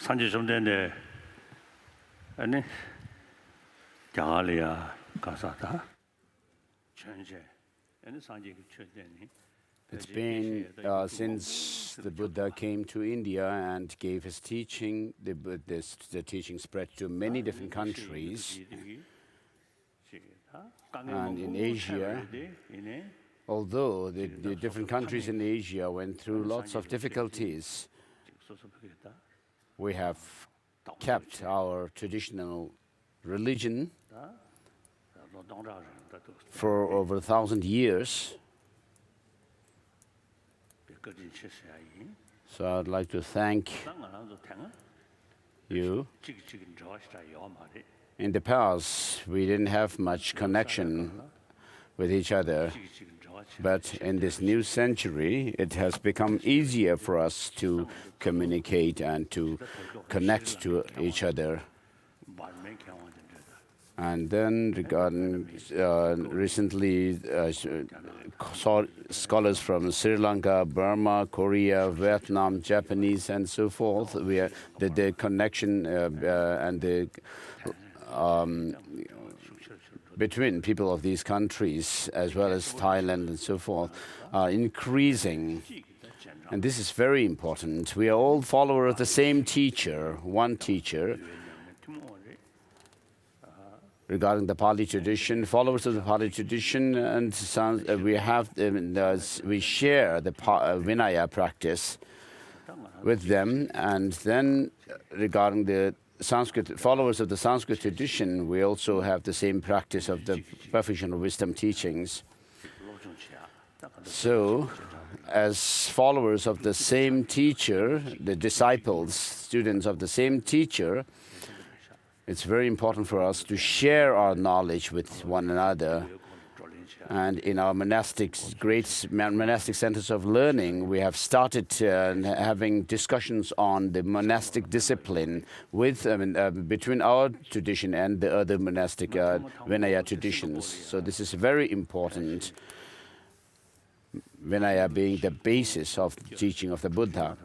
산지 좀 되네. 아니, 장알이야 가사다. 전제. 아니 산지 최대니. It's been since the Buddha came to India and gave his teaching, the teaching spread to many different countries. And in Asia, although the different countries in Asia went through lots of difficulties, we have kept our traditional religion for over 1,000 years. So I'd like to thank you. In the past, we didn't have much connection with each other, but in this new century, it has become easier for us to communicate and to connect to each other. And then regarding recently scholars from Sri Lanka, Burma, Korea, Vietnam, Japanese, and so forth, the connection and the between people of these countries, as well as Thailand and so forth, are increasing. And this is very important. We are all followers of the same teacher, one teacher. Regarding the Pali tradition, followers of the Pali tradition, and we share the Vinaya practice with them. And then regarding the Sanskrit, followers of the Sanskrit tradition, we also have the same practice of the perfection of wisdom teachings. So, as followers of the same teacher, the disciples, students of the same teacher, it's very important for us to share our knowledge with one another. And in our great monastic centers of learning, we have started having discussions on the monastic discipline between our tradition and the other monastic Vinaya traditions. So this is very important, Vinaya being the basis of the teaching of the Buddha.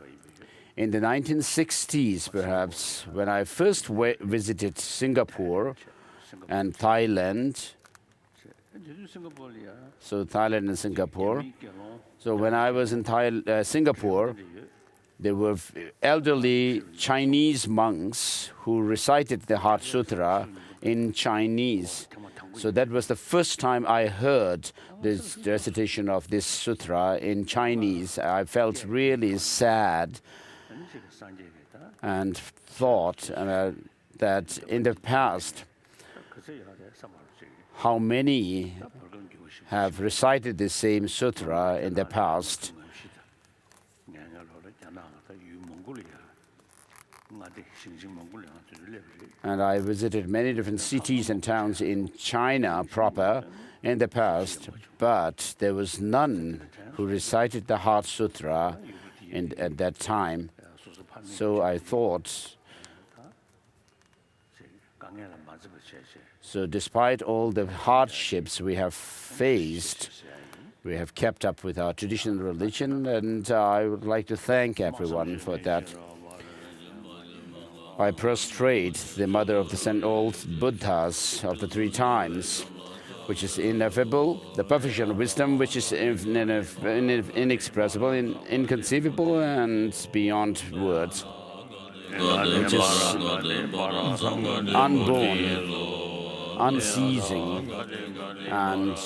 In the 1960s, perhaps, when I first visited Singapore and Thailand, so Thailand and Singapore. So when I was in Singapore, there were elderly Chinese monks who recited the Heart Sutra in Chinese. So that was the first time I heard this recitation of this sutra in Chinese. I felt really sad and thought that in the past, how many have recited the same sutra in the past. And I visited many different cities and towns in China proper in the past, but there was none who recited the Heart Sutra at that time. So I thought, so despite all the hardships we have faced, we have kept up with our traditional religion, and I would like to thank everyone for that. I prostrate the mother of the old Buddhas of the three times, which is ineffable, the perfection of wisdom, which is inexpressible, inconceivable, and beyond words, which is unborn, unceasing, and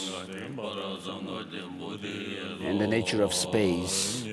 in the nature of space.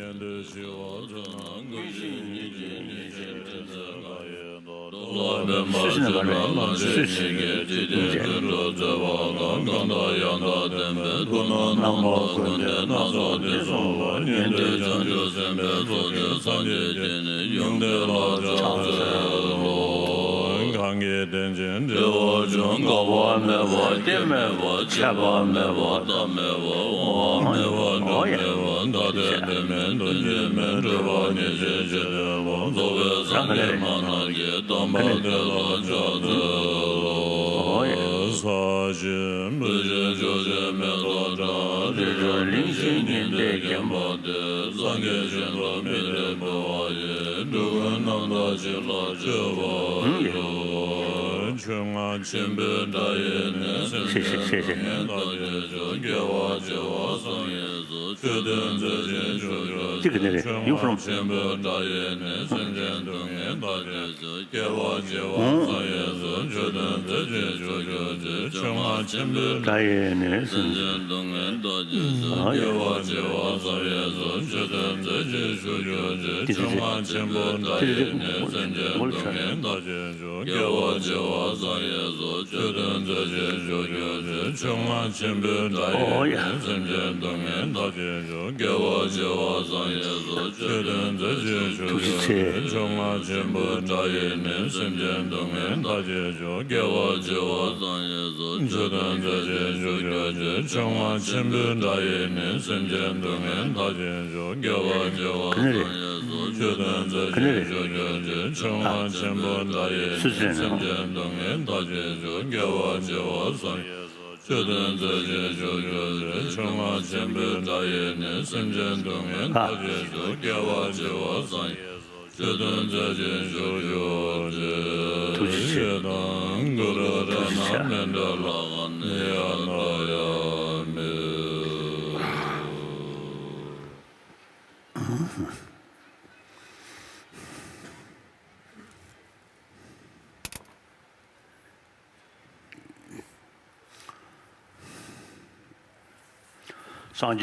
So,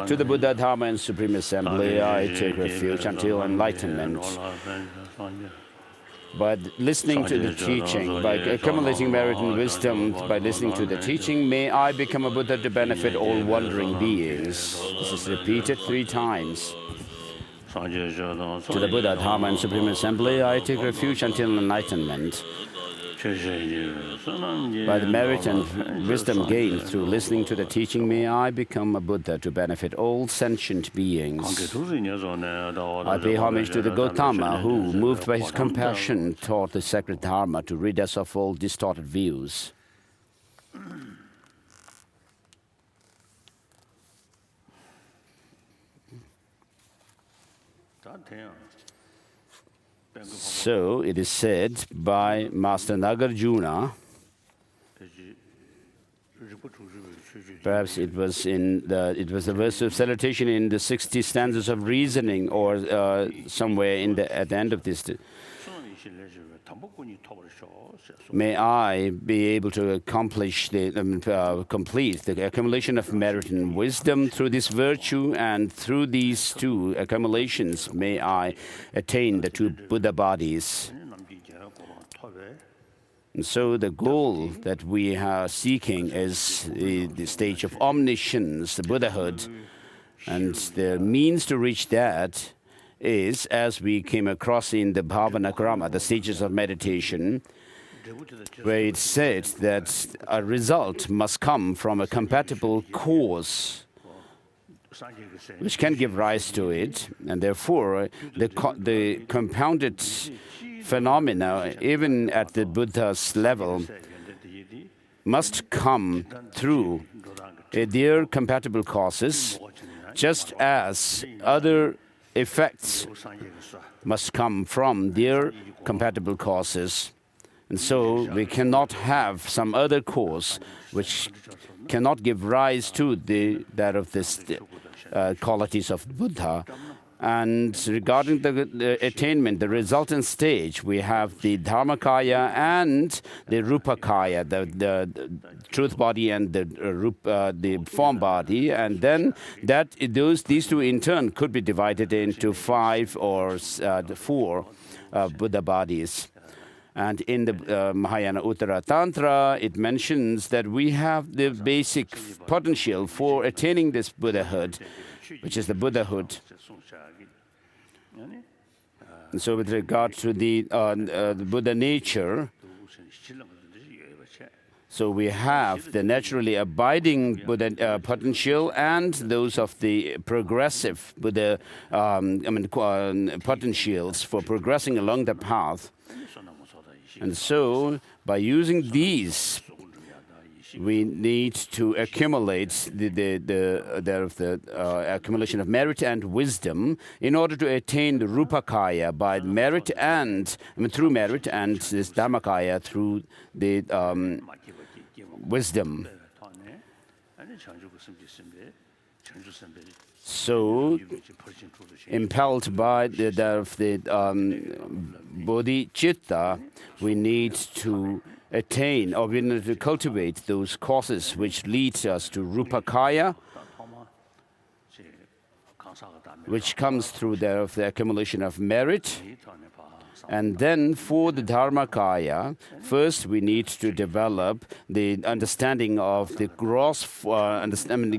to the Buddha, Dharma, and Supreme Assembly, I take refuge until enlightenment. By listening to the teaching, by accumulating merit and wisdom, by listening to the teaching, may I become a Buddha to benefit all wandering beings. This is repeated 3 times. To the Buddha, Dharma, and Supreme Assembly, I take refuge until enlightenment. By the merit and wisdom gained through listening to the teaching, may I become a Buddha to benefit all sentient beings. I pay homage to the Gautama, who, moved by his compassion, taught the sacred Dharma to rid us of all distorted views. So it is said by Master Nagarjuna, perhaps it was the verse of salutation in the 60 stanzas of reasoning, or somewhere at the end of this. May I be able to accomplish complete the accumulation of merit and wisdom through this virtue, and through these 2 accumulations, may I attain the 2 Buddha bodies. And so the goal that we are seeking is the stage of omniscience, the Buddhahood, and the means to reach that is, as we came across in the Bhavanakrama, the stages of meditation, where it said that a result must come from a compatible cause which can give rise to it, and therefore the compounded phenomena, even at the Buddha's level, must come through their compatible causes, just as other effects must come from their compatible causes. And so we cannot have some other cause which cannot give rise to that of this qualities of Buddha. And regarding the attainment, the resultant stage, we have the Dharmakaya and the Rupakaya, the truth body and the form body, and then these 2 in turn could be divided into 5 or 4 Buddha bodies. And in the Mahayana Uttara Tantra, it mentions that we have the basic potential for attaining this Buddhahood, which is the Buddhahood. And so with regard to the Buddha nature, so we have the naturally abiding Buddha potential and those of the progressive Buddha potentials for progressing along the path. And so, by using these, we need to accumulate the accumulation of merit and wisdom in order to attain the Rupakaya by merit and through merit, and this Dhammakaya through the wisdom. So, impelled by the bodhicitta, we need to attain, or we need to cultivate those causes which leads us to Rupakaya, which comes through the accumulation of merit. And then for the Dharmakaya, first we need to develop the understanding of the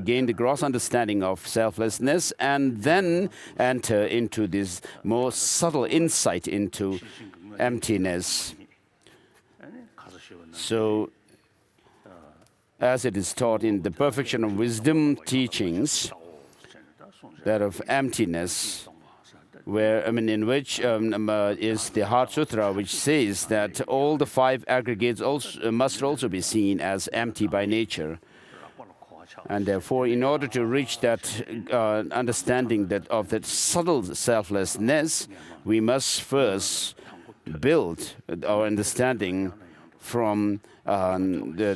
gain the gross understanding of selflessness, and then enter into this more subtle insight into emptiness. So, as it is taught in the Perfection of Wisdom teachings, that of emptiness, where in which is the Heart Sutra, which says that all the five aggregates must also be seen as empty by nature. And therefore, in order to reach that understanding of that subtle selflessness, we must first build our understanding from the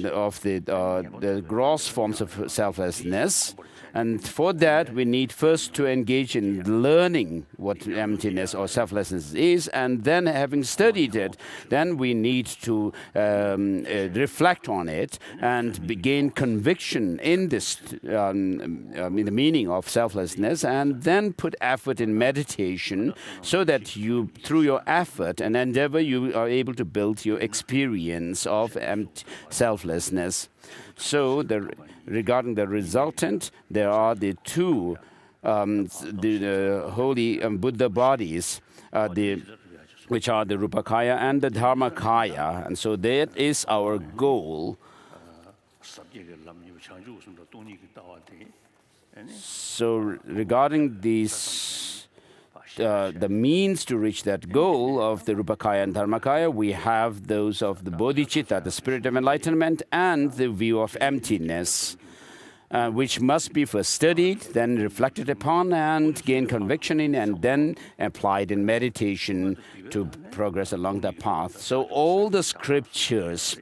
gross forms of selflessness. And for that, we need first to engage in learning what emptiness or selflessness is, and then having studied it, then we need to reflect on it and gain conviction in this, in the meaning of selflessness, and then put effort in meditation so that you, through your effort and endeavor, you are able to build your experience of selflessness. So, regarding the resultant, there are the two holy Buddha bodies, which are the Rupakaya and the Dharmakaya. And so that is our goal. So regarding these, the means to reach that goal of the Rupakaya and Dharmakaya, we have those of the Bodhicitta, the spirit of enlightenment, and the view of emptiness, which must be first studied, then reflected upon, and gain conviction in, and then applied in meditation to progress along that path. So all the scriptures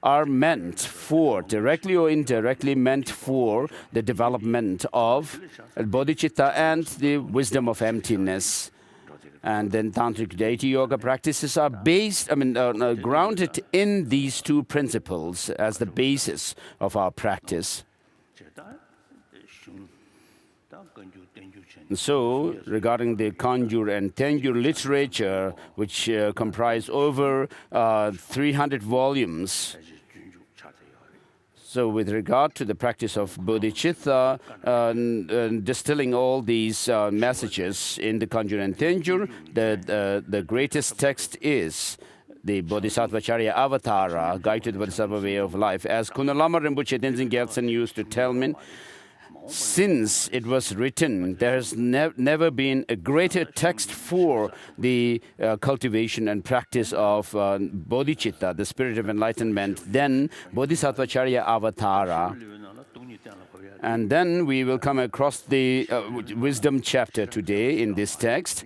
are meant for, directly or indirectly meant for, the development of bodhicitta and the wisdom of emptiness. And then tantric deity yoga practices are based, grounded in these two principles as the basis of our practice. So, regarding the Kanjur and Tenjur literature, which comprise over 300 volumes, so with regard to the practice of bodhicitta, distilling all these messages in the Kanjur and Tenjur, the greatest text is the Bodhisattva Charya Avatara, Guide to the Bodhisattva Way of Life. As Kunalama Rinpoche Tenzin Gyaltsen used to tell me, since it was written, there has never been a greater text for the cultivation and practice of bodhicitta, the spirit of enlightenment, than Bodhisattva Charya Avatara. And then we will come across the wisdom chapter today in this text.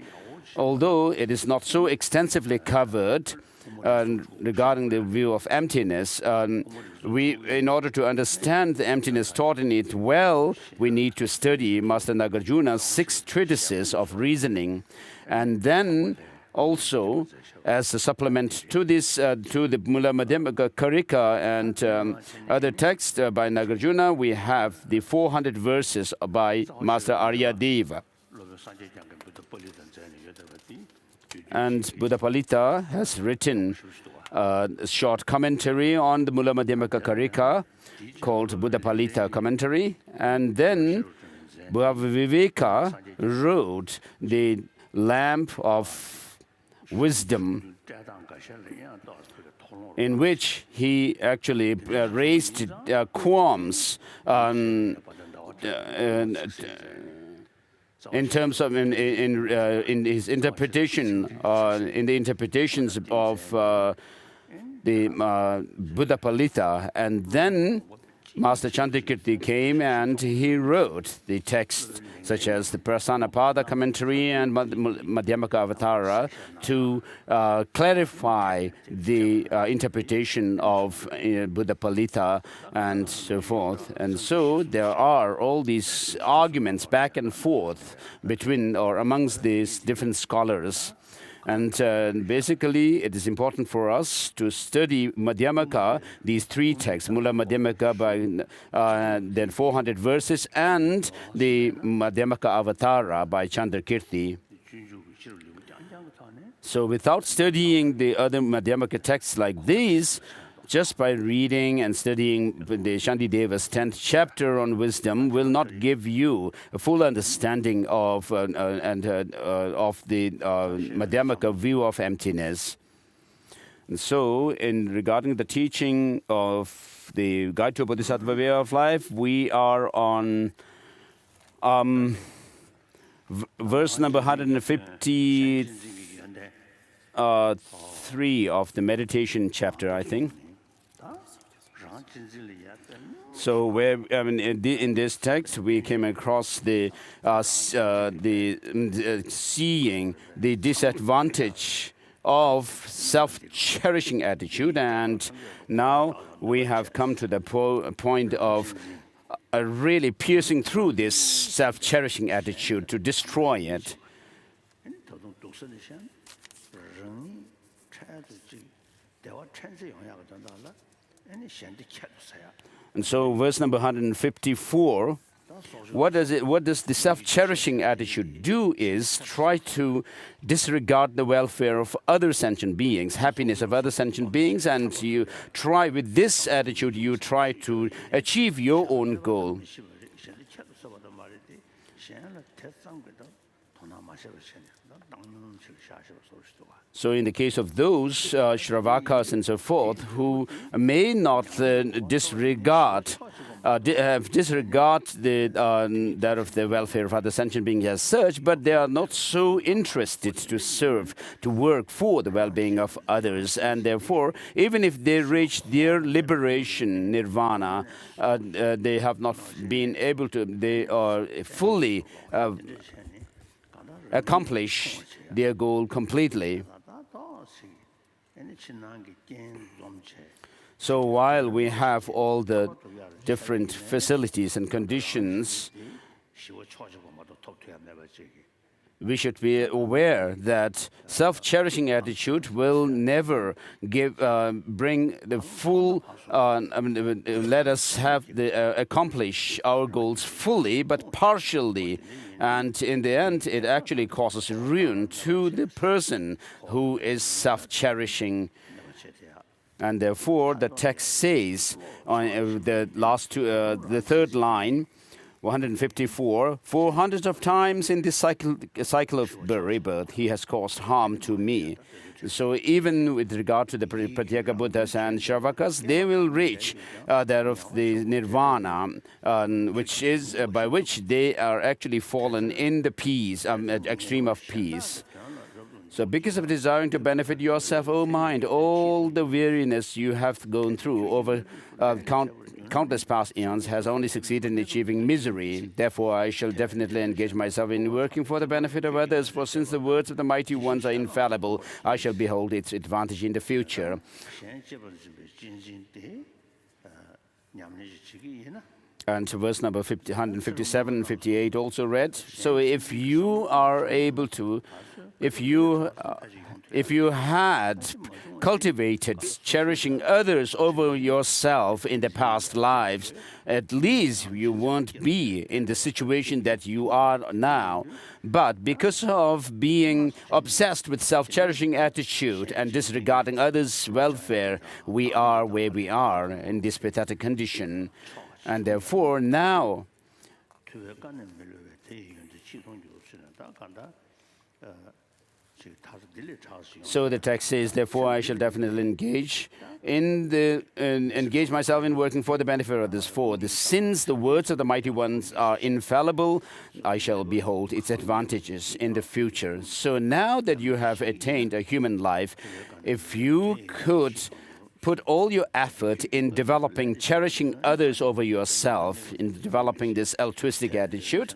Although it is not so extensively covered regarding the view of emptiness, in order to understand the emptiness taught in it well, we need to study Master Nagarjuna's 6 treatises of reasoning. And then also, as a supplement to this, to the Mula Madhyamaka Karika and other texts by Nagarjuna, we have the 400 verses by Master Aryadeva. And Buddhapalita has written a short commentary on the Mula Madhyamaka Karika called Buddhapalita Commentary. And then Bhavaviveka wrote the Lamp of Wisdom, in which he actually raised qualms in terms of in his interpretation, in the interpretations of the Buddha Palita, and then Master Chandrakirti came and he wrote the text such as the Prasanapada commentary and Madhyamaka Avatara to clarify the interpretation of Buddha Palita and so forth. And so there are all these arguments back and forth between or amongst these different scholars. And basically, it is important for us to study Madhyamaka, these three texts, Mula Madhyamaka by then 400 verses, and the Madhyamaka Avatara by Chandrakirti. So without studying the other Madhyamaka texts like these, just by reading and studying the Shantideva's 10th chapter on wisdom will not give you a full understanding of the Madhyamaka view of emptiness. And so, in regarding the teaching of the Guide to a Bodhisattva Way of Life, we are on verse number 153 of the meditation chapter, I think. So, where in this text we came across the seeing the disadvantage of self-cherishing attitude, and now we have come to the point of really piercing through this self-cherishing attitude to destroy it. And so, verse number 154, what does the self-cherishing attitude do is try to disregard the welfare of other sentient beings, happiness of other sentient beings, and you try, with this attitude, you try to achieve your own goal. So in the case of those Shravakas and so forth who may not disregard that of the welfare of other sentient beings as such, but they are not so interested to serve, to work for the well-being of others, and therefore, even if they reach their liberation, nirvana, they have not been able to, they are fully accomplish their goal completely. So while we have all the different facilities and conditions, we should be aware that self-cherishing attitude will never bring the full, let us have accomplish our goals fully, but partially. And in the end, it actually causes ruin to the person who is self-cherishing. And therefore, the text says on the third line, 154, for hundreds of times in this cycle of rebirth, he has caused harm to me. So even with regard to the Pratyeka Buddhas and Shravakas, they will reach that of the nirvana, which is by which they are actually fallen in the peace, extreme of peace. So because of desiring to benefit yourself, O mind, all the weariness you have gone through over countless past eons has only succeeded in achieving misery. Therefore, I shall definitely engage myself in working for the benefit of others, for since the words of the mighty ones are infallible, I shall behold its advantage in the future. And verse number 157 and 58 also read. So if you are able to, if you had cultivated cherishing others over yourself in the past lives, at least you won't be in the situation that you are now. But because of being obsessed with self-cherishing attitude and disregarding others' welfare, we are where we are in this pathetic condition. And therefore now So the text says, therefore I shall definitely engage myself in working for the benefit of others. For the since the words of the mighty ones are infallible, I shall behold its advantages in the future. So now that you have attained a human life, if you could put all your effort in developing, cherishing others over yourself, in developing this altruistic attitude.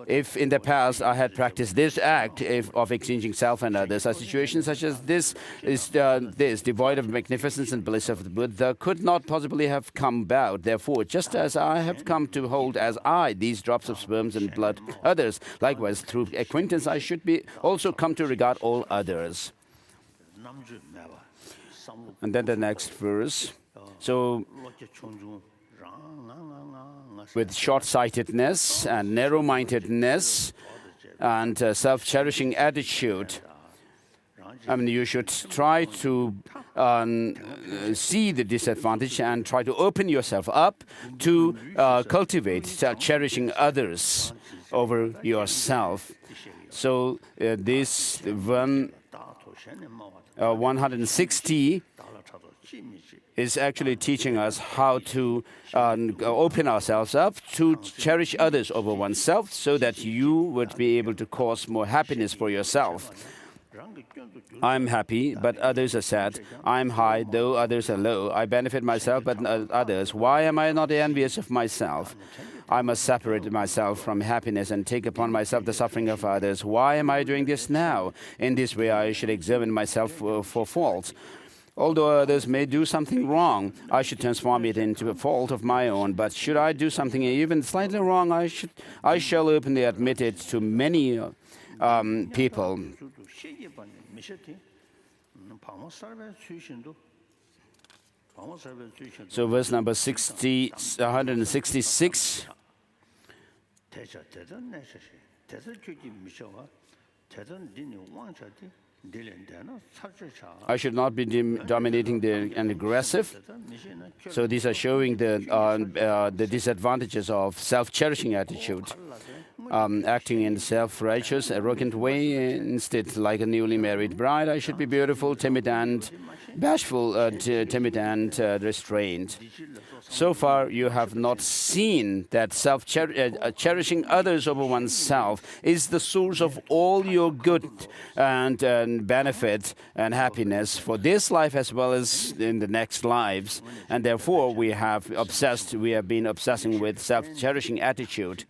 If in the past I had practiced this act of exchanging self and others, a situation such as this is devoid of magnificence and bliss of the Buddha could not possibly have come about. Therefore, just as I have come to hold as I these drops of sperms and blood others, likewise through acquaintance I should be also come to regard all others. And then the next verse. So, with short-sightedness and narrow-mindedness and self-cherishing attitude, you should try to see the disadvantage and try to open yourself up to cultivate cherishing others over yourself. So this 160 is actually teaching us how to open ourselves up to cherish others over oneself so that you would be able to cause more happiness for yourself. I'm happy, but others are sad. I'm high, though others are low. I benefit myself, but not others. Why am I not envious of myself? I must separate myself from happiness and take upon myself the suffering of others. Why am I doing this now? In this way, I should examine myself for faults. Although others may do something wrong, I should transform it into a fault of my own. But should I do something even slightly wrong, I shall openly admit it to many people. So verse number 166. I should not be dominating and aggressive. So these are showing the disadvantages of self-cherishing attitude. Acting in self-righteous, arrogant way. Instead, like a newly married bride, I should be beautiful, timid and bashful, timid and restrained. So far, you have not seen that cherishing others over oneself is the source of all your good and benefit and happiness for this life as well as in the next lives. And therefore, we have been obsessing with self-cherishing attitude.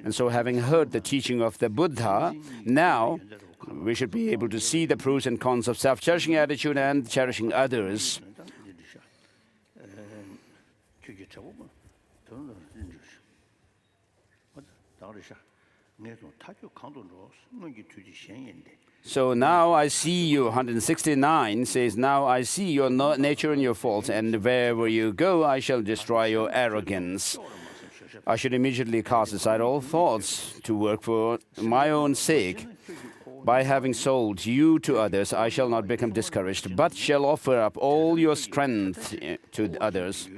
And so having heard the teaching of the Buddha, now we should be able to see the pros and cons of self-cherishing attitude and cherishing others. So now I see you, 169 says, now I see your nature and your faults, and wherever you go, I shall destroy your arrogance. I should immediately cast aside all thoughts to work for my own sake. By having sold you to others, I shall not become discouraged, but shall offer up all your strength to others.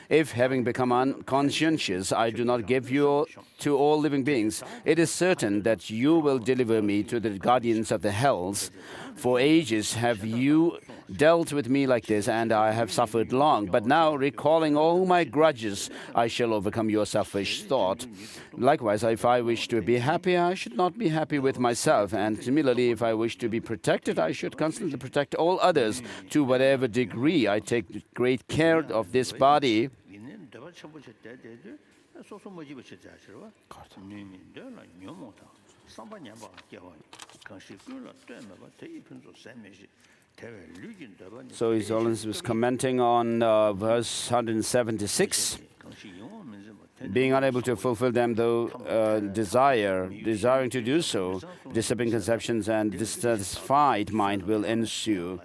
If, having become unconscientious, I do not give you to all living beings, it is certain that you will deliver me to the guardians of the hells. For ages have you dealt with me like this, and I have suffered long. But now, recalling all my grudges, I shall overcome your selfish thought. Likewise, if I wish to be happy, I should not be happy with myself. And similarly, if I wish to be protected, I should constantly protect all others. To whatever degree I take great care of this body, so His Holiness was commenting on verse 176. Being unable to fulfill them, though desiring to do so, disturbing conceptions and dissatisfied mind will ensue.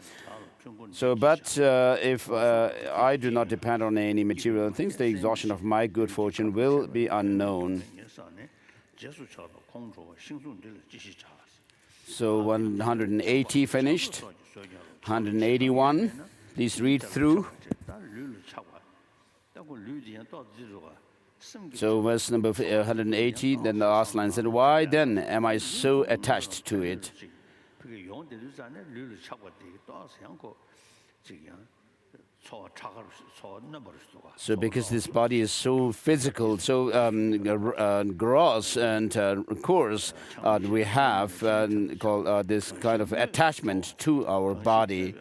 So, but if I do not depend on any material things, the exhaustion of my good fortune will be unknown. So 180 finished. 181, please read through. So verse number 180, then the last line said, why then am I so attached to it? So because this body is so physical, so gross and coarse, we have called this kind of attachment to our body.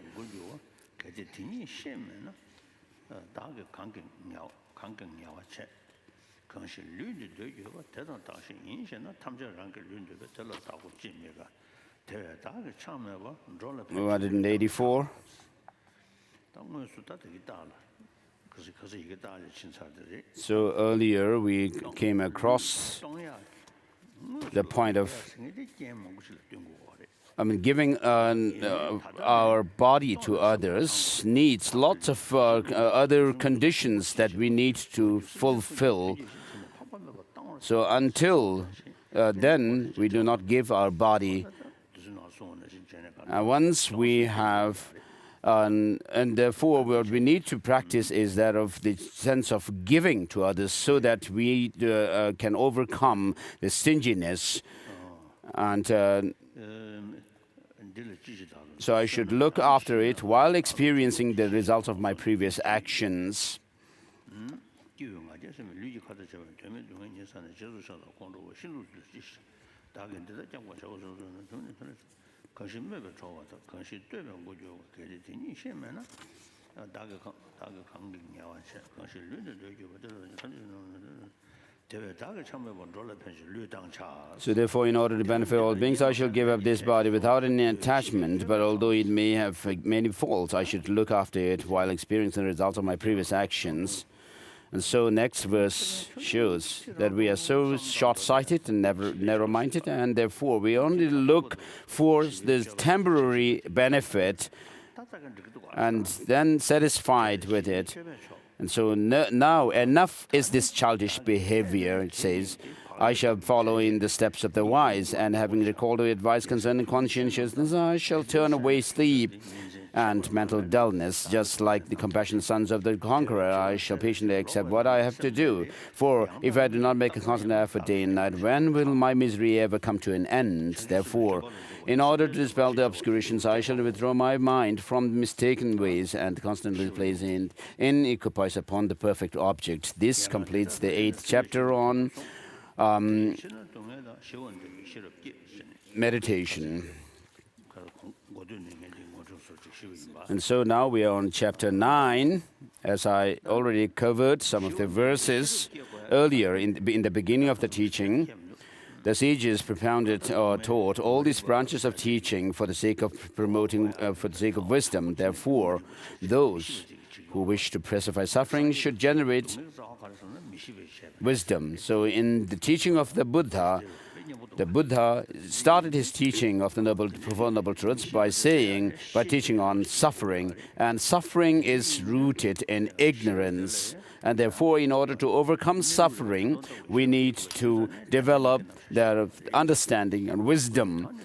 (184) So earlier we came across the point of giving our body to others needs lots of other conditions that we need to fulfill. So until then, we do not give our body. Once we have, and therefore what we need to practice is that of the sense of giving to others so that we can overcome the stinginess. And so I should look after it while experiencing the results of my previous actions. So therefore, in order to benefit all beings, I shall give up this body without any attachment, but although it may have many faults, I should look after it while experiencing the results of my previous actions. And so next verse shows that we are so short-sighted and narrow-minded, and therefore we only look for this temporary benefit and then satisfied with it. And so now enough is this childish behavior, it says. I shall follow in the steps of the wise, and having recalled the advice concerning conscientiousness, I shall turn away sleep and mental dullness. Just like the compassionate sons of the conqueror, I shall patiently accept what I have to do. For if I do not make a constant effort day and night, when will my misery ever come to an end? Therefore, in order to dispel the obscurations, I shall withdraw my mind from mistaken ways and constantly place in equipoise upon the perfect object. This completes the 8th chapter on meditation. And so now we are on chapter 9. As I already covered some of the verses earlier in the beginning of the teaching, the sages propounded or taught all these branches of teaching for the sake of promoting, for the sake of wisdom. Therefore, those who wish to pacify suffering should generate wisdom. So in the teaching of the Buddha started his teaching of the Four Noble Truths by teaching on suffering. And suffering is rooted in ignorance. And therefore, in order to overcome suffering, we need to develop the understanding and wisdom,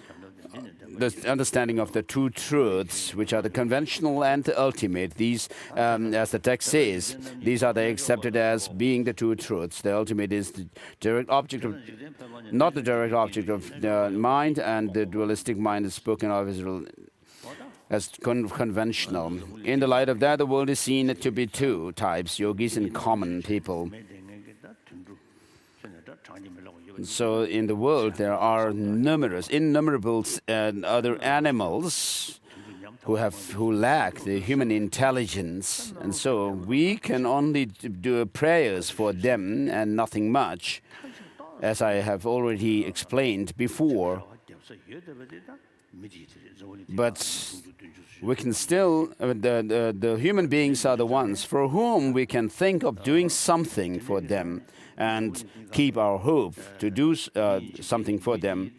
the understanding of the two truths, which are the conventional and the ultimate. These, as the text says, these are accepted as being the two truths. The ultimate is the direct object of, not the direct object of the mind, and the dualistic mind is spoken of as conventional. In the light of that, the world is seen to be two types, yogis and common people. So in the world, there are innumerable other animals who lack the human intelligence. And so we can only do prayers for them and nothing much, as I have already explained before. But we can still, the human beings are the ones for whom we can think of doing something for them and keep our hope to do something for them.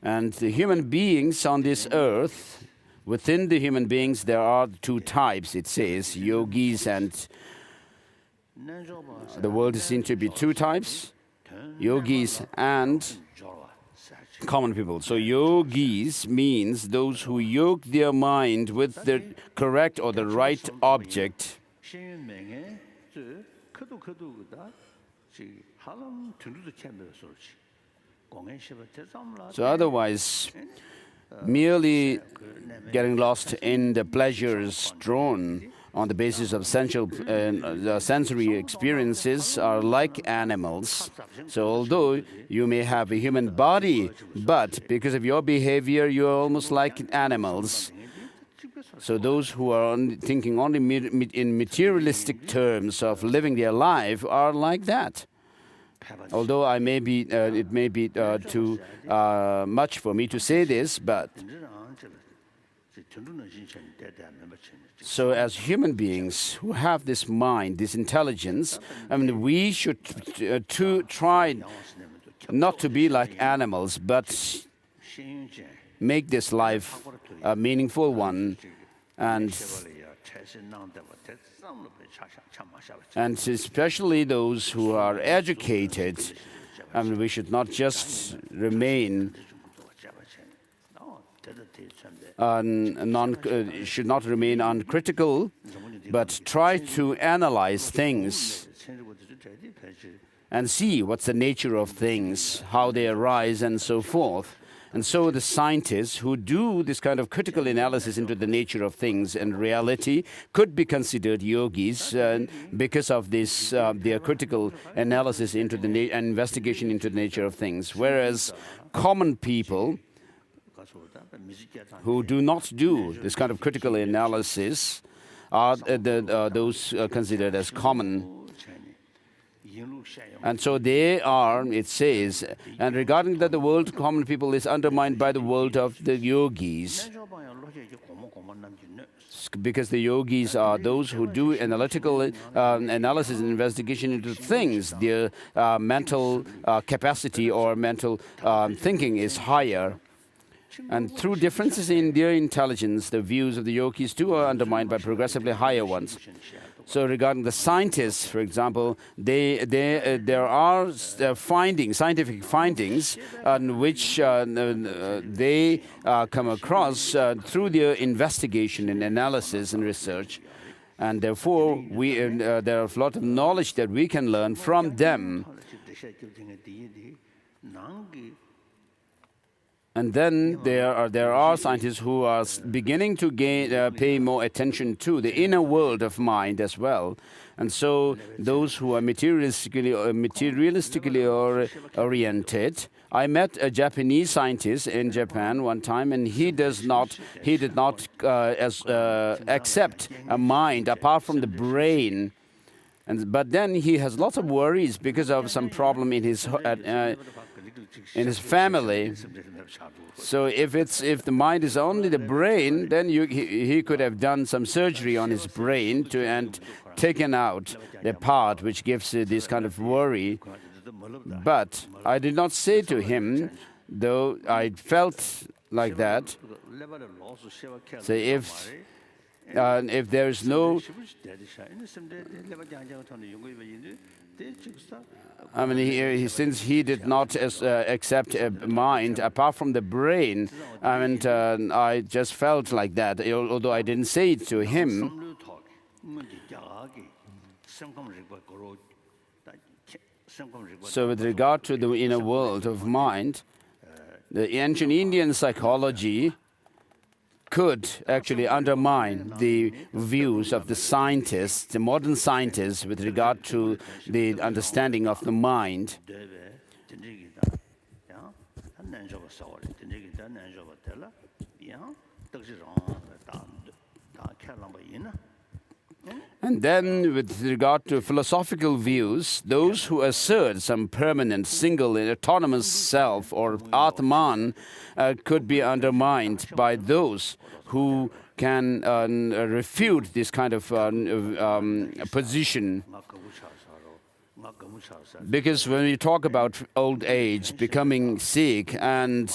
And the human beings on this earth, within the human beings, there are two types, it says, yogis and the world is seen to be two types, yogis and common people. So yogis means those who yoke their mind with the correct or the right object. So otherwise, merely getting lost in the pleasures drawn on the basis of sensory experiences are like animals. So although you may have a human body, but because of your behavior, you're almost like animals. So those who are thinking only in materialistic terms of living their life are like that. Although it may be too much for me to say this, but so as human beings who have this mind, this intelligence, I mean, we should try not to be like animals, but make this life a meaningful one, and especially those who are educated. I mean, we should not just remain should not remain uncritical, but try to analyze things and see what's the nature of things, how they arise, and so forth. And so the scientists who do this kind of critical analysis into the nature of things and reality could be considered yogis because of this, their critical analysis into the and investigation into the nature of things. Whereas common people who do not do this kind of critical analysis are those considered as common. And so they are, it says, and regarding that the world of common people is undermined by the world of the yogis, because the yogis are those who do analytical analysis and investigation into things. Their mental capacity or mental thinking is higher. And through differences in their intelligence, the views of the yogis too are undermined by progressively higher ones. So regarding the scientists, for example, there are scientific findings on which they come across through their investigation and analysis and research. And therefore, there are a lot of knowledge that we can learn from them. And then there are scientists who are beginning to pay more attention to the inner world of mind as well. And so those who are materialistically oriented. I met a Japanese scientist in Japan one time, and he did not accept a mind apart from the brain. But then he has lots of worries because of some problem in his family. So if the mind is only the brain, then he could have done some surgery on his brain and taken out the part which gives this kind of worry. But I did not say to him, though I felt like that. So if there is no, I mean, since he did not accept a mind apart from the brain, I just felt like that, although I didn't say it to him. So with regard to the inner world of mind, the ancient Indian psychology could actually undermine the views of the scientists, the modern scientists, with regard to the understanding of the mind. And then, with regard to philosophical views, those who assert some permanent, single, and autonomous self or Atman could be undermined by those who can refute this kind of position. Because when we talk about old age, becoming sick, and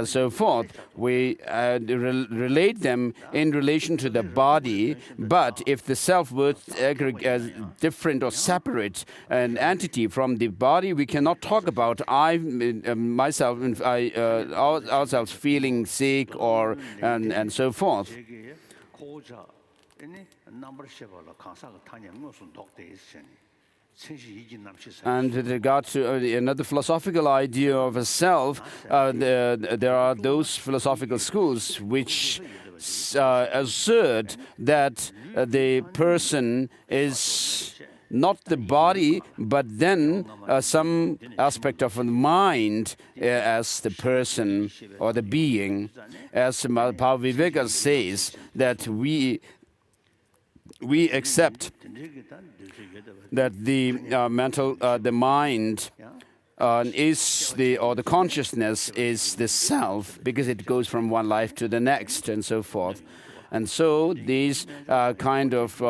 so forth, we relate them in relation to the body. But if the self-worth is different or separate an entity from the body, we cannot talk about ourselves feeling sick or and so forth. And with regard to another philosophical idea of a self, there are those philosophical schools which assert that the person is not the body, but then some aspect of the mind as the person or the being. As Viveka says, that we accept that the the mind is the consciousness is the self, because it goes from one life to the next and so forth. And so these kind of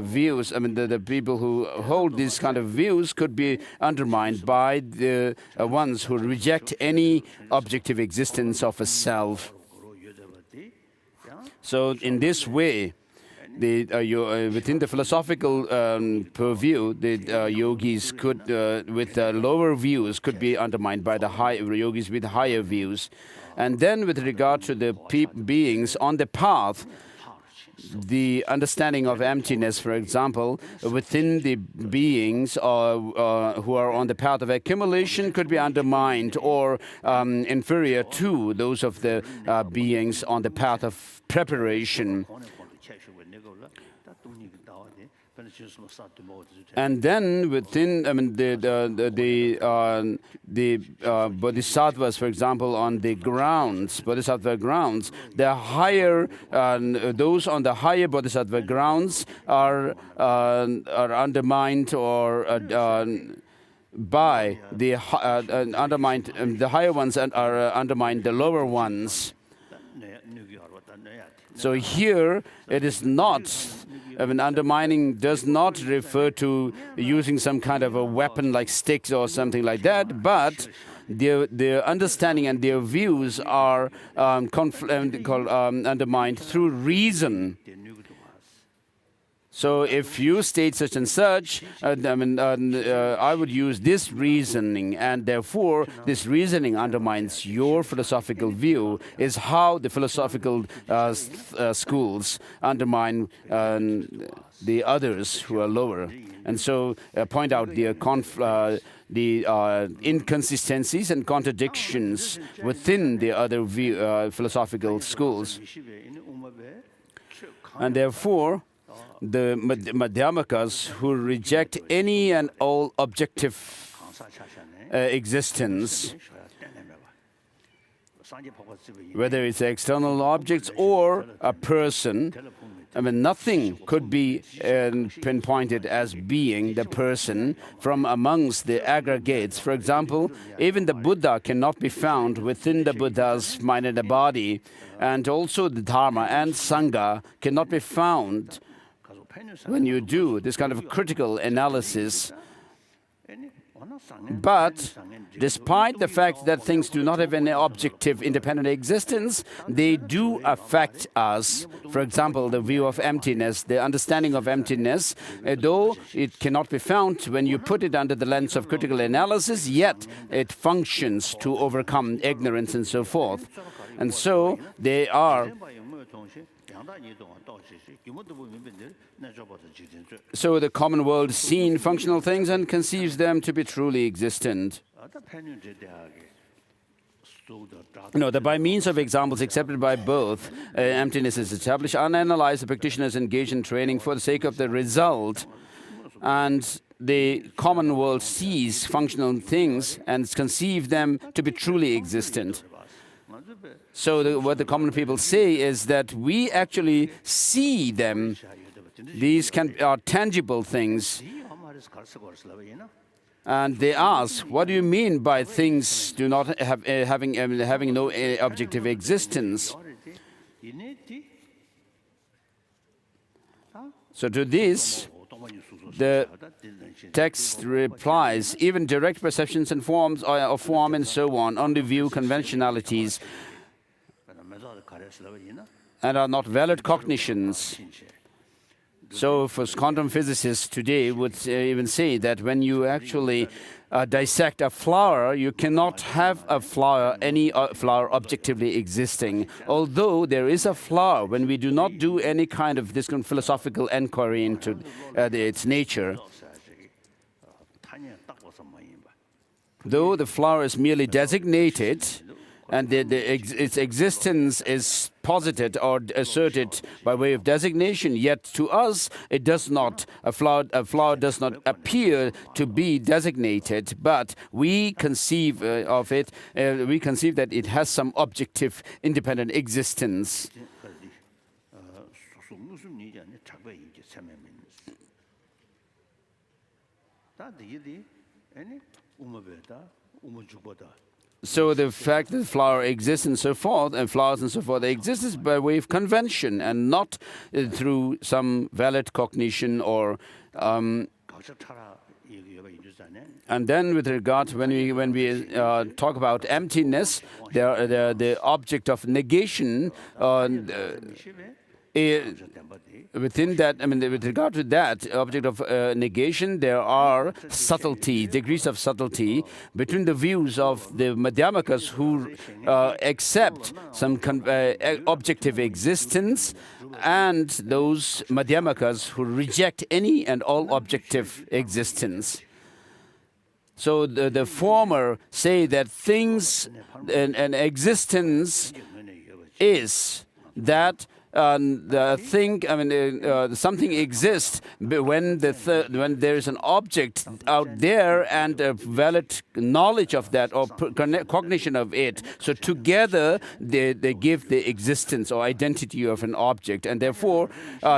views, I mean, the people who hold these kind of views could be undermined by the ones who reject any objective existence of a self. So in this way, within the philosophical purview, the yogis could, with lower views, could be undermined by the yogis with higher views. And then with regard to the beings on the path, the understanding of emptiness, for example, within the beings who are on the path of accumulation could be undermined or inferior to those of the beings on the path of preparation. And then within, I mean, the bodhisattvas, for example, on the grounds, bodhisattva grounds, the higher, those on the higher bodhisattva grounds are undermined or by the undermined, the higher ones are undermined the lower ones. So here it is not. I mean, undermining does not refer to using some kind of a weapon like sticks or something like that, but their understanding and their views are undermined through reason. So if you state such and such, I would use this reasoning, and therefore this reasoning undermines your philosophical view, is how the philosophical schools undermine the others who are lower. And so point out the inconsistencies and contradictions within the other philosophical schools. And therefore, the Madhyamakas who reject any and all objective existence, whether it's external objects or a person, I mean, nothing could be pinpointed as being the person from amongst the aggregates. For example, even the Buddha cannot be found within the Buddha's mind and the body, and also the Dharma and Sangha cannot be found when you do this kind of critical analysis. But despite the fact that things do not have any objective independent existence, they do affect us. For example, the view of emptiness, the understanding of emptiness, though it cannot be found when you put it under the lens of critical analysis, yet it functions to overcome ignorance and so forth. And so they are. So the common world sees functional things and conceives them to be truly existent. That by means of examples accepted by both, emptiness is established, unanalyzed, the practitioners engage in training for the sake of the result, and the common world sees functional things and conceives them to be truly existent. So what the common people say is that we actually see them. These are tangible things. And they ask, what do you mean by things do not have having no objective existence? So to this, the text replies, even direct perceptions and forms of form and so on only view conventionalities and are not valid cognitions. So for quantum physicists today would even say that when you actually dissect a flower, you cannot have a flower, any flower objectively existing. Although there is a flower, when we do not do any kind of this philosophical inquiry into its nature, though the flower is merely designated and its existence is posited or asserted by way of designation, yet to us it does not. A flower does not appear to be designated, but we conceive of it. We conceive that it has some objective, independent existence. So the fact that flower exists and so forth, and flowers and so forth, they exist is by way of convention and not through some valid cognition or. And then, with regard when we talk about emptiness, the object of negation. Within that, with regard to that object of negation, there are subtlety, degrees of subtlety between the views of the Madhyamakas who accept some objective existence and those Madhyamakas who reject any and all objective existence. So the former say that things and existence is that. The thing, something exists when there is an object out there and a valid knowledge of that or cognition of it. So together they give the existence or identity of an object, and therefore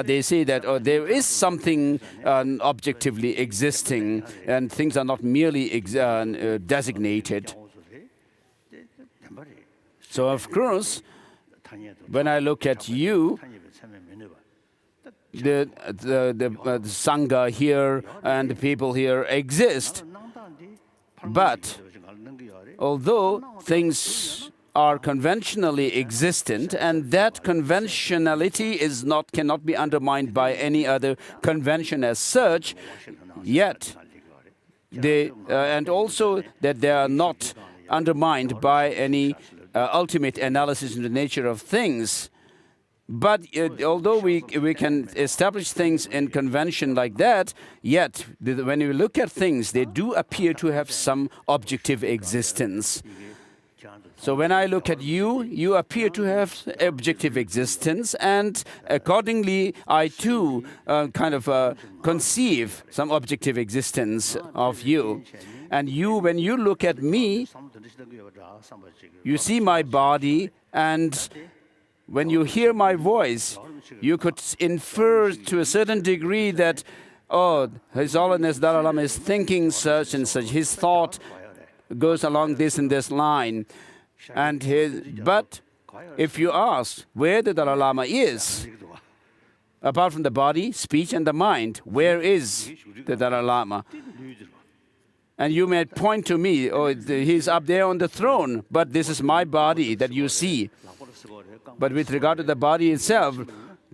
they say that there is something objectively existing, and things are not merely designated. So of course, when I look at you, the Sangha here and the people here exist. But although things are conventionally existent, and that conventionality cannot be undermined by any other convention as such, yet and also that they are not undermined by any ultimate analysis in the nature of things. But although we can establish things in convention like that, yet when you look at things, they do appear to have some objective existence. So when I look at you, you appear to have objective existence, and accordingly, I too conceive some objective existence of you. And when you look at me, you see my body, and when you hear my voice, you could infer to a certain degree that, His Holiness Dalai Lama is thinking such and such. His thought goes along this and this line. But if you ask where the Dalai Lama is, apart from the body, speech, and the mind, where is the Dalai Lama? And you may point to me, he's up there on the throne, but this is my body that you see. But with regard to the body itself,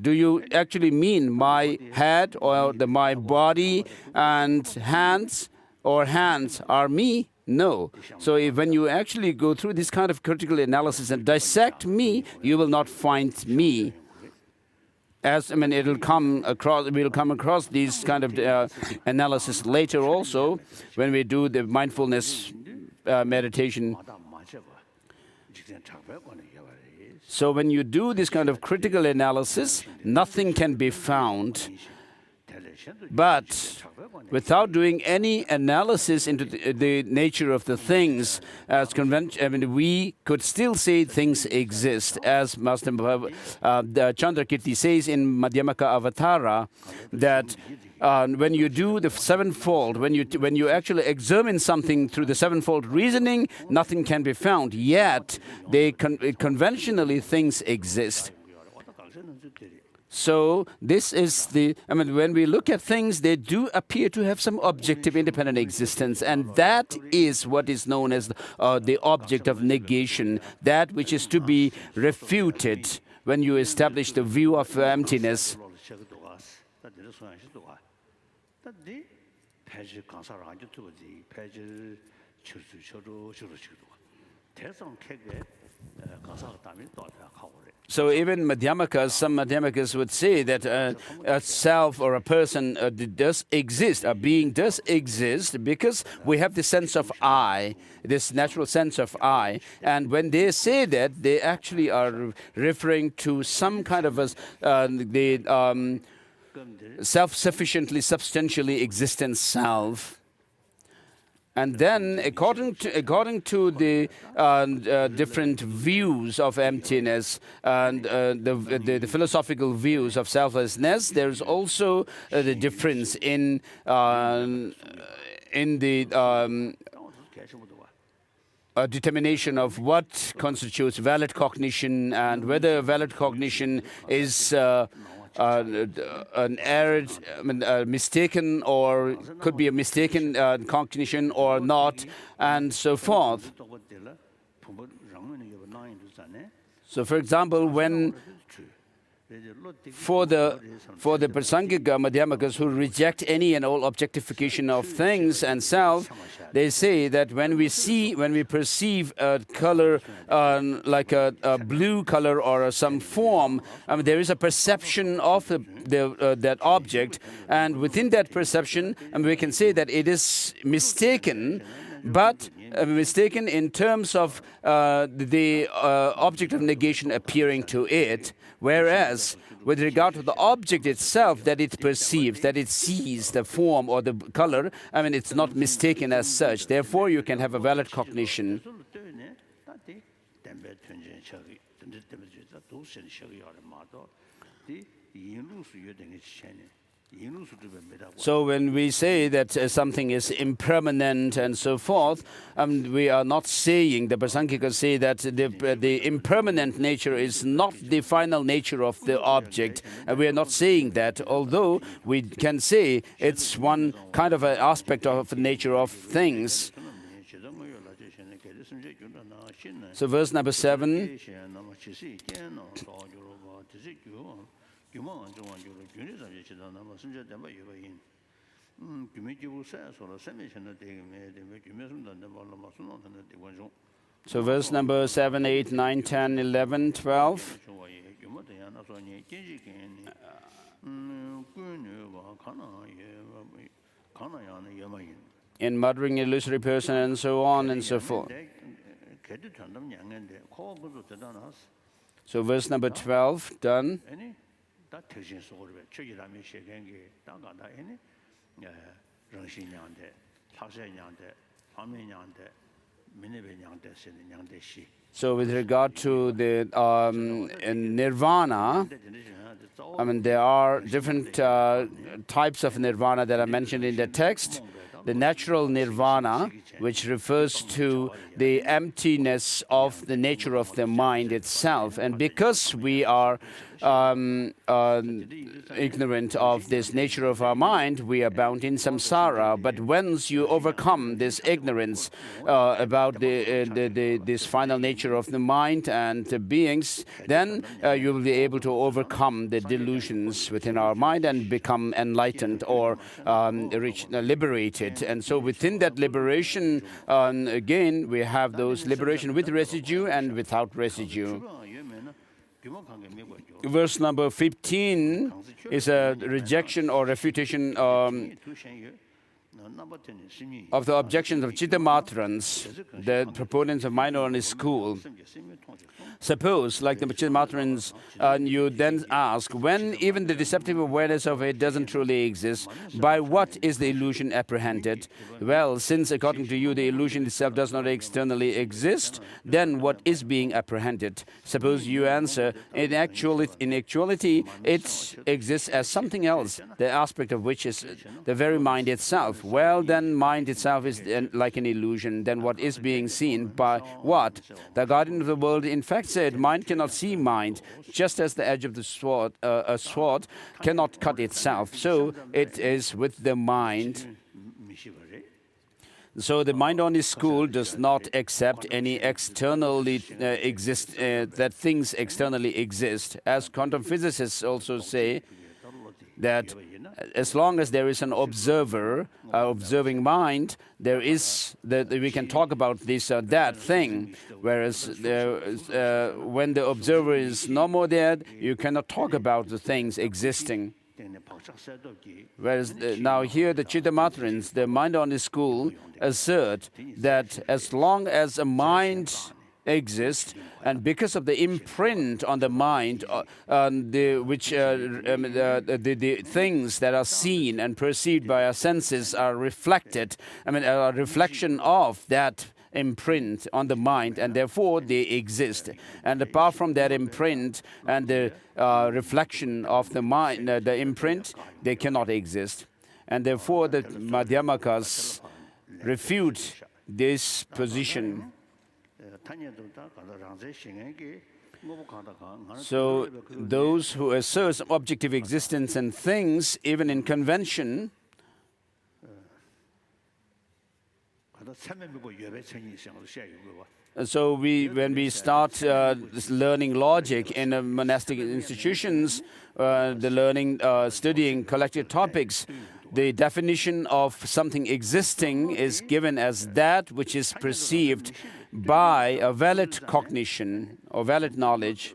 do you actually mean my head or my body and hands, or hands are me? No. So when you actually go through this kind of critical analysis and dissect me, you will not find me. We'll come across these kind of analysis later also when we do the mindfulness meditation. So when you do this kind of critical analysis, nothing can be found. But without doing any analysis into the nature of the things, we could still say things exist, as Master Chandrakirti says in Madhyamaka Avatara, that when you do the sevenfold, when you actually examine something through the sevenfold reasoning, nothing can be found. Yet, conventionally things exist. So this is when we look at things, they do appear to have some objective independent existence, and that is what is known as the object of negation, that which is to be refuted when you establish the view of emptiness. So even Madhyamakas, some Madhyamakas would say that a self or a person does exist, a being does exist, because we have the sense of I, this natural sense of I. And when they say that, they actually are referring to some kind of the self-sufficiently, substantially existent self. And then, according to the different views of emptiness and the philosophical views of selflessness, there is also the difference in the determination of what constitutes valid cognition and whether valid cognition is an error, mistaken, or could be a mistaken cognition or not, and so forth. So, for example, when for the Prasangika Madhyamakas who reject any and all objectification of things and self, they say that when we perceive a color like a blue color or some form, there is a perception of that object, and within that perception, we can say that it is mistaken, but mistaken in terms of the object of negation appearing to it, whereas with regard to the object itself that it perceives, that it sees, the form or the color, it's not mistaken as such. Therefore, you can have a valid cognition. So when we say that something is impermanent and so forth, we are not saying, the Prasangikas say that the impermanent nature is not the final nature of the object. We are not saying that, although we can say it's one kind of an aspect of the nature of things. So verse number 7. So verse number 7, 8, 9, 10, 11, 12. In muttering, illusory person, and so on and so forth. So verse number 12, done. So with regard to the nirvana, there are different types of nirvana that are mentioned in the text. The natural nirvana, which refers to the emptiness of the nature of the mind itself. And because we are ignorant of this nature of our mind, we are bound in samsara. But once you overcome this ignorance about this final nature of the mind and the beings, then you will be able to overcome the delusions within our mind and become enlightened or liberated. And so within that liberation, again, we have those liberation with residue and without residue. Verse number 15 is a rejection or refutation of the objections of Chittamatrans, the proponents of mind-only school. Suppose, like the Chittamatrans, you then ask, when even the deceptive awareness of it doesn't truly exist, by what is the illusion apprehended? Well, since according to you the illusion itself does not externally exist, then what is being apprehended? Suppose you answer, in actuality it exists as something else, the aspect of which is the very mind itself. Well, then mind itself is like an illusion. Then what is being seen by what? The guardian of the world in fact said, mind cannot see mind, just as the edge of the sword, a sword cannot cut itself. So it is with the mind. So the mind-only school does not accept any externally that things externally exist. As quantum physicists also say, that as long as there is an observer, observing mind, there is that we can talk about this or that thing. Whereas when the observer is no more there, you cannot talk about the things existing. Whereas now here the Chittamatrins, the mind-only school, assert that as long as a mind exists, and because of the imprint on the mind, the things that are seen and perceived by our senses are reflected, a reflection of that imprint on the mind, and therefore they exist. And apart from that imprint and the reflection of the mind, the imprint, they cannot exist. And therefore the Madhyamakas refute this position. So those who assert objective existence and things, even in convention, so when we start learning logic in monastic institutions, studying collective topics, the definition of something existing is given as that which is perceived by a valid cognition or valid knowledge.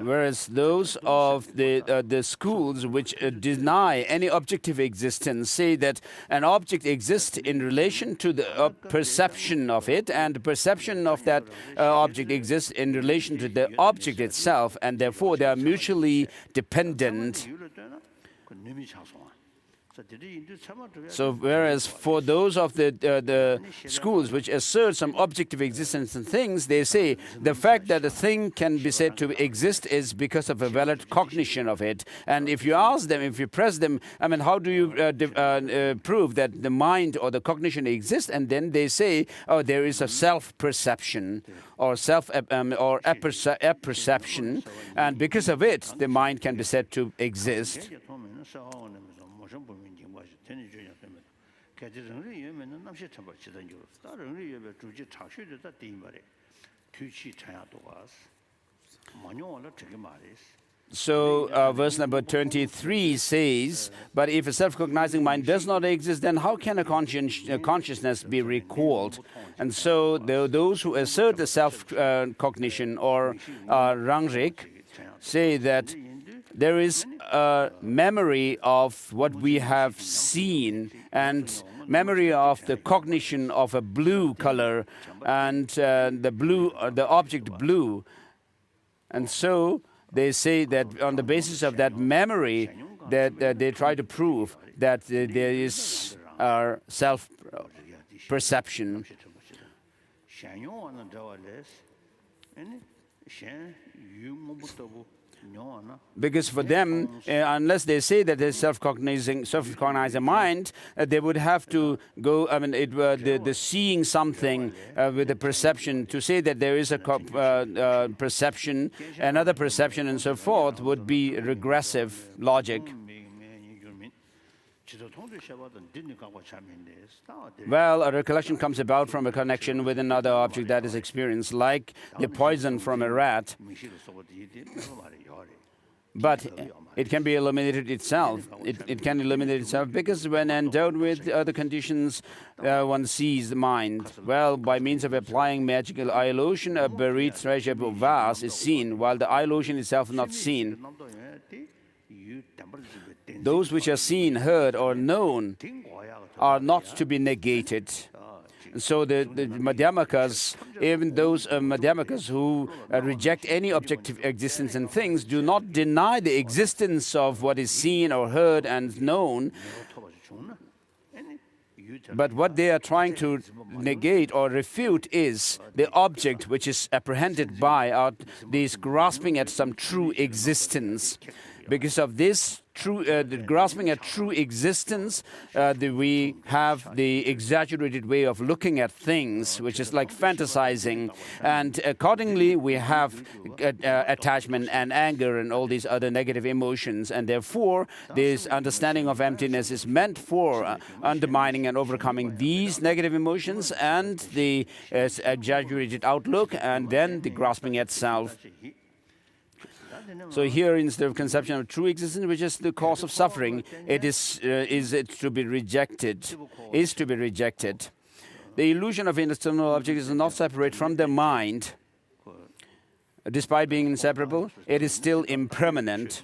Whereas those of the schools which deny any objective existence say that an object exists in relation to the perception of it, and the perception of that object exists in relation to the object itself, and therefore they are mutually dependent. So whereas for those of the schools which assert some objective existence in things, they say the fact that a thing can be said to exist is because of a valid cognition of it. And if you ask them, if you press them, how do you prove that the mind or the cognition exists? And then they say, oh, there is a self-perception or apperception, and because of it, the mind can be said to exist. So verse number 23 says, but if a self-cognizing mind does not exist, then how can a consciousness be recalled? And so those who assert the self-cognition or rangrik say that there is a memory of what we have seen and memory of the cognition of a blue color and the object blue. And so they say that on the basis of that memory that they try to prove that there is self-perception. Because for them, unless they say that there's self-cognizing mind, they would have to go, the seeing something with the perception, to say that there is a perception, another perception and so forth would be regressive logic. Well, a recollection comes about from a connection with another object that is experienced, like the poison from a rat. But it can be eliminated itself. It can eliminate itself because when endowed with other conditions, one sees the mind. Well, by means of applying magical eye lotion, a buried treasure of vase is seen, while the eye lotion itself is not seen. Those which are seen, heard, or known are not to be negated. So the Madhyamakas, even those Madhyamakas who reject any objective existence in things, do not deny the existence of what is seen or heard and known. But what they are trying to negate or refute is the object which is apprehended by these grasping at some true existence. Because of this the grasping at true existence, we have the exaggerated way of looking at things, which is like fantasizing, and accordingly we have attachment and anger and all these other negative emotions, and therefore this understanding of emptiness is meant for undermining and overcoming these negative emotions and the exaggerated outlook, and then the grasping at self. So here, instead of conception of true existence, which is the cause of suffering, it is to be rejected. The illusion of external objects is not separate from the mind. Despite being inseparable, it is still impermanent.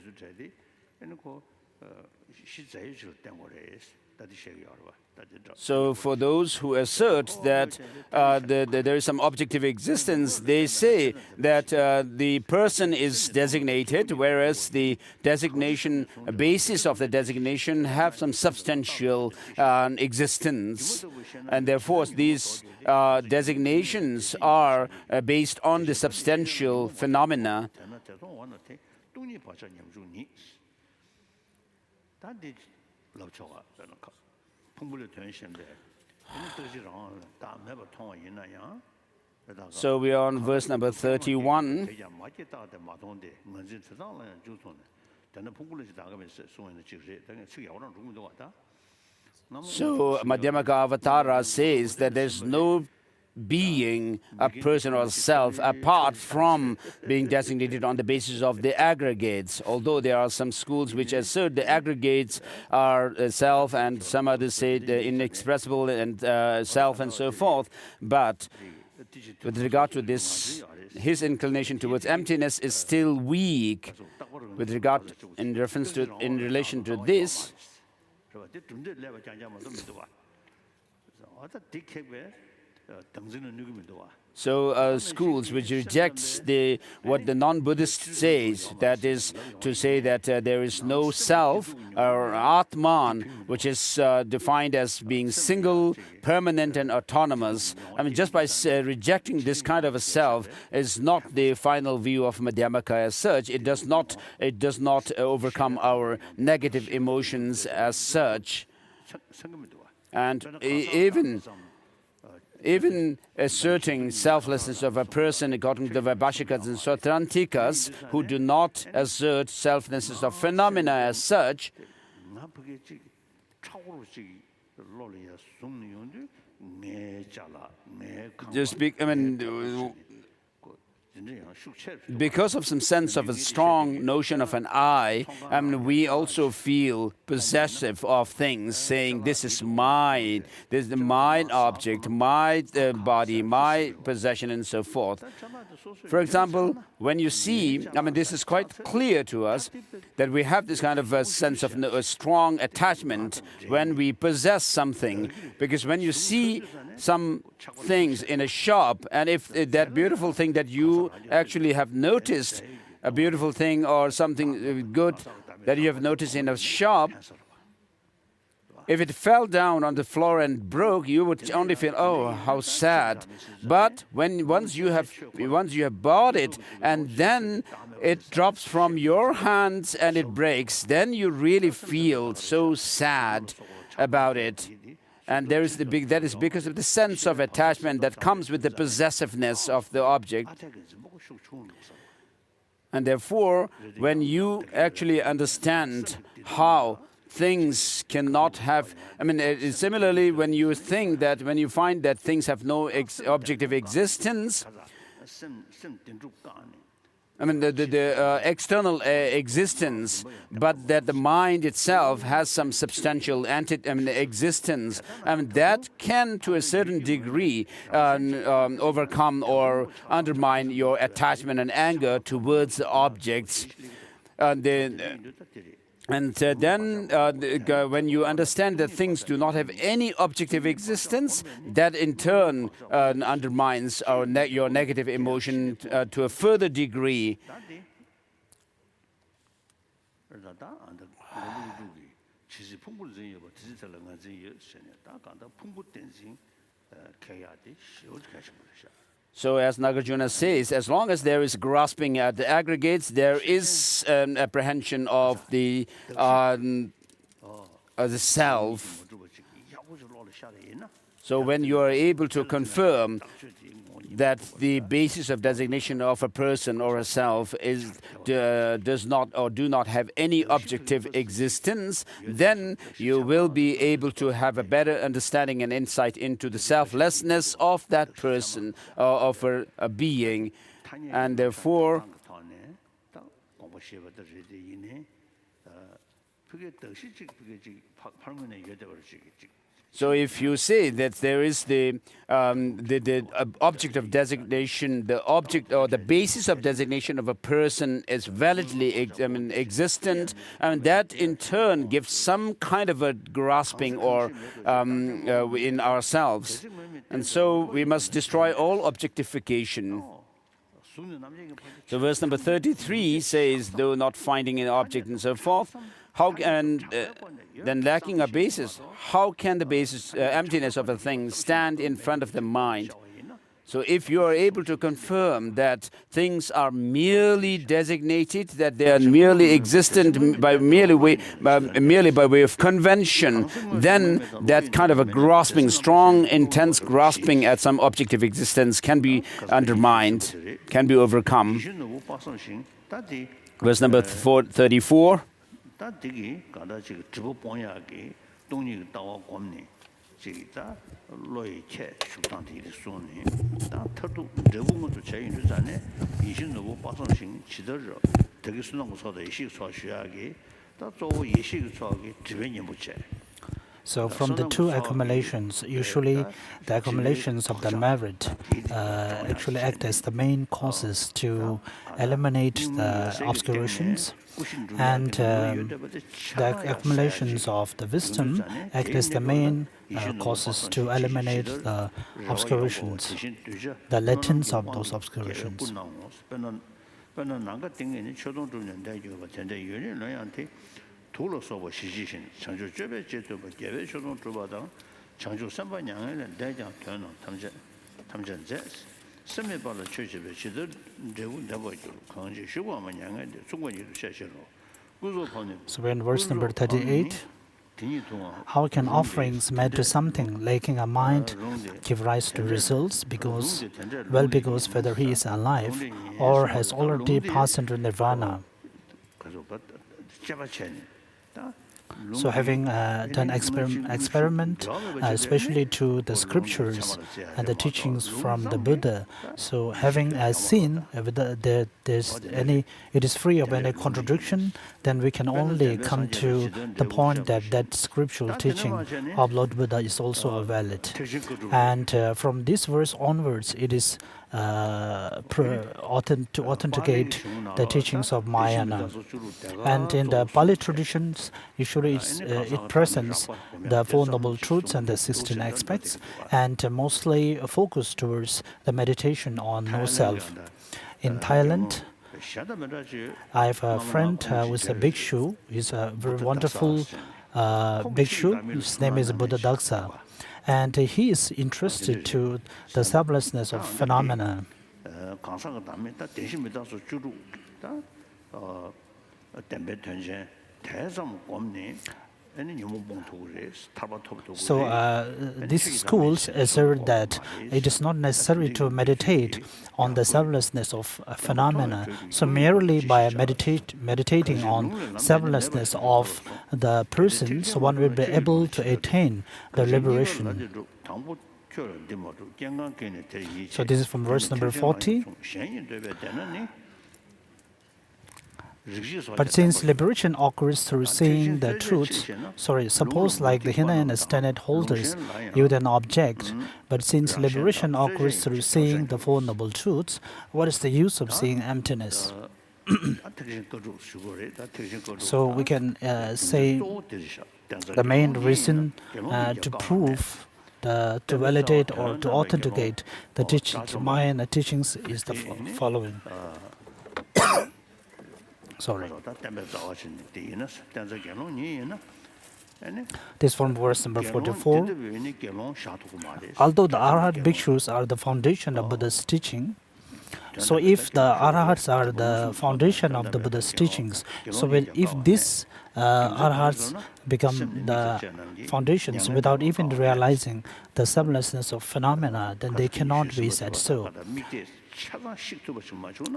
So for those who assert that there is some objective existence, they say that the person is designated, whereas the designation basis of the designation have some substantial existence. And therefore, these designations are based on the substantial phenomena. So we are on verse number 31. So Madhyamaka Avatara says that there's no being, a person or self, apart from being designated on the basis of the aggregates. Although there are some schools which assert the aggregates are self, and some others say the inexpressible and self and so forth. But with regard to this, his inclination towards emptiness is still weak. With regard, in relation to this, so schools which rejects what the non-Buddhist says, that is to say that there is no self or Atman, which is defined as being single, permanent and autonomous. I mean, just by rejecting this kind of a self is not the final view of Madhyamaka as such. It does not overcome our negative emotions as such. And even asserting selflessness of a person according to the Vaibhashikas and Sautrantikas, who do not assert selflessness of phenomena as such, because of some sense of a strong notion of an I, we also feel possessive of things, saying this is mine, this is the mine object, my body, my possession, and so forth. For example, when you see, this is quite clear to us that we have this kind of a sense of a strong attachment when we possess something, because when you see some things in a shop, and if that beautiful thing that you actually have noticed, a beautiful thing or something good that you have noticed in a shop, if it fell down on the floor and broke, you would only feel, oh, how sad. But once you have bought it and then it drops from your hands and it breaks, then you really feel so sad about it. And that is because of the sense of attachment that comes with the possessiveness of the object. And therefore, when you actually understand how things cannot have, similarly, when you find that things have no objective existence, the external existence, but that the mind itself has some substantial existence, that can, to a certain degree, overcome or undermine your attachment and anger towards the objects. And then when you understand that things do not have any objective existence, that in turn undermines your negative emotion to a further degree. So as Nagarjuna says, as long as there is grasping at the aggregates, there is an apprehension of the self. So when you are able to confirm that the basis of designation of a person or a self does not or do not have any objective existence, then you will be able to have a better understanding and insight into the selflessness of that person or of a being, and therefore so if you say that there is the object of designation, the object or the basis of designation of a person is validly existent, and that in turn gives some kind of a grasping or in ourselves. And so we must destroy all objectification. So verse number 33 says, though not finding an object and so forth, how can, then lacking a basis, how can the basis, emptiness of a thing stand in front of the mind? So if you are able to confirm that things are merely designated, that they are merely existent by merely by way of convention, then that kind of a grasping, strong, intense grasping at some objective existence can be undermined, can be overcome. Verse number 34. So from the two accumulations, usually the accumulations of the merit actually act as the main causes to eliminate the obscurations, and the accumulations of the wisdom act as the main causes to eliminate the obscurations, the latence of those obscurations. So we're in verse number 38. How can offerings made to something lacking a mind give rise to results? Because whether he is alive or has already passed into nirvana. So having done experiment, especially to the scriptures and the teachings from the Buddha, so having seen whether it is free of any contradiction, then we can only come to the point that that scriptural teaching of Lord Buddha is also valid. And from this verse onwards, it is to authenticate the teachings of Mahayana. And in the Pali traditions, usually it presents the Four Noble Truths and the 16 aspects, and mostly focused towards the meditation on no self. In Thailand, I have a friend who is a bhikshu. He's a very wonderful bhikshu. His name is Bodhisattva. And he is interested to the selflessness of phenomena. So these schools assert that it is not necessary to meditate on the selflessness of phenomena. So merely by meditating on selflessness of the person, so one will be able to attain the liberation. So this is from verse number 40. But since liberation occurs through seeing the truth, suppose like the Hinayana standard holders, you then object, but since liberation occurs through seeing the Four Noble Truths, what is the use of seeing emptiness? So we can say the main reason to prove, to validate or to authenticate the teachings, Mahayana teachings is the following. Sorry. This from verse number 44. Although the Arhat bhikshus are the foundation of Buddha's teaching, so if the Arhats are the foundation of the Buddha's teachings, so if these Arhats become the foundations without even realizing the subtlessness of phenomena, then they cannot be said so.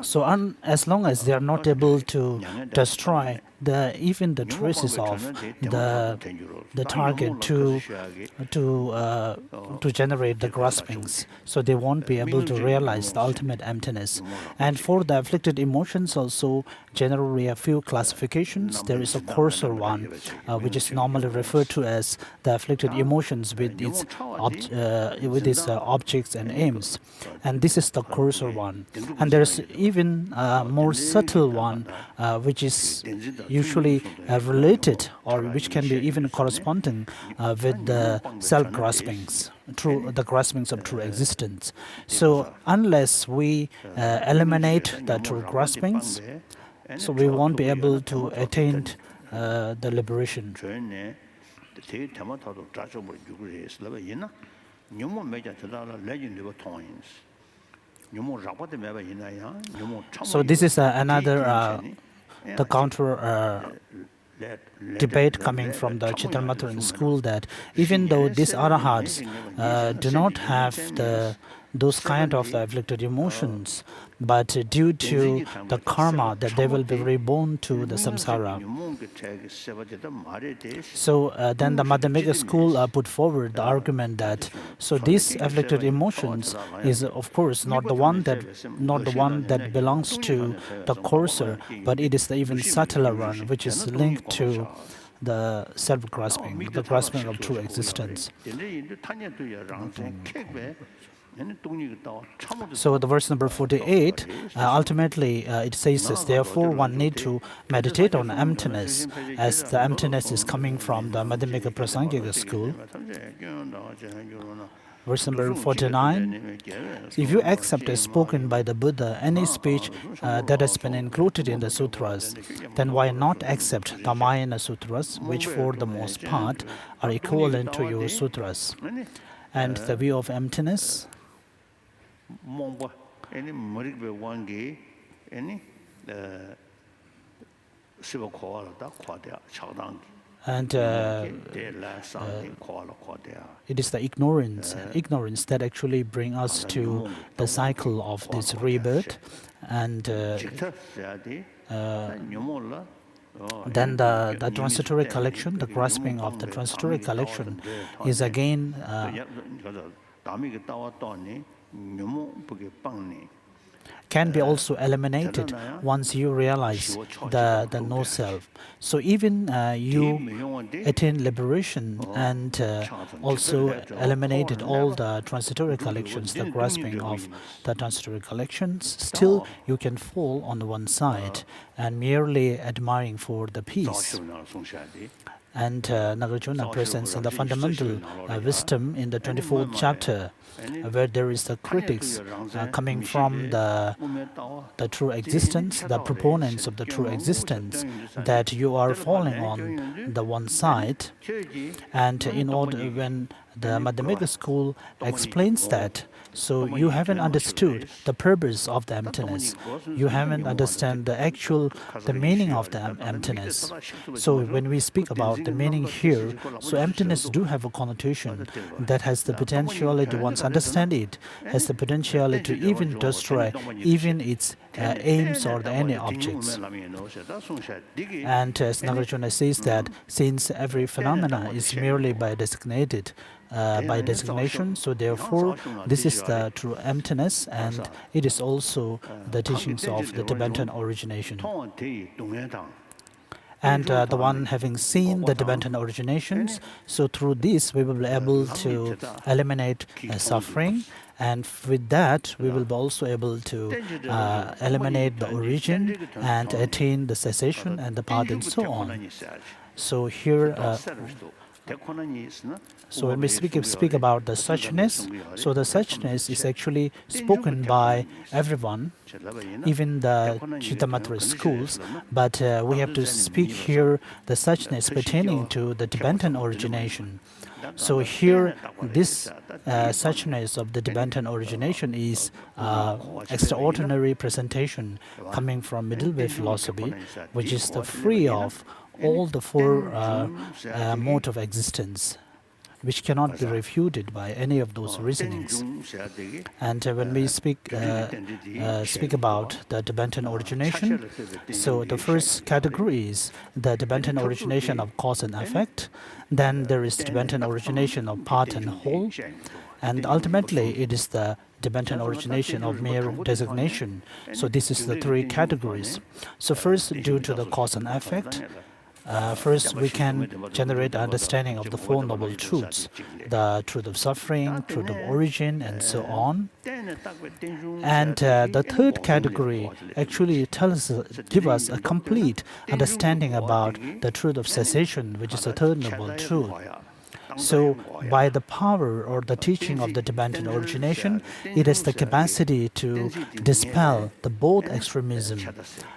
So as long as they are not able to destroy even the traces of the target to generate the graspings, so they won't be able to realize the ultimate emptiness. And for the afflicted emotions also, generally a few classifications. There is a coarser one, which is normally referred to as the afflicted emotions with its objects and aims. And this is the coarser one. And there's even a more subtle one, which is usually related, or which can be even corresponding with the self-graspings, the graspings of true existence. So unless we eliminate the true graspings, so we won't be able to attain the liberation. So this is another the counter debate coming from the Chittamatra school, that even though these arahats do not have those kind of afflicted emotions, but due to the karma that they will be reborn to the samsara. So then the Madhyamika school put forward the argument that so these afflicted emotions is of course not the one that belongs to the coarser, but it is the even subtler one, which is linked to the self-grasping, the grasping of true existence. So the verse number 48, ultimately it says this: therefore one need to meditate on emptiness, as the emptiness is coming from the Madhyamika Prasangika school. Verse number 49, if you accept as spoken by the Buddha any speech that has been included in the sutras, then why not accept the Mahayana sutras, which for the most part are equivalent to your sutras? And the view of emptiness, and it is the ignorance that actually bring us to the cycle of this rebirth. And then the transitory collection, the grasping of the transitory collection is again can be also eliminated once you realize the no-self. So even you attain liberation and also eliminated all the transitory collections, the grasping of the transitory collections, still you can fall on one side and merely admiring for the peace. And Nagarjuna presents in the fundamental wisdom in the 24th chapter, where there is the critics coming from the true existence, the proponents of the true existence, that you are falling on the one side. And in order, when the Madhyamika school explains that, so you haven't understood the purpose of the emptiness. You haven't understand the meaning of the emptiness. So when we speak about the meaning here, so emptiness do have a connotation that has the potentiality, once understand it, has the potentiality to even destroy even its aims or any objects. And as Nagarjuna says that since every phenomena is merely by designation, so therefore this is the true emptiness, and it is also the teachings of the Tibetan origination. And the one having seen the Tibetan originations, so through this we will be able to eliminate suffering, and with that we will be also able to eliminate the origin and attain the cessation and the path and so on. So here So when we speak about the suchness, so the suchness is actually spoken by everyone, even the Chittamatra schools, but we have to speak here the suchness pertaining to the Tibetan origination. So here, this suchness of the Tibetan origination is extraordinary presentation coming from middle way philosophy, which is the free of all the four mode of existence, which cannot be refuted by any of those reasonings. And when we speak about the Tibetan origination, so the first category is the Tibetan origination of cause and effect. Then there is Tibetan origination of part and whole, and ultimately it is the Tibetan origination of mere designation. So this is the three categories. So first, due to the cause and effect, first we can generate understanding of the Four Noble Truths, the truth of suffering, truth of origin, and so on. And the third category actually give us a complete understanding about the truth of cessation, which is the third noble truth. So by the power or the teaching of the Tibetan origination, it has the capacity to dispel the both extremism.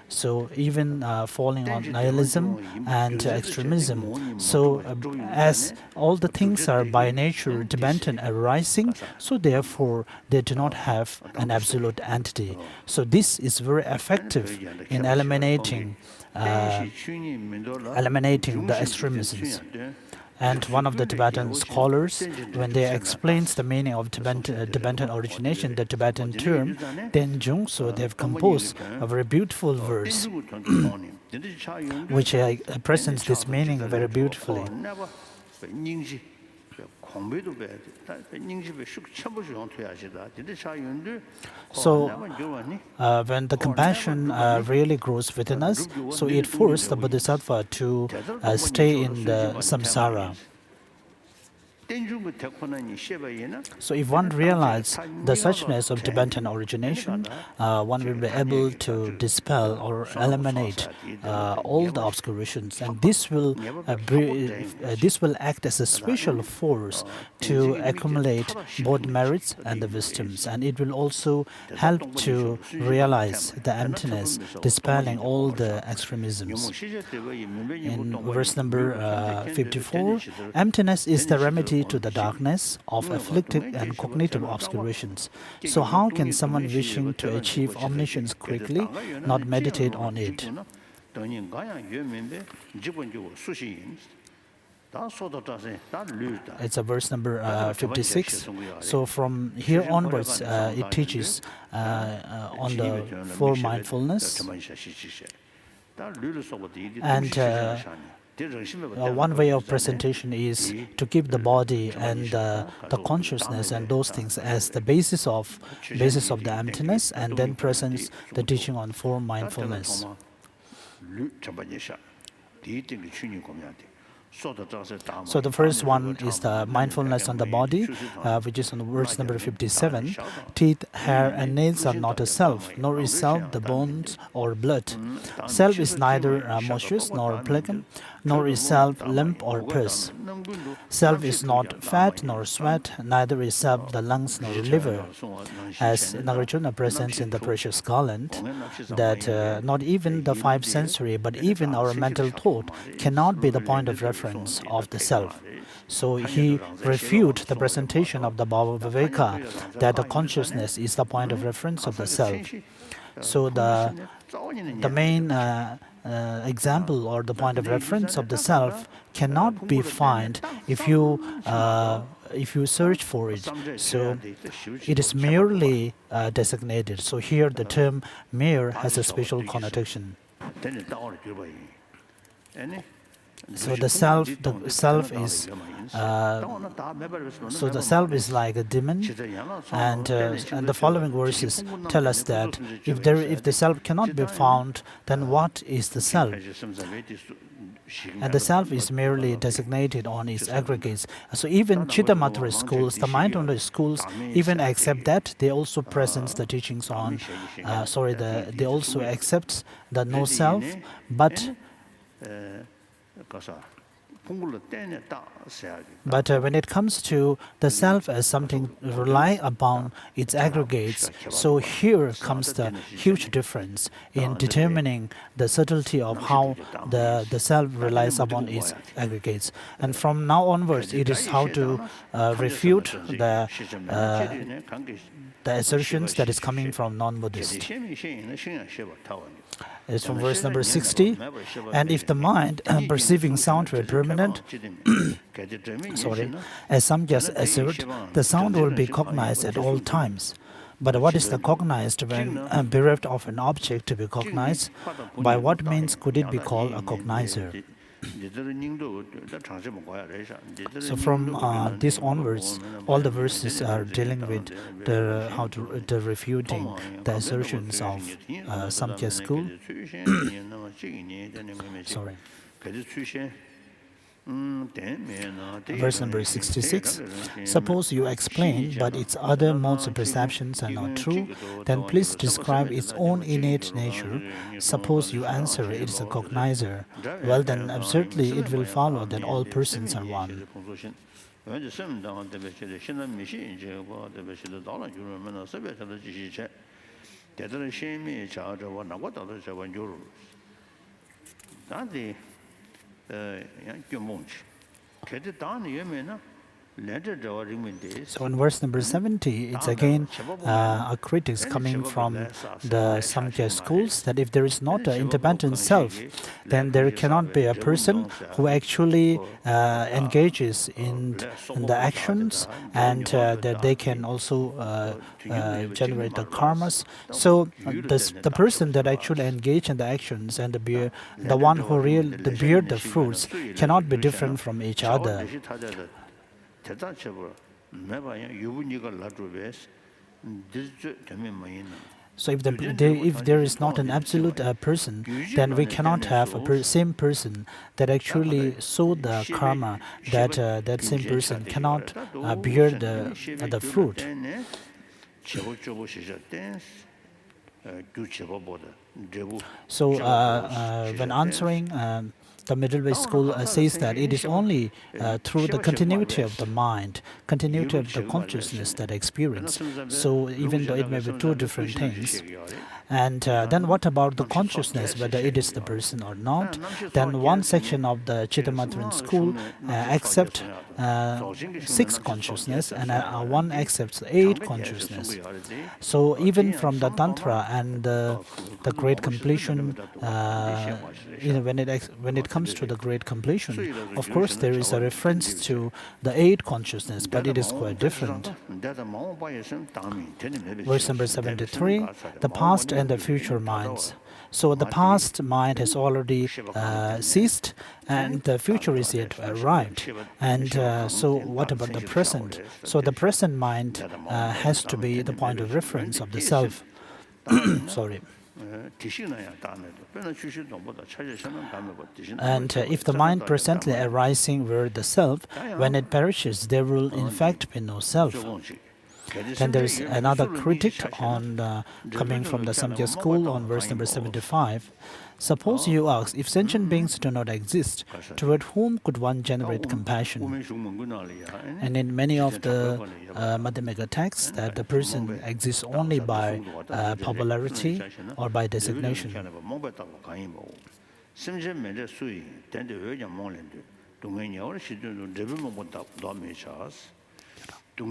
So even falling on nihilism and extremism. So as all the things are by nature Tibetan arising, so therefore they do not have an absolute entity. So this is very effective in eliminating the extremisms. And one of the Tibetan scholars, when they explains the meaning of Tibetan origination, the Tibetan term, Tenjung, so they have composed a very beautiful verse, which presents this meaning very beautifully. So when the compassion really grows within us, so it forces the Bodhisattva to stay in the samsara. So if one realizes the suchness of Tibetan origination, one will be able to dispel or eliminate all the obscurations, and this will act as a special force to accumulate both merits and the wisdoms, and it will also help to realize the emptiness, dispelling all the extremisms. In verse number 54, emptiness is the remedy to the darkness of afflictive and cognitive obscurations. So how can someone wishing to achieve omniscience quickly not meditate on it? It's a verse number 56. So from here onwards, it teaches on the four mindfulness. And one way of presentation is to keep the body and the consciousness and those things as the basis of the emptiness, and then presents the teaching on four mindfulness. So the first one is the mindfulness on the body, which is on verse number 57. Teeth, hair, and nails are not a self, nor is self the bones or blood. Self is neither moisture nor phlegm, nor is self lymph or pus. Self is not fat nor sweat, neither is self the lungs nor liver. As Nagarjuna presents in the Precious Garland, that not even the five sensory, but even our mental thought cannot be the point of reference of the self. So he refutes the presentation of the Bhava Viveka that the consciousness is the point of reference of the self. So the main example or the point of reference of the self cannot be found if you search for it. So it is merely designated. So here the term mere has a special connotation. So the self is like a demon, and the following verses tell us that if the self cannot be found, then what is the self? And the self is merely designated on its aggregates. So even Chittamatra schools, the mindfulness schools, even accept that. They also present the teachings on, they also accept the no self, but But when it comes to the self as something rely upon its aggregates, so here comes the huge difference in determining the subtlety of how the self relies upon its aggregates. And from now onwards, it is how to refute the assertions that is coming from non-Buddhist. It's from verse number 60. And if the mind perceiving sound were permanent, as some just assert, the sound will be cognized at all times. But what is the cognized when bereft of an object to be cognized? By what means could it be called a cognizer? So from this onwards, all the verses are dealing with the refuting the assertions of Samkhya school. Sorry. Verse number 66. Suppose you explain, but its other modes of perceptions are not true, then please describe its own innate nature. Suppose you answer it is a cognizer. Well, then absurdly it will follow that all persons are one. So in verse number 70, it's again a critics coming from the Samkhya schools that if there is not an independent self, then there cannot be a person who actually engages in the actions, and that they can also generate the karmas. So the person that actually engage in the actions and the one who bear the fruits cannot be different from each other. So if there is not an absolute person, then we cannot have a same person that actually sow the karma that that same person cannot bear the fruit. So when answering, the Middle Way school says that it is only through the continuity of the mind, continuity of the consciousness that I experience. So even though it may be two different things. And then what about the consciousness, whether it is the person or not? Then one section of the Chittamatra school accepts 6 consciousness, and one accepts 8 consciousness. So even from the Tantra and the Great Completion, when it comes to the Great Completion, of course there is a reference to the 8 consciousness, but it is quite different. Verse number 73, the past and the future minds. So the past mind has already ceased, and the future is yet arrived. And so what about the present? So the present mind has to be the point of reference of the self. Sorry. And if the mind presently arising were the self, when it perishes, there will in fact be no self. Then there is another critic on coming from the Samkhya school on verse number 75. Suppose you ask, if sentient beings do not exist, toward whom could one generate compassion? And in many of the Madhyamika texts, that the person exists only by popularity or by designation. So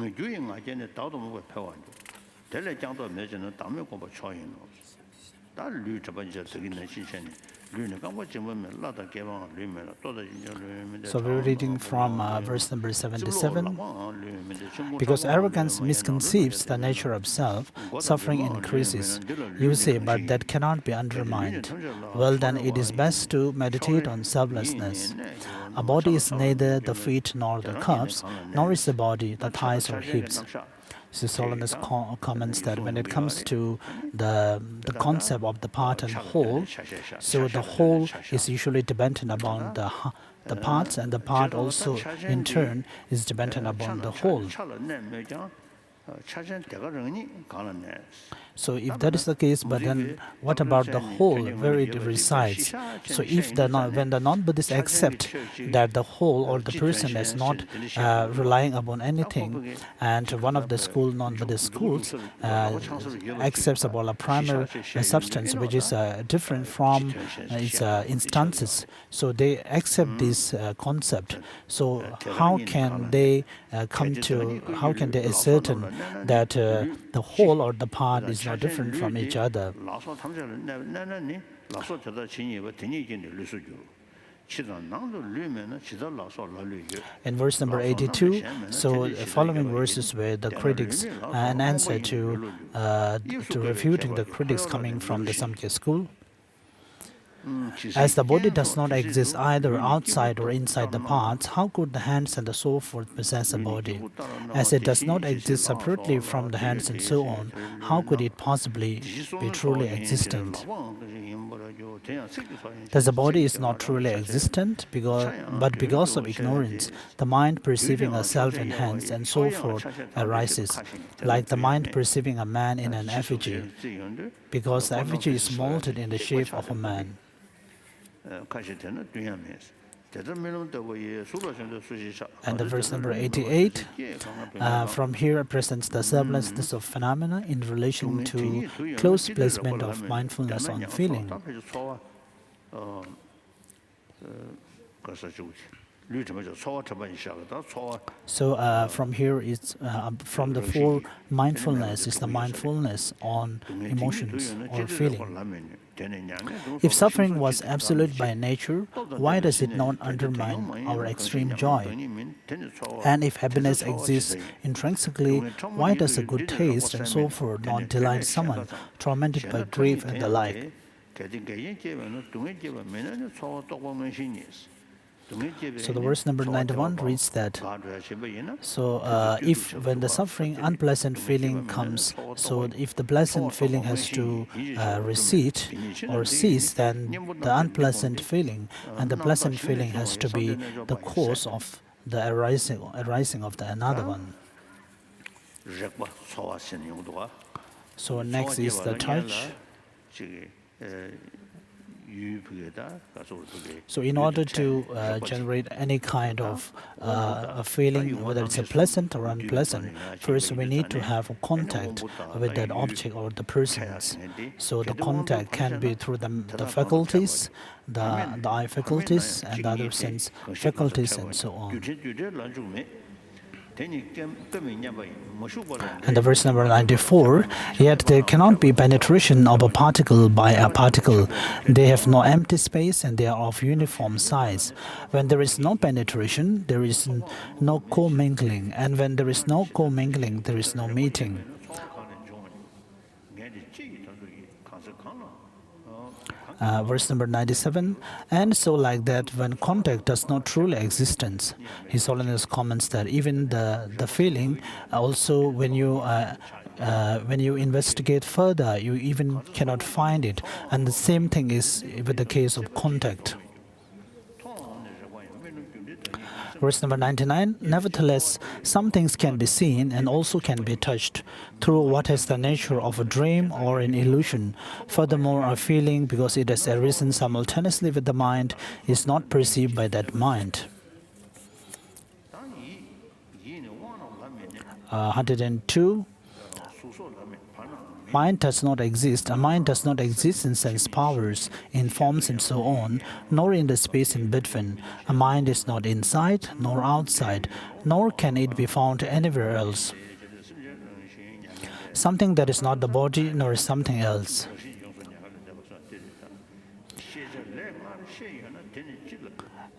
we're reading from verse number 77. Because arrogance misconceives the nature of self, suffering increases. You say, but that cannot be undermined. Well, then it is best to meditate on selflessness. A body is neither the feet nor the cups, nor is the body the thighs or hips. So Holiness comments that when it comes to the concept of the part and whole, so the whole is usually dependent upon the parts, and the part also in turn is dependent upon the whole. So if that is the case, but then what about the whole where it resides? So if when the non-Buddhists accept that the whole or the person is not relying upon anything, and one of the non-Buddhist schools accepts about a primary substance which is different from its instances, so they accept this concept. So how can they how can they ascertain that the whole or the part is not different from each other? In verse number 82, so following verses where the critics, an answer to refuting the critics coming from the Samkhya school. As the body does not exist either outside or inside the parts, how could the hands and the so forth possess a body? As it does not exist separately from the hands and so on, how could it possibly be truly existent? Thus the body is not truly existent, but because of ignorance, the mind perceiving a self in hands and so forth arises, like the mind perceiving a man in an effigy, because the effigy is molded in the shape of a man. And the verse number 88, from here presents the selflessness of phenomena in relation to close placement of mindfulness on feeling. So from here, it's from the four mindfulness is the mindfulness on emotions or feeling. If suffering was absolute by nature, why does it not undermine our extreme joy? And if happiness exists intrinsically, why does a good taste and so forth not delight someone tormented by grief and the like? So the verse number 91 reads that, so if when the suffering, unpleasant feeling comes, so if the pleasant feeling has to recede or cease, then the unpleasant feeling and the pleasant feeling has to be the cause of the arising of the another one. So next is the touch. So in order to generate any kind of a feeling, whether it's a pleasant or unpleasant, first we need to have a contact with that object or the persons. So the contact can be through the faculties, the eye faculties and the other sense faculties and so on. And the verse number 94, yet there cannot be penetration of a particle by a particle. They have no empty space and they are of uniform size. When there is no penetration, there is no commingling, and when there is no commingling, there is no meeting. Verse number 97, and so like that, when contact does not truly exist, His Holiness comments that even the feeling, also when you investigate further, you even cannot find it. And the same thing is with the case of contact. Verse number 99, nevertheless, some things can be seen and also can be touched through what is the nature of a dream or an illusion. Furthermore, a feeling, because it has arisen simultaneously with the mind, is not perceived by that mind. 102. Mind does not exist. A mind does not exist in sense powers, in forms and so on, nor in the space in between. A mind is not inside nor outside, nor can it be found anywhere else. Something that is not the body nor is something else.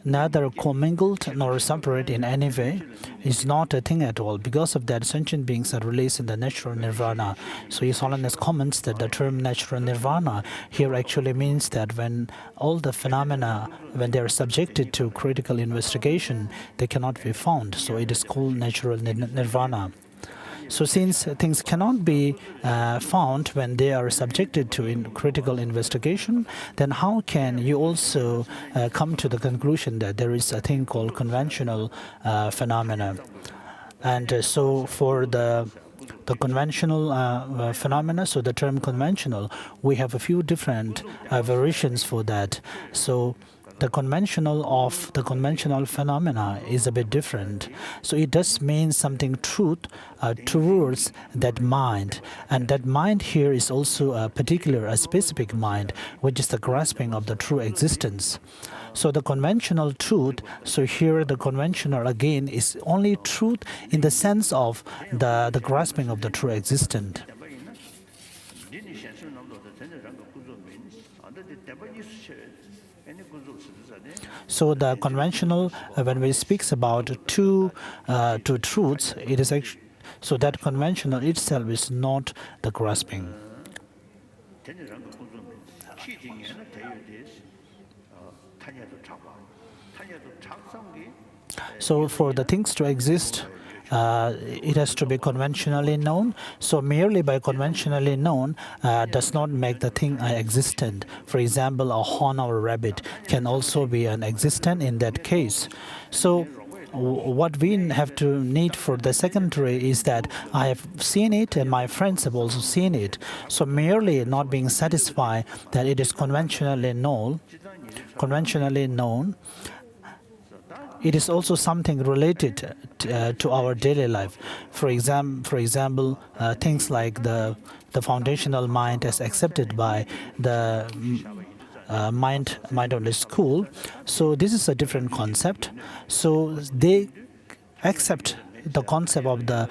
Neither commingled nor separate in any way, is not a thing at all. Because of that, sentient beings are released in the natural nirvana. So His Holiness comments that the term natural nirvana here actually means that when all the phenomena, when they are subjected to critical investigation, they cannot be found. So it is called natural nirvana. So since things cannot be found when they are subjected to critical investigation, then how can you also come to the conclusion that there is a thing called conventional phenomena? And so for the the conventional phenomena, so the term conventional, we have a few different variations for that. So the conventional phenomena is a bit different. So it does mean something truth towards that mind. And that mind here is also a specific mind, which is the grasping of the true existence. So the conventional truth, so here the conventional again is only truth in the sense of the grasping of the true existence. So the conventional, when we speak about two truths, it is actually, so that conventional itself is not the grasping. So for the things to exist, it has to be conventionally known. So merely by conventionally known does not make the thing existent. For example, a horn or a rabbit can also be an existent in that case. So what we have to need for the secondary is that I have seen it and my friends have also seen it. So merely not being satisfied that it is conventionally known, it is also something related to our daily life. For example, things like the foundational mind as accepted by the mind-only school. So this is a different concept. So they accept the concept of the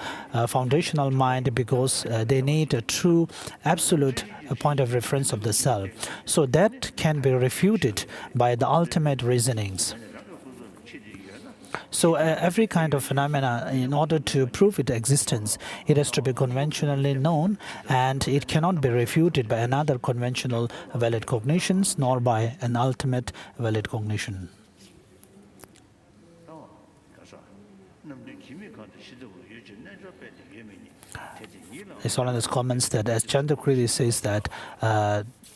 foundational mind because they need a true, absolute point of reference of the self. So that can be refuted by the ultimate reasonings. So every kind of phenomena, in order to prove its existence, it has to be conventionally known, and it cannot be refuted by another conventional valid cognitions, nor by an ultimate valid cognition. His Holiness comments that as Chandrakriti says that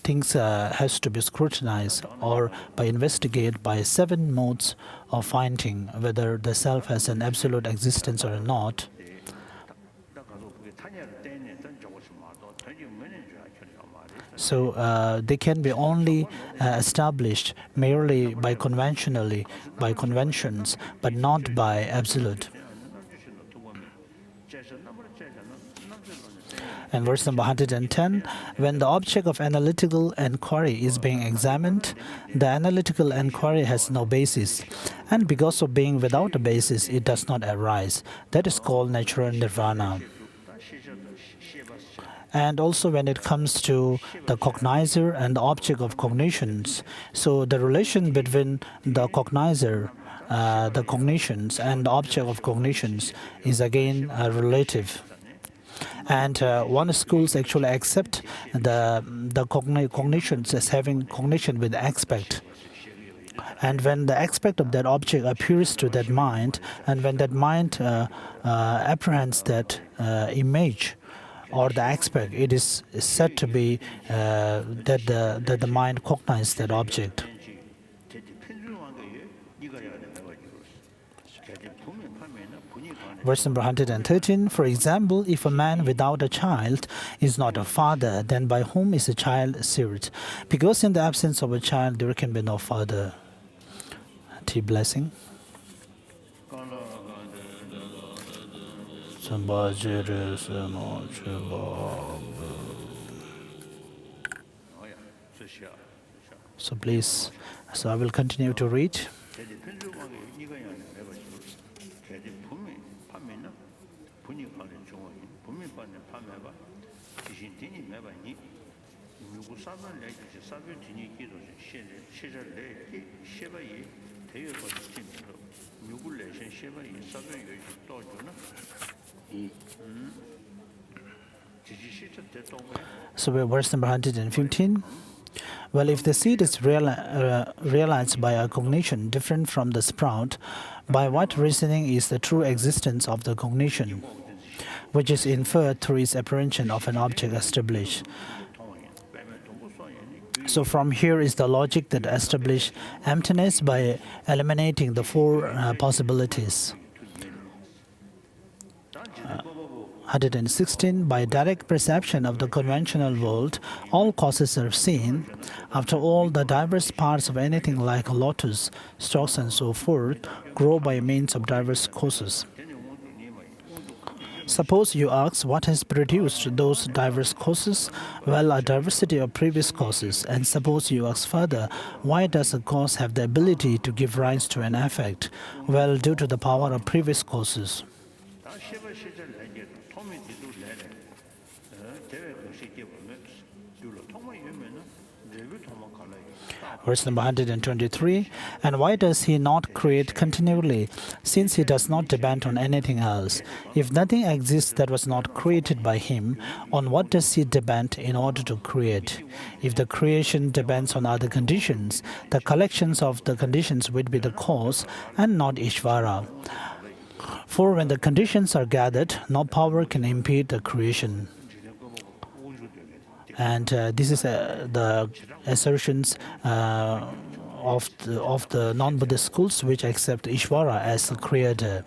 things has to be scrutinized or by investigate by 7 modes of finding whether the self has an absolute existence or not. So they can be only established merely by conventions, but not by absolute. And verse number 110, when the object of analytical inquiry is being examined, the analytical inquiry has no basis. And because of being without a basis, it does not arise. That is called natural nirvana. And also when it comes to the cognizer and the object of cognitions, so the relation between the cognizer, the cognitions, and the object of cognitions is again relative. And one schools actually accept the cognitions as having cognition with aspect. And when the aspect of that object appears to that mind, and when that mind apprehends that image or the aspect, it is said to be that the mind cognizes that object. Verse number 113, for example, if a man without a child is not a father, then by whom is a child served? Because in the absence of a child, there can be no father. Tea blessing. So please, so I will continue to read. So verse number 115. Well, if the seed is realized by a cognition different from the sprout, by what reasoning is the true existence of the cognition, which is inferred through its apprehension of an object established? So from here is the logic that establishes emptiness by eliminating the 4 possibilities. 116. By direct perception of the conventional world, all causes are seen. After all, the diverse parts of anything like a lotus, stalks and so forth grow by means of diverse causes. Suppose you ask what has produced those diverse causes? Well, a diversity of previous causes. And suppose you ask further, why does a cause have the ability to give rise to an effect? Well, due to the power of previous causes. Verse number 123. And why does he not create continually, since he does not depend on anything else? If nothing exists that was not created by him, on what does he depend in order to create? If the creation depends on other conditions, the collections of the conditions would be the cause and not Ishvara. For when the conditions are gathered, no power can impede the creation. And this is the assertions of the non-Buddhist schools which accept Ishvara as the creator.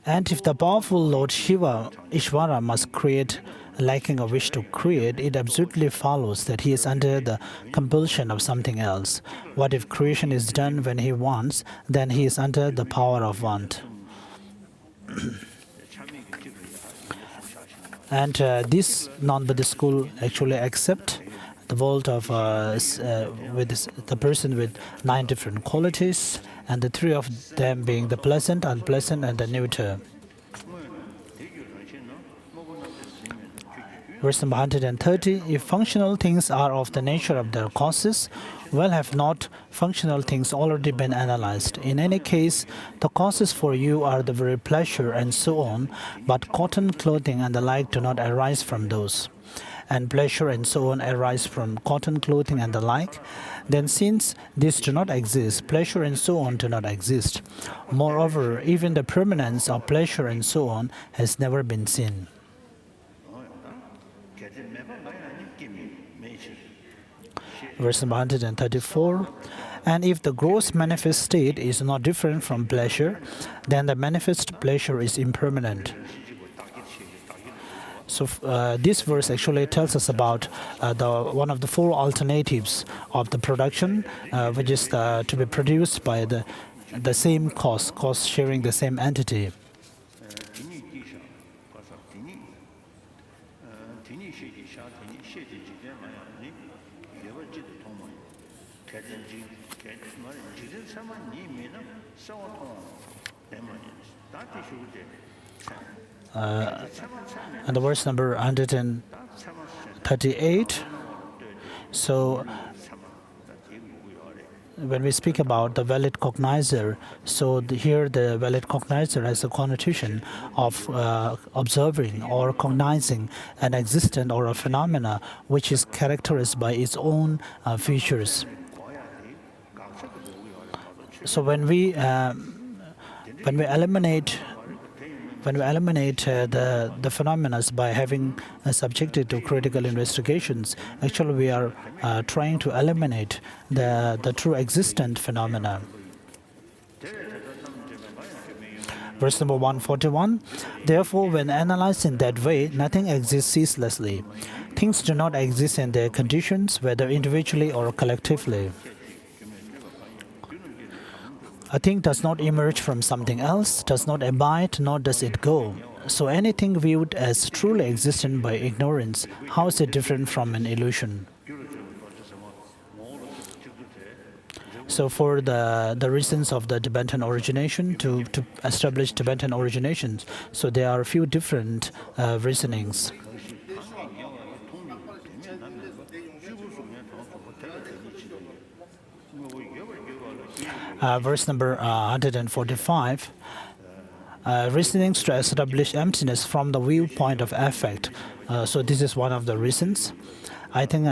And if the powerful Lord Shiva, Ishvara, must create, lacking a wish to create, it absolutely follows that he is under the compulsion of something else. What if creation is done when he wants? Then he is under the power of want. And this non-Buddhist school actually accept the world of with the person with 9 different qualities, and the 3 of them being the pleasant, unpleasant, and the neuter. Verse number 130. If functional things are of the nature of their causes, well, have not functional things already been analyzed? In any case, the causes for you are the very pleasure and so on, but cotton clothing and the like do not arise from those. And pleasure and so on arise from cotton clothing and the like. Then since these do not exist, pleasure and so on do not exist. Moreover, even the permanence of pleasure and so on has never been seen. Verse number 134. And if the gross manifest state is not different from pleasure, then the manifest pleasure is impermanent. So this verse actually tells us about one of the 4 alternatives of the production, which is to be produced by the same cause sharing the same entity. And the verse number 138. So when we speak about the valid cognizer, so here the valid cognizer has a connotation of observing or cognizing an existent or a phenomena which is characterized by its own features. So when we eliminate the phenomena by having subjected to critical investigations, actually we are trying to eliminate the true existent phenomena. Verse number 141. Therefore, when analyzed in that way, nothing exists ceaselessly. Things do not exist in their conditions, whether individually or collectively. A thing does not emerge from something else, does not abide, nor does it go. So anything viewed as truly existent by ignorance, how is it different from an illusion? So for the reasons of the Tibetan origination, to establish Tibetan originations, so there are a few different reasonings. Verse number 145, reasonings to establish emptiness from the viewpoint of affect. So this is one of the reasons. I think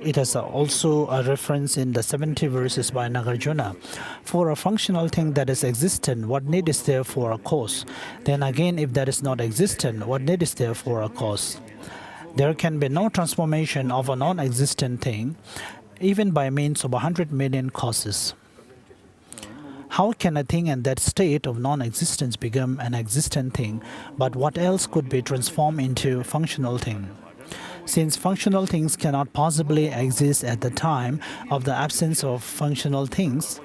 it has also a reference in the 70 verses by Nagarjuna. For a functional thing that is existent, what need is there for a cause? Then again, if that is not existent, what need is there for a cause? There can be no transformation of a non-existent thing, even by means of 100 million causes. How can a thing in that state of non-existence become an existent thing? But what else could be transformed into functional thing? Since functional things cannot possibly exist at the time of the absence of functional things,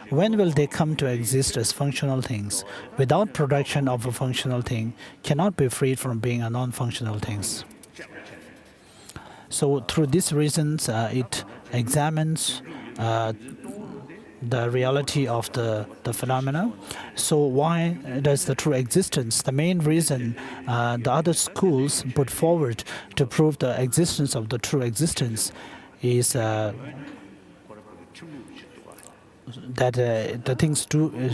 when will they come to exist as functional things? Without production of a functional thing, cannot be freed from being a non-functional things. So through these reasons, it examines the reality of the phenomena. So why does the true existence, the main reason the other schools put forward to prove the existence of the true existence is that the things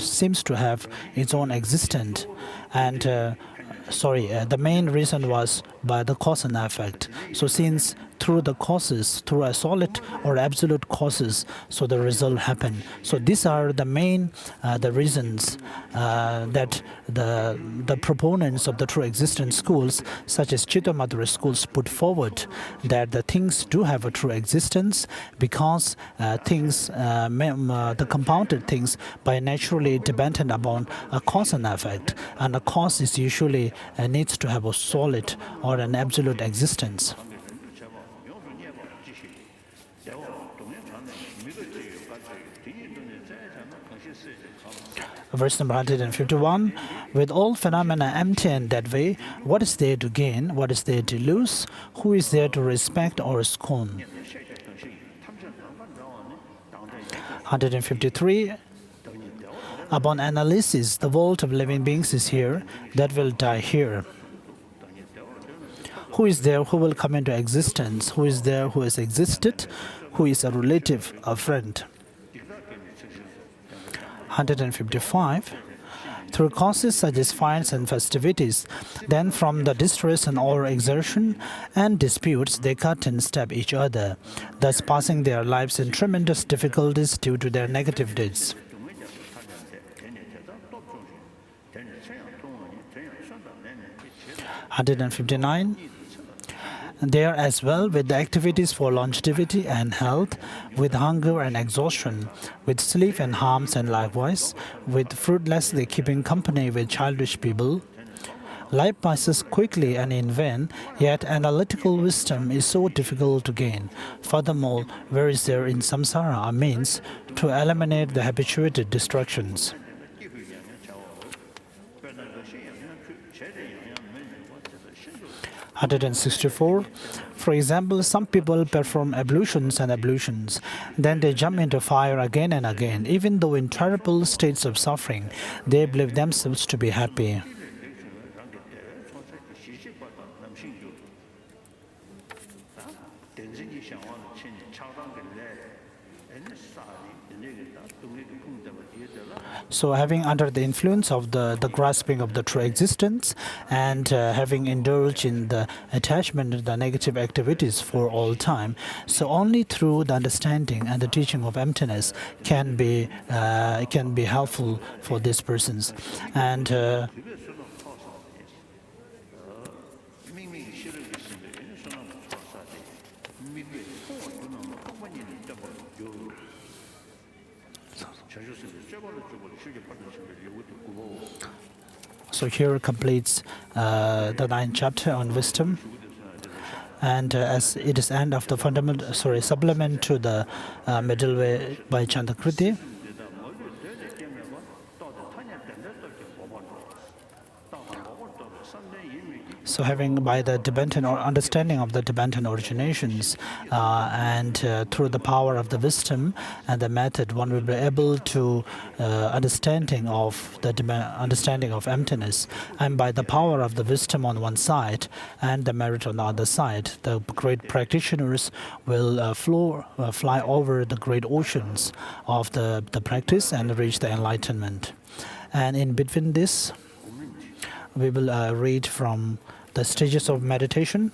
seems to have its own existence, and the main reason was by the cause and effect. So since through the causes, through a solid or absolute causes, so the result happened. So these are the main the reasons that the proponents of the true existence schools, such as Chittamatra schools, put forward that the things do have a true existence because the compounded things by naturally dependent upon a cause and effect, and a cause is usually needs to have a solid or an absolute existence. Verse number 151, with all phenomena empty in that way, what is there to gain, what is there to lose, who is there to respect or scorn? 153, upon analysis, the world of living beings is here, that will die here. Who is there who will come into existence? Who is there who has existed? Who is a relative, a friend? 155. Through causes such as fires and festivities, then from the distress and or exertion and disputes they cut and stab each other, thus passing their lives in tremendous difficulties due to their negative deeds. 159. There as well with the activities for longevity and health, with hunger and exhaustion, with sleep and harms, and likewise with fruitlessly keeping company with childish people. Life passes quickly and in vain, yet analytical wisdom is so difficult to gain. Furthermore, where is there in samsara a means to eliminate the habituated distractions? 164. For example, some people perform ablutions and ablutions. Then they jump into fire again and again. Even though in terrible states of suffering, they believe themselves to be happy. So having under the influence of the grasping of the true existence and having indulged in the attachment to the negative activities for all time, so only through the understanding and the teaching of emptiness can be helpful for these persons. And so here completes the 9th chapter on wisdom, and as it is end of the supplement to the middle way by Chandakriti. So having by the Tibetan or understanding of the Tibetan originations and through the power of the wisdom and the method, one will be able to understanding of emptiness, and by the power of the wisdom on one side and the merit on the other side, the great practitioners will fly over the great oceans of the practice and reach the enlightenment. And in between this, we will read from the stages of meditation.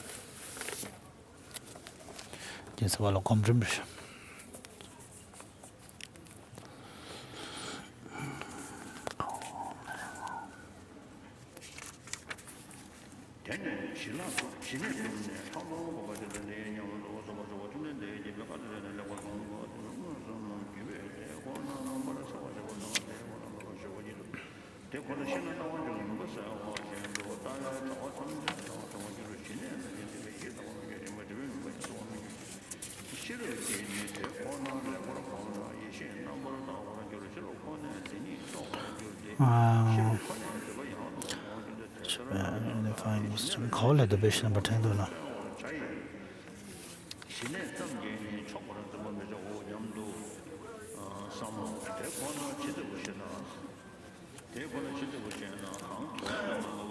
Unifying wisdom. Call it the base number 10.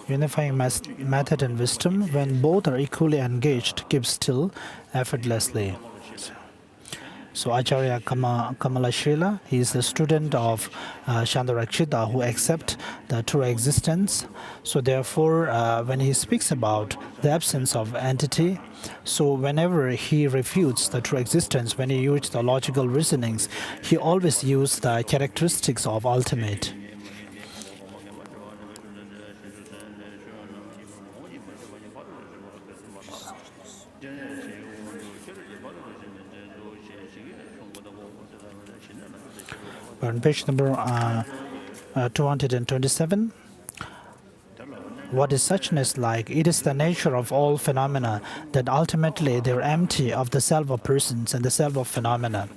Unifying method and wisdom, when both are equally engaged, keep still effortlessly. So Acharya Kamalashila, he is the student of Shandarakshita who accept the true existence. So therefore, when he speaks about the absence of entity, so whenever he refutes the true existence, when he uses the logical reasonings, he always uses the characteristics of ultimate. On page number 227, what is suchness like? It is the nature of all phenomena that ultimately they are empty of the self of persons and the self of phenomena.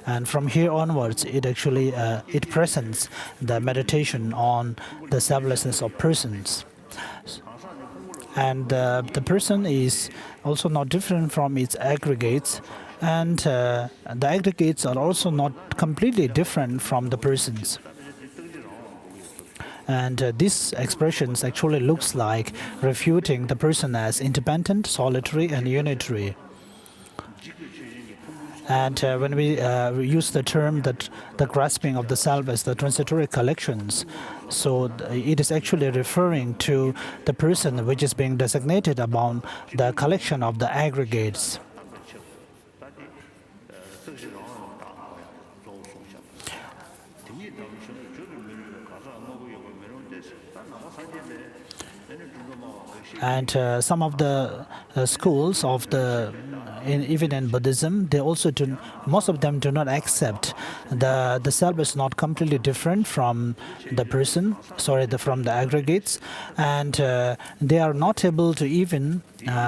And from here onwards, it actually it presents the meditation on the selflessness of persons. And the person is also not different from its aggregates, and the aggregates are also not completely different from the persons. And these expressions actually looks like refuting the person as independent, solitary, and unitary. And when we use the term that the grasping of the self as the transitory collections, so it is actually referring to the person which is being designated about the collection of the aggregates. And some of the schools of even in Buddhism, they also most of them do not accept the self is not completely different from the person, from the aggregates, and they are not able to even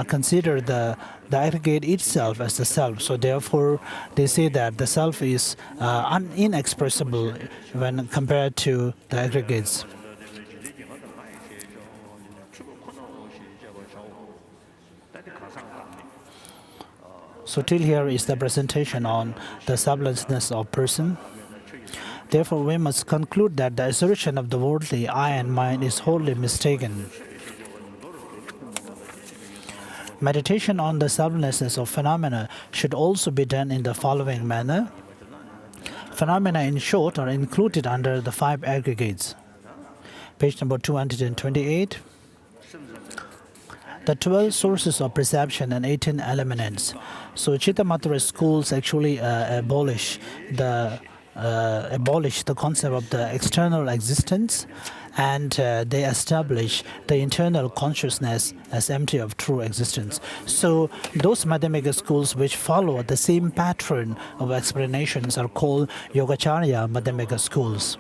consider the aggregate itself as the self. So therefore, they say that the self is inexpressible when compared to the aggregates. So till here is the presentation on the selflessness of person. Therefore, we must conclude that the assertion of the worldly I and mine is wholly mistaken. Meditation on the selflessness of phenomena should also be done in the following manner. Phenomena, in short, are included under the 5 aggregates. Page number 228. The 12 sources of perception and 18 elements. So Chittamatra schools actually abolish the concept of the external existence, and they establish the internal consciousness as empty of true existence. So those Madhyamika schools which follow the same pattern of explanations are called Yogacarya Madhyamika schools.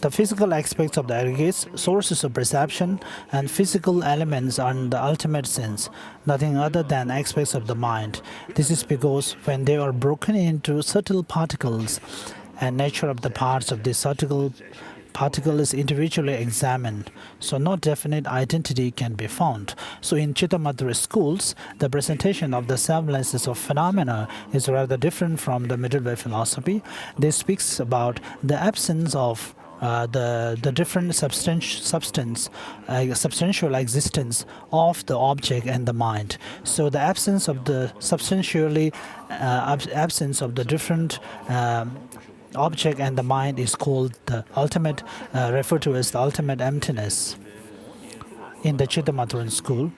The physical aspects of the aggregates, sources of perception, and physical elements are in the ultimate sense nothing other than aspects of the mind. This is because when they are broken into subtle particles, and nature of the parts of this subtle particle is individually examined, so no definite identity can be found. So in Chittamatra schools, the presentation of the selflessness of phenomena is rather different from the middle way philosophy. They speaks about the absence of the different substantial existence of the object and the mind. So the absence of the absence of the different object and the mind is called the ultimate, referred to as the ultimate emptiness in the Chittamatharan school.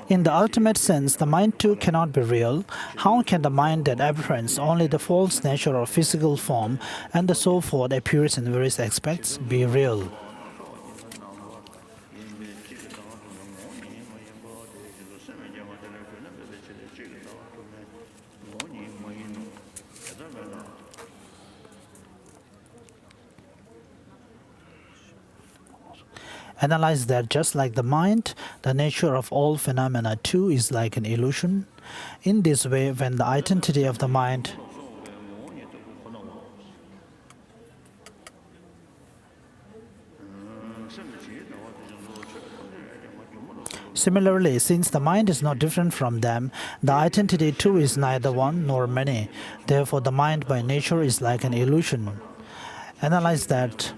In the ultimate sense, the mind too cannot be real. How can the mind that apprehends only the false nature of physical form and the so forth appears in various aspects be real? Analyze that just like the mind, the nature of all phenomena too is like an illusion. In this way, when the identity of the mind Similarly, since the mind is not different from them, the identity too is neither one nor many. Therefore, the mind by nature is like an illusion. Analyze that.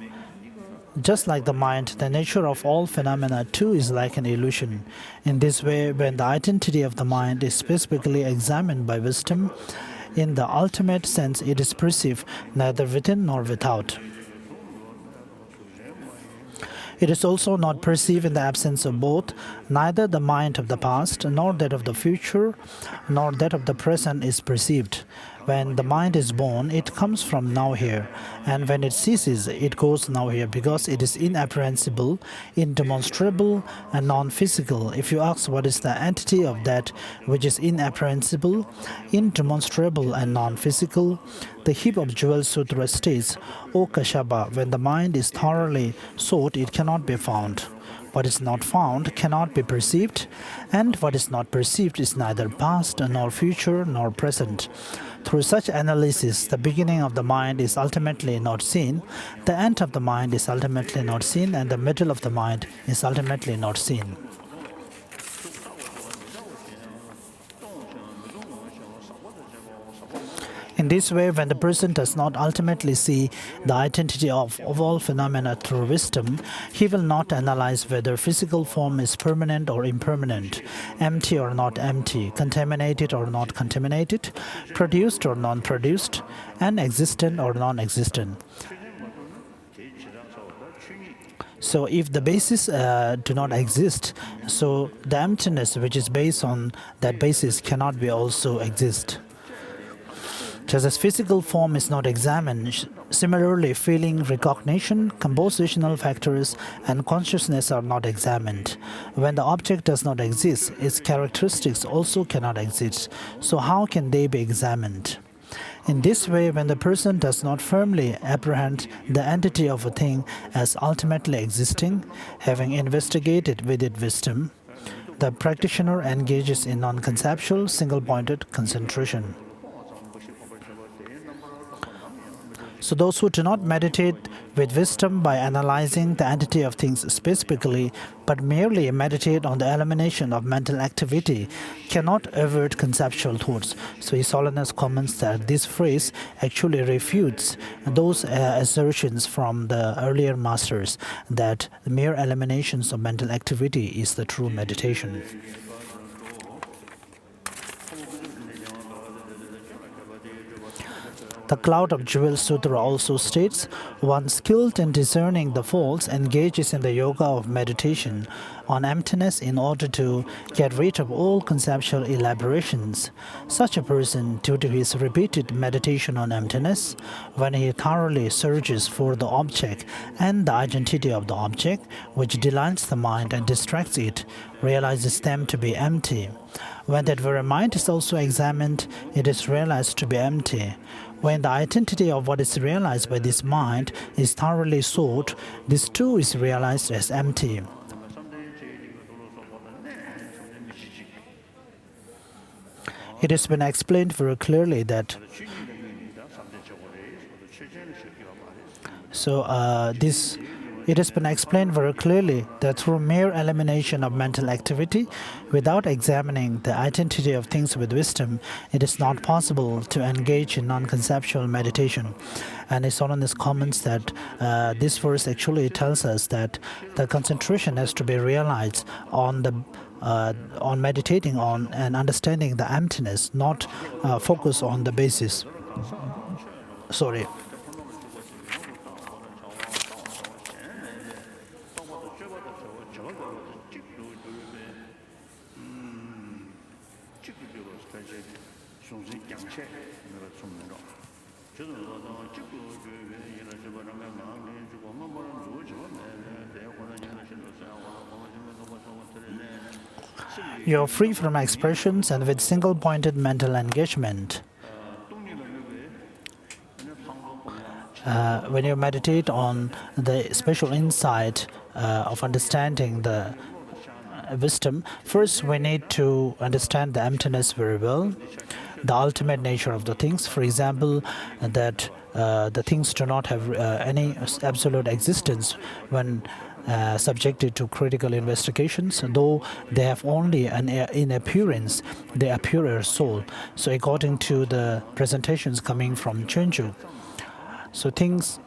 Just like the mind, the nature of all phenomena too is like an illusion. In this way, when the identity of the mind is specifically examined by wisdom, in the ultimate sense it is perceived neither within nor without. It is also not perceived in the absence of both. Neither the mind of the past, nor that of the future, nor that of the present is perceived. When the mind is born, it comes from now here, and when it ceases, it goes now here, because it is inapprehensible, indemonstrable, and non-physical. If you ask what is the entity of that which is inapprehensible, indemonstrable, and non-physical, the Heap of Jewels Sutra states, O Kashyapa, when the mind is thoroughly sought, it cannot be found. What is not found cannot be perceived, and what is not perceived is neither past, nor future, nor present. Through such analysis, the beginning of the mind is ultimately not seen, the end of the mind is ultimately not seen, and the middle of the mind is ultimately not seen. In this way, when the person does not ultimately see the identity of all phenomena through wisdom, he will not analyze whether physical form is permanent or impermanent, empty or not empty, contaminated or not contaminated, produced or non-produced, and existent or non-existent. So if the basis do not exist, so the emptiness which is based on that basis cannot be also exist. Just as physical form is not examined, similarly feeling, recognition, compositional factors, and consciousness are not examined. When the object does not exist, its characteristics also cannot exist. So how can they be examined? In this way, when the person does not firmly apprehend the entity of a thing as ultimately existing, having investigated with it wisdom, the practitioner engages in non-conceptual, single-pointed concentration. So those who do not meditate with wisdom by analyzing the entity of things specifically, but merely meditate on the elimination of mental activity, cannot avert conceptual thoughts. So His Holiness comments that this phrase actually refutes those assertions from the earlier masters that mere eliminations of mental activity is the true meditation. The Cloud of Jewels Sutra also states, one skilled in discerning the false engages in the yoga of meditation on emptiness in order to get rid of all conceptual elaborations. Such a person, due to his repeated meditation on emptiness, when he thoroughly searches for the object and the identity of the object, which delights the mind and distracts it, realizes them to be empty. When that very mind is also examined, it is realized to be empty. When the identity of what is realized by this mind is thoroughly sought, this too is realized as empty. It has been explained very clearly that it has been explained very clearly that through mere elimination of mental activity, without examining the identity of things with wisdom, it is not possible to engage in non-conceptual meditation. And His Holiness comments that this verse actually tells us that the concentration has to be realized on meditating on and understanding the emptiness, not focus on the basis. Sorry. You are free from expressions and with single-pointed mental engagement. When you meditate on the special insight of understanding the wisdom, first we need to understand the emptiness very well, the ultimate nature of the things. For example, that the things do not have any absolute existence when subjected to critical investigations, though they have only in appearance, they appear as soul. So according to the presentations coming from Chenju, so things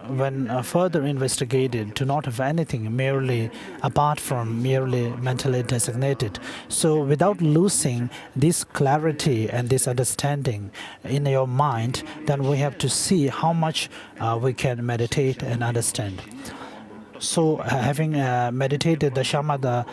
when further investigated do not have anything merely apart from merely mentally designated. So without losing this clarity and this understanding in your mind, then we have to see how much we can meditate and understand. So having meditated the shamatha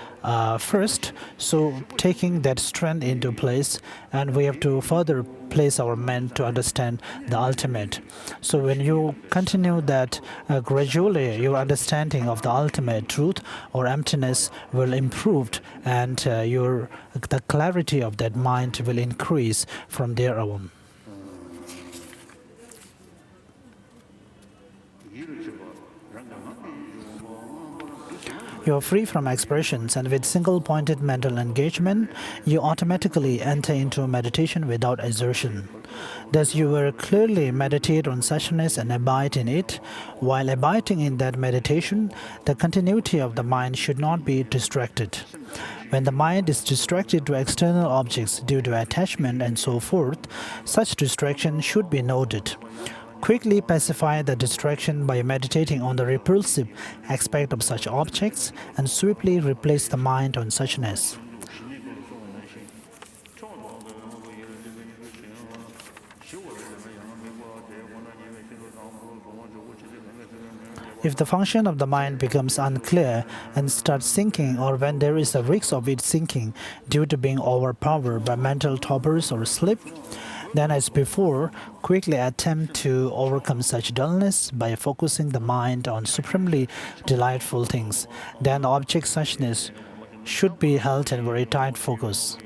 first, so taking that strength into place, and we have to further place our mind to understand the ultimate. So when you continue that gradually, your understanding of the ultimate truth or emptiness will improve, and the clarity of that mind will increase from there on. You are free from expressions, and with single-pointed mental engagement, you automatically enter into meditation without exertion. Thus, you will clearly meditate on suchness and abide in it. While abiding in that meditation, the continuity of the mind should not be distracted. When the mind is distracted to external objects due to attachment and so forth, such distraction should be noted. Quickly pacify the distraction by meditating on the repulsive aspect of such objects and swiftly replace the mind on suchness. If the function of the mind becomes unclear and starts sinking, or when there is a risk of it sinking due to being overpowered by mental torpors or sleep, then as before, quickly attempt to overcome such dullness by focusing the mind on supremely delightful things. Then object suchness should be held in very tight focus.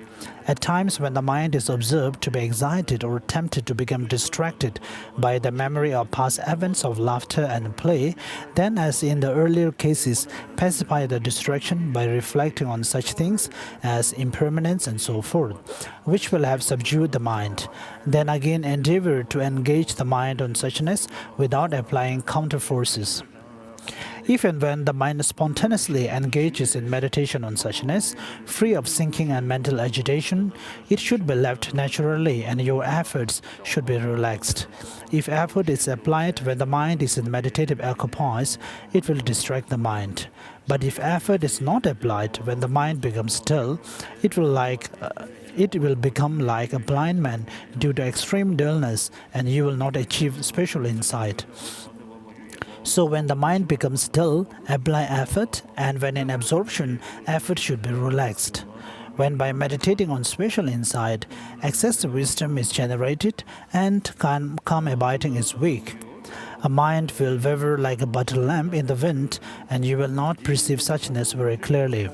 At times when the mind is observed to be excited or tempted to become distracted by the memory of past events of laughter and play, then as in the earlier cases, pacify the distraction by reflecting on such things as impermanence and so forth, which will have subdued the mind. Then again endeavor to engage the mind on suchness without applying counter forces. If and when the mind spontaneously engages in meditation on suchness, free of sinking and mental agitation, it should be left naturally and your efforts should be relaxed. If effort is applied when the mind is in meditative equipoise, it will distract the mind. But if effort is not applied when the mind becomes dull, it will become like a blind man due to extreme dullness, and you will not achieve spiritual insight. So when the mind becomes dull, apply effort, and when in absorption, effort should be relaxed. When by meditating on spiritual insight, excessive wisdom is generated and calm abiding is weak, a mind will waver like a butter lamp in the wind, and you will not perceive suchness very clearly.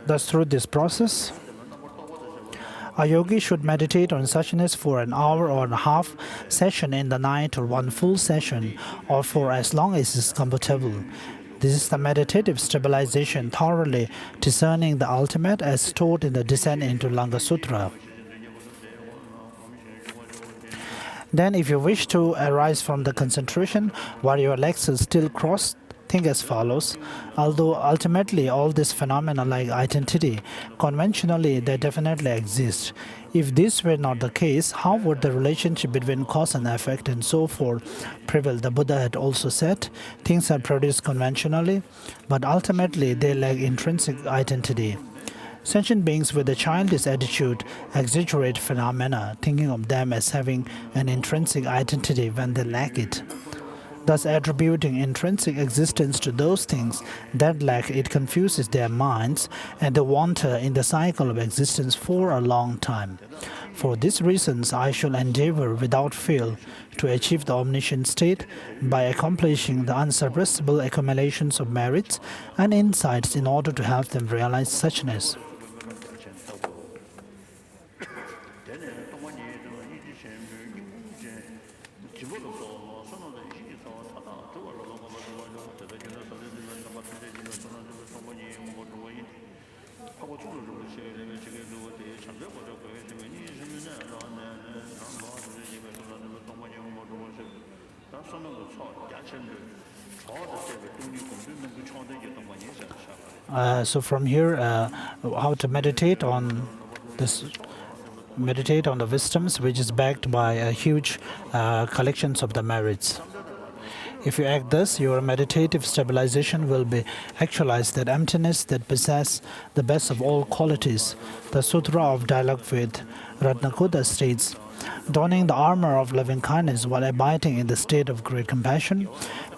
Thus, through this process, a yogi should meditate on suchness for an hour or a half session in the night, or one full session, or for as long as is comfortable. This is the meditative stabilization, thoroughly discerning the ultimate as taught in the Descent into Langa Sutra. Then, if you wish to arise from the concentration while your legs are still crossed, think as follows. Although ultimately all these phenomena like identity, conventionally they definitely exist. If this were not the case, how would the relationship between cause and effect and so forth prevail? The Buddha had also said, things are produced conventionally, but ultimately they lack intrinsic identity. Sentient beings with a childish attitude exaggerate phenomena, thinking of them as having an intrinsic identity when they lack it. thus attributing intrinsic existence to those things that lack. It confuses their minds, and they wander in the cycle of existence for a long time. For these reasons, I shall endeavor without fail to achieve the omniscient state by accomplishing the unsuppressible accumulations of merits and insights in order to help them realize suchness. So from here, how to meditate on this. Meditate on the wisdoms, which is backed by a huge collections of the merits. If you act thus, your meditative stabilization will be actualized, that emptiness that possesses the best of all qualities. The Sutra of Dialogue with Ratnakuta states, donning the armor of loving kindness while abiding in the state of great compassion,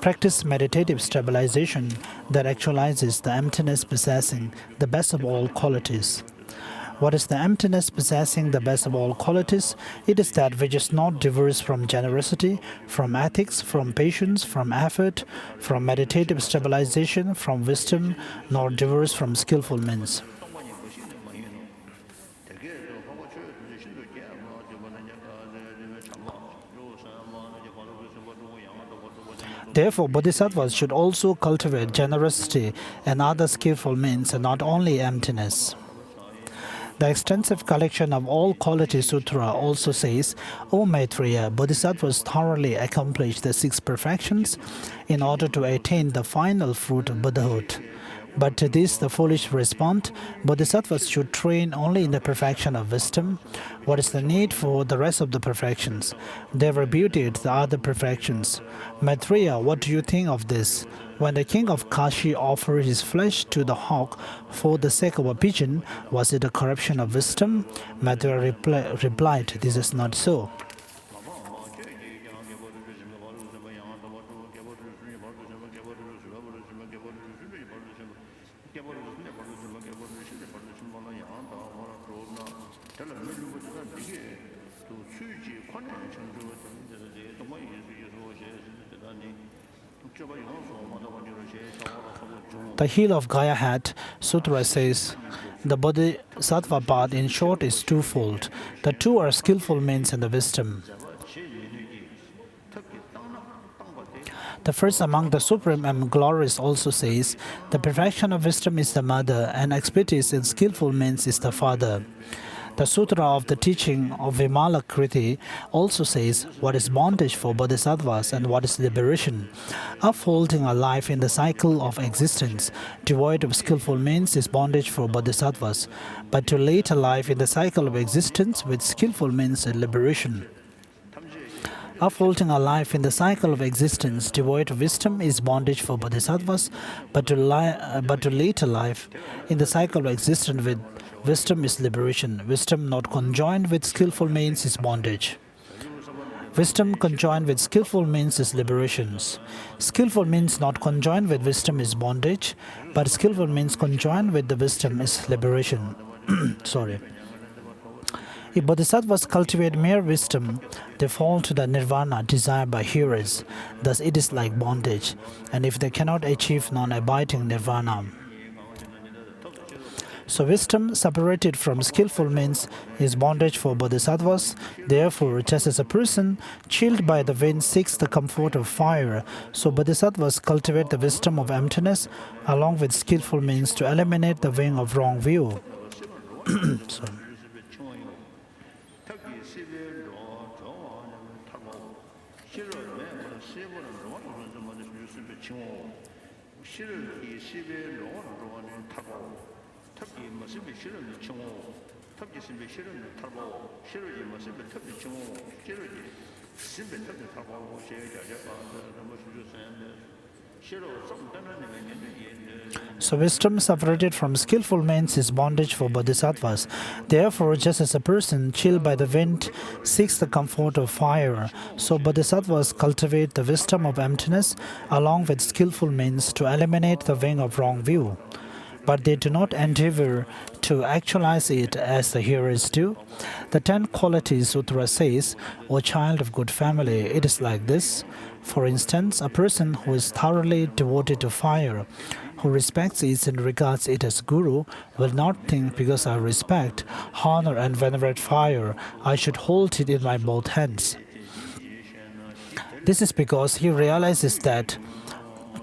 practice meditative stabilization that actualizes the emptiness possessing the best of all qualities. What is the emptiness possessing the best of all qualities? It is that which is not diverse from generosity, from ethics, from patience, from effort, from meditative stabilization, from wisdom, nor diverse from skillful means. Therefore, bodhisattvas should also cultivate generosity and other skillful means, and not only emptiness. The extensive collection of all quality sutra also says, O Maitreya, bodhisattvas thoroughly accomplish the 6 perfections in order to attain the final fruit of Buddhahood. But to this the foolish respond, bodhisattvas should train only in the perfection of wisdom. What is the need for the rest of the perfections? They repudiate the other perfections. Maitreya, what do you think of this? When the king of Kashi offered his flesh to the hawk for the sake of a pigeon, was it a corruption of wisdom? Maitreya replied, this is not so. The heel of Gaya hat sutra says, the bodhisattva path in short is twofold. The two are skillful means and the wisdom. The first among the supreme and glorious also says, the perfection of wisdom is the mother, and expertise in skillful means is the father. The Sutra of the teaching of Vimalakriti also says what is bondage for bodhisattvas and what is liberation. Upholding a life in the cycle of existence, devoid of skillful means, is bondage for bodhisattvas, but to lead a life in the cycle of existence with skillful means is liberation. Upholding a life in the cycle of existence devoid of wisdom is bondage for bodhisattvas, but to lead a life in the cycle of existence with wisdom is liberation. Wisdom not conjoined with skillful means is bondage. Wisdom conjoined with skillful means is liberation. Skillful means not conjoined with wisdom is bondage, but skillful means conjoined with the wisdom is liberation. Sorry. If bodhisattvas cultivate mere wisdom, they fall to the nirvana desired by hearers. Thus it is like bondage, and if they cannot achieve non-abiding nirvana. So wisdom separated from skillful means is bondage for bodhisattvas. Therefore, just as a person chilled by the wind seeks the comfort of fire, so bodhisattvas cultivate the wisdom of emptiness along with skillful means to eliminate the wing of wrong view. So wisdom separated from skillful means is bondage for bodhisattvas. Therefore, just as a person chilled by the wind seeks the comfort of fire, so bodhisattvas cultivate the wisdom of emptiness along with skillful means to eliminate the wing of wrong view. But they do not endeavor to actualize it as the hearers do. The 10 Qualities Sutra says, O child of good family, it is like this. For instance, a person who is thoroughly devoted to fire, who respects it and regards it as guru, will not think, because I respect, honor and venerate fire, I should hold it in my both hands. This is because he realizes that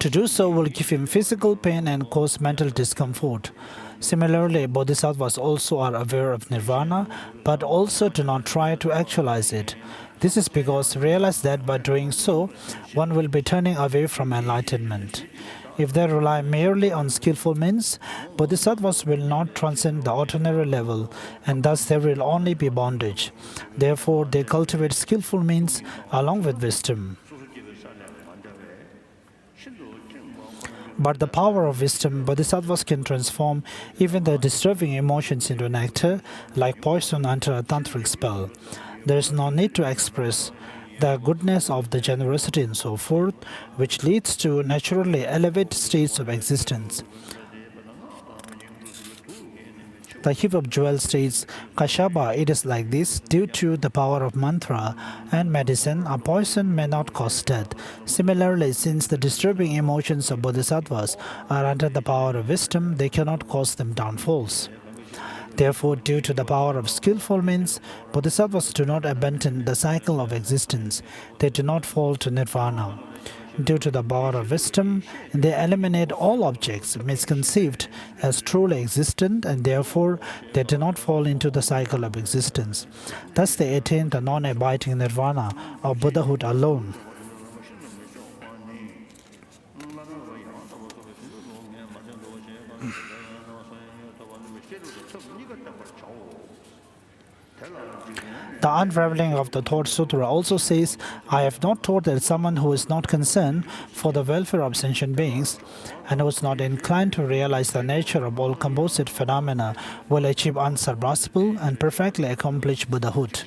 to do so will give him physical pain and cause mental discomfort. Similarly, bodhisattvas also are aware of nirvana, but also do not try to actualize it. This is because they realize that by doing so, one will be turning away from enlightenment. If they rely merely on skillful means, bodhisattvas will not transcend the ordinary level, and thus there will only be bondage. Therefore, they cultivate skillful means along with wisdom. But the power of wisdom, bodhisattvas can transform even the disturbing emotions into nectar, like poison under a tantric spell. There is no need to express the goodness of the generosity and so forth, which leads to naturally elevated states of existence. The heap of jewel states, Kashapa, it is like this, due to the power of mantra and medicine, a poison may not cause death. Similarly, since the disturbing emotions of bodhisattvas are under the power of wisdom, they cannot cause them downfalls. Therefore, due to the power of skillful means, bodhisattvas do not abandon the cycle of existence. They do not fall to nirvana. Due to the power of wisdom, they eliminate all objects misconceived as truly existent, and therefore they do not fall into the cycle of existence. Thus they attain the non-abiding nirvana of Buddhahood alone. The Unraveling of the Thought Sutra also says, I have not taught that someone who is not concerned for the welfare of sentient beings and who is not inclined to realize the nature of all composite phenomena will achieve unsurpassable and perfectly accomplish Buddhahood.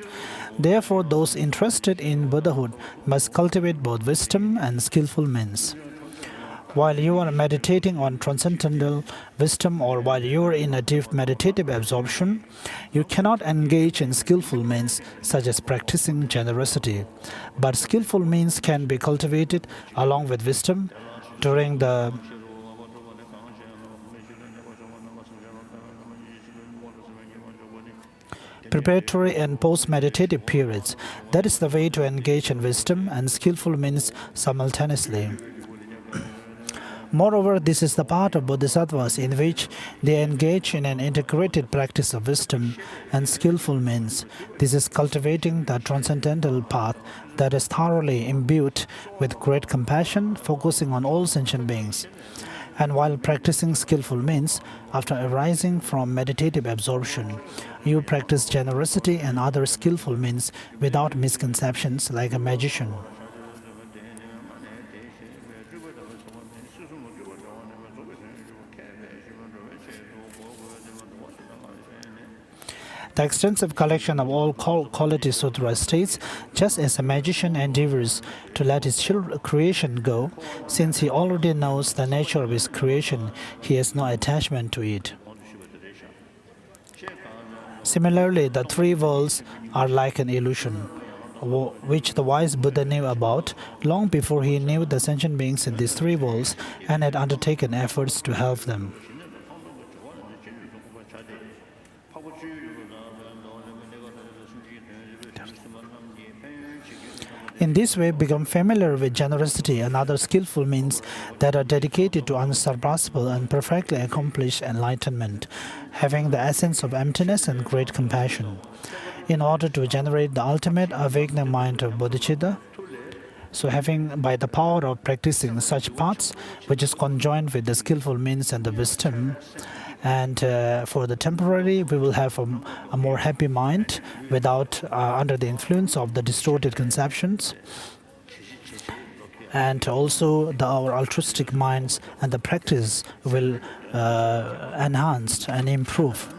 Therefore, those interested in Buddhahood must cultivate both wisdom and skillful means. While you are meditating on transcendental wisdom or while you are in a deep meditative absorption, you cannot engage in skillful means such as practicing generosity. But skillful means can be cultivated along with wisdom during the preparatory and post-meditative periods. That is the way to engage in wisdom and skillful means simultaneously. Moreover, this is the part of bodhisattvas in which they engage in an integrated practice of wisdom and skillful means. This is cultivating the transcendental path that is thoroughly imbued with great compassion, focusing on all sentient beings. And while practicing skillful means, after arising from meditative absorption, you practice generosity and other skillful means without misconceptions like a magician. The extensive collection of all quality sutras states, just as a magician endeavors to let his creation go, since he already knows the nature of his creation, he has no attachment to it. Similarly, the three worlds are like an illusion, which the wise Buddha knew about long before he knew the sentient beings in these three worlds and had undertaken efforts to help them. In this way, become familiar with generosity and other skillful means that are dedicated to unsurpassable and perfectly accomplished enlightenment, having the essence of emptiness and great compassion, in order to generate the ultimate awakening mind of bodhicitta. So having, by the power of practicing such paths, which is conjoined with the skillful means and the wisdom, and for the temporary, we will have a more happy mind without under the influence of the distorted conceptions. and also our altruistic minds and the practice will enhance and improve.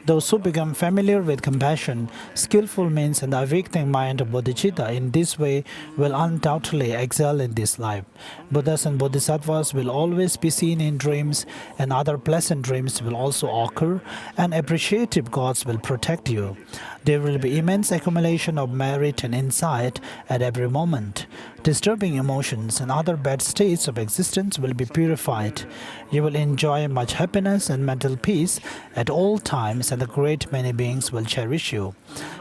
Those who become familiar with compassion, skillful means, and the awakening mind of bodhicitta in this way will undoubtedly excel in this life. Buddhas and bodhisattvas will always be seen in dreams, and other pleasant dreams will also occur, and appreciative gods will protect you. There will be immense accumulation of merit and insight at every moment. Disturbing emotions and other bad states of existence will be purified. You will enjoy much happiness and mental peace at all times, and a great many beings will cherish you.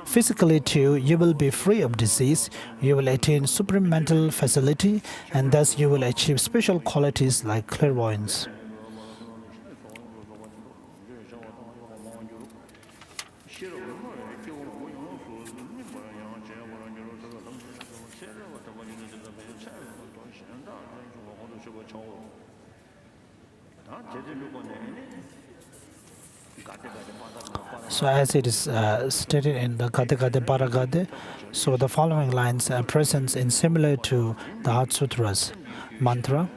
Physically too, you will be free of disease, you will attain supreme mental facility, and thus you will achieve special qualities like clairvoyance. So as it is stated in the Gade Gade Paragade, so the following lines are present in similar to the Heart Sutras mantra.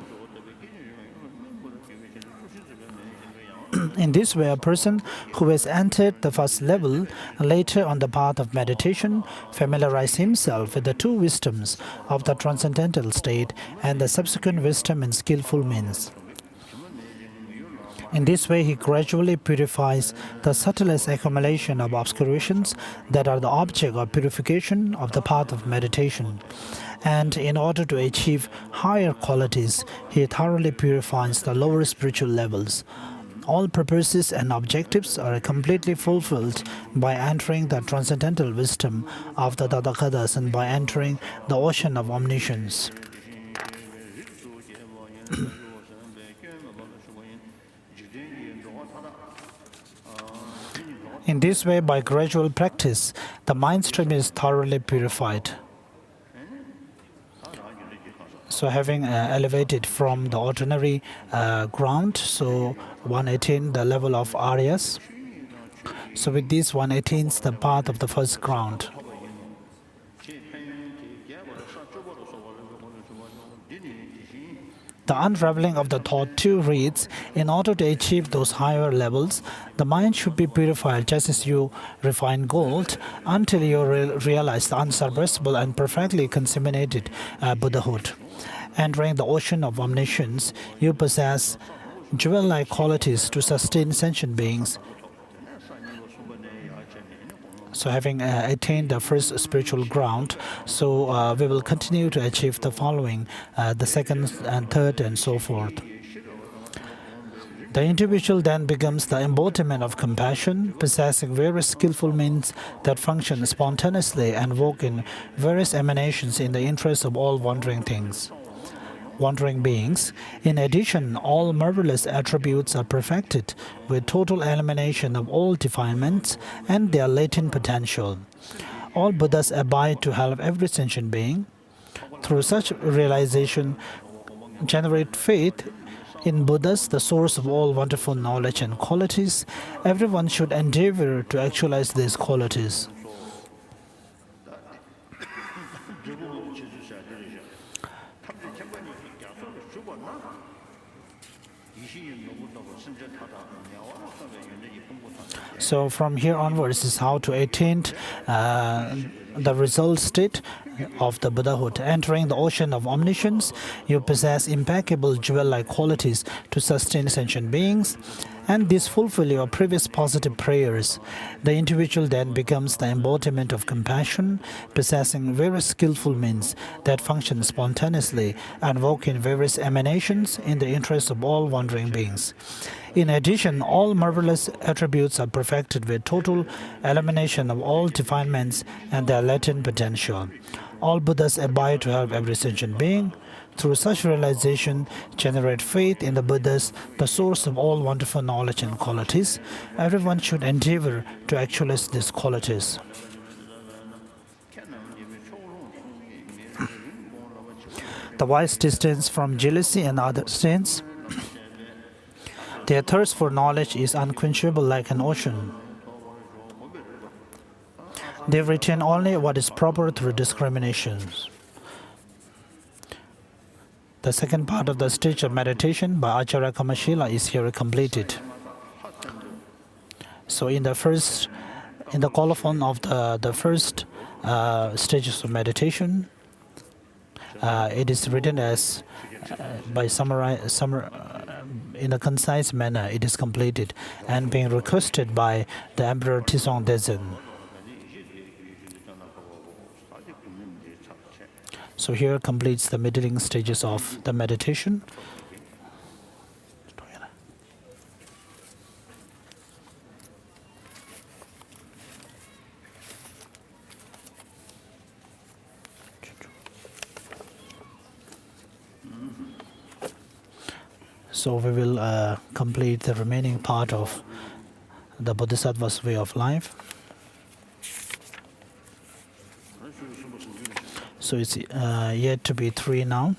In this way, a person who has entered the first level later on the path of meditation familiarizes himself with the two wisdoms of the transcendental state and the subsequent wisdom in skillful means. In this way, he gradually purifies the subtlest accumulation of obscurations that are the object of purification of the path of meditation. And in order to achieve higher qualities, he thoroughly purifies the lower spiritual levels. All purposes and objectives are completely fulfilled by entering the transcendental wisdom of the Tathagatas and by entering the ocean of omniscience. In this way, by gradual practice, the mind stream is thoroughly purified. So having elevated from the ordinary ground, so one attains the level of Aryas. So with this, one attains the path of the first ground. The unraveling of the thought too reads, in order to achieve those higher levels, the mind should be purified just as you refine gold until you realize the unsurpassable and perfectly consummated Buddhahood. Entering the ocean of omniscience, you possess jewel-like qualities to sustain sentient beings. So having attained the first spiritual ground, so we will continue to achieve the following, the second and third and so forth. The individual then becomes the embodiment of compassion, possessing various skillful means that function spontaneously and work in various emanations in the interest of all wandering beings. In addition, all marvelous attributes are perfected with total elimination of all defilements and their latent potential. All Buddhas abide to help every sentient being. Through such realization, generate faith in Buddhas, the source of all wonderful knowledge and qualities. Everyone should endeavor to actualize these qualities. So from here onwards is how to attain the result state of the Buddhahood. Entering the ocean of omniscience, you possess impeccable jewel-like qualities to sustain sentient beings, and these fulfill your previous positive prayers. The individual then becomes the embodiment of compassion, possessing various skillful means that function spontaneously and work in various emanations in the interest of all wandering beings. In addition, all marvelous attributes are perfected with total elimination of all defilements and their latent potential. All Buddhas abide to help every sentient being. Through such realization, generate faith in the Buddhas, the source of all wonderful knowledge and qualities. Everyone should endeavor to actualize these qualities. The wise distance from jealousy and other sins. Their thirst for knowledge is unquenchable like an ocean. They retain only what is proper through discriminations. The second part of the stage of meditation by Acharya Kamalashila is here completed. So in the colophon of the first stages of meditation, it is written as in a concise manner. It is completed and being requested by the Emperor Tizong Dezen. So here completes the middling stages of the meditation. So we will complete the remaining part of the Bodhisattva's way of life. So it's yet to be 3 now.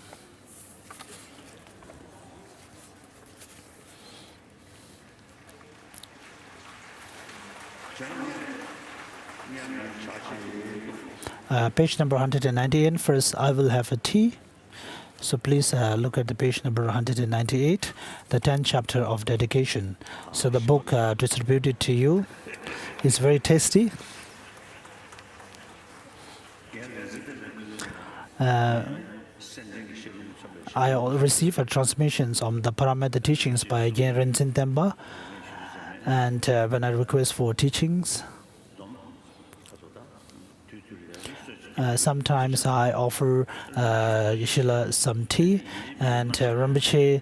Page number 198. First, I will have a tea. So please look at the page number 198, the 10th chapter of dedication. So the book distributed to you is very tasty. I received transmissions on the Paramita teachings by Genren Temba, and when I request for teachings, sometimes I offer Yeshila some tea, and Rinpoche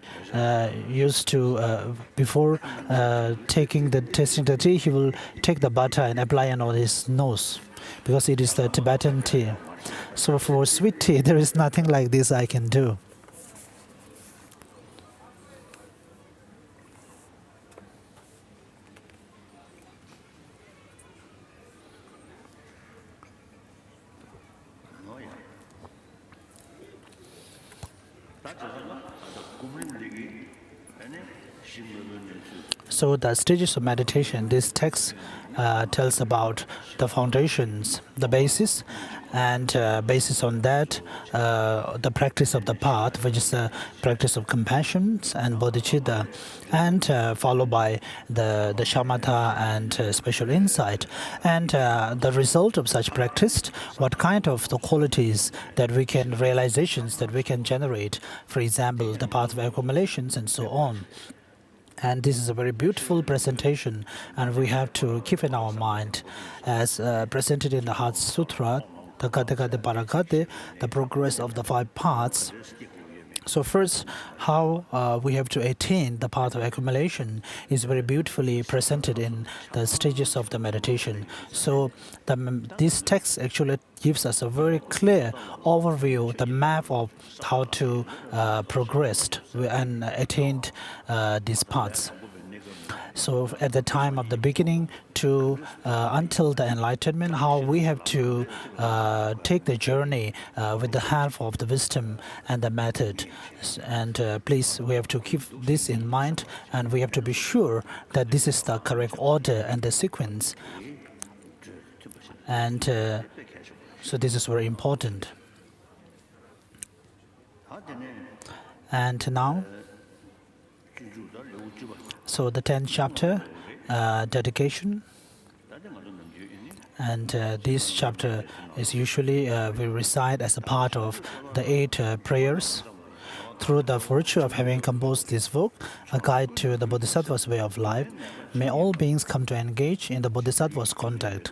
used to, before tasting the tea, he will take the butter and apply it on his nose, because it is the Tibetan tea. So for sweet tea, there is nothing like this I can do. So the stages of meditation, this text tells about the foundations, the basis, and basis on that, the practice of the path, which is the practice of compassion and bodhicitta, and followed by the shamatha and special insight. And the result of such practice, what kind of the qualities that we can, realizations that we can generate, for example, the path of accumulations and so on. And this is a very beautiful presentation, and we have to keep in our mind, as presented in the Heart Sutra, the progress of the 5 paths. So first, how we have to attain the path of accumulation is very beautifully presented in the stages of the meditation. So this text actually gives us a very clear overview, the map of how to progress and attain these paths. So at the time of the beginning to until the enlightenment, how we have to take the journey with the help of the wisdom and the method. And please, we have to keep this in mind, and we have to be sure that this is the correct order and the sequence. And so this is very important. And now, so the 10th chapter, dedication. And this chapter is usually we recite as a part of the 8 prayers. Through the virtue of having composed this book, a guide to the Bodhisattva's way of life, may all beings come to engage in the Bodhisattva's contact.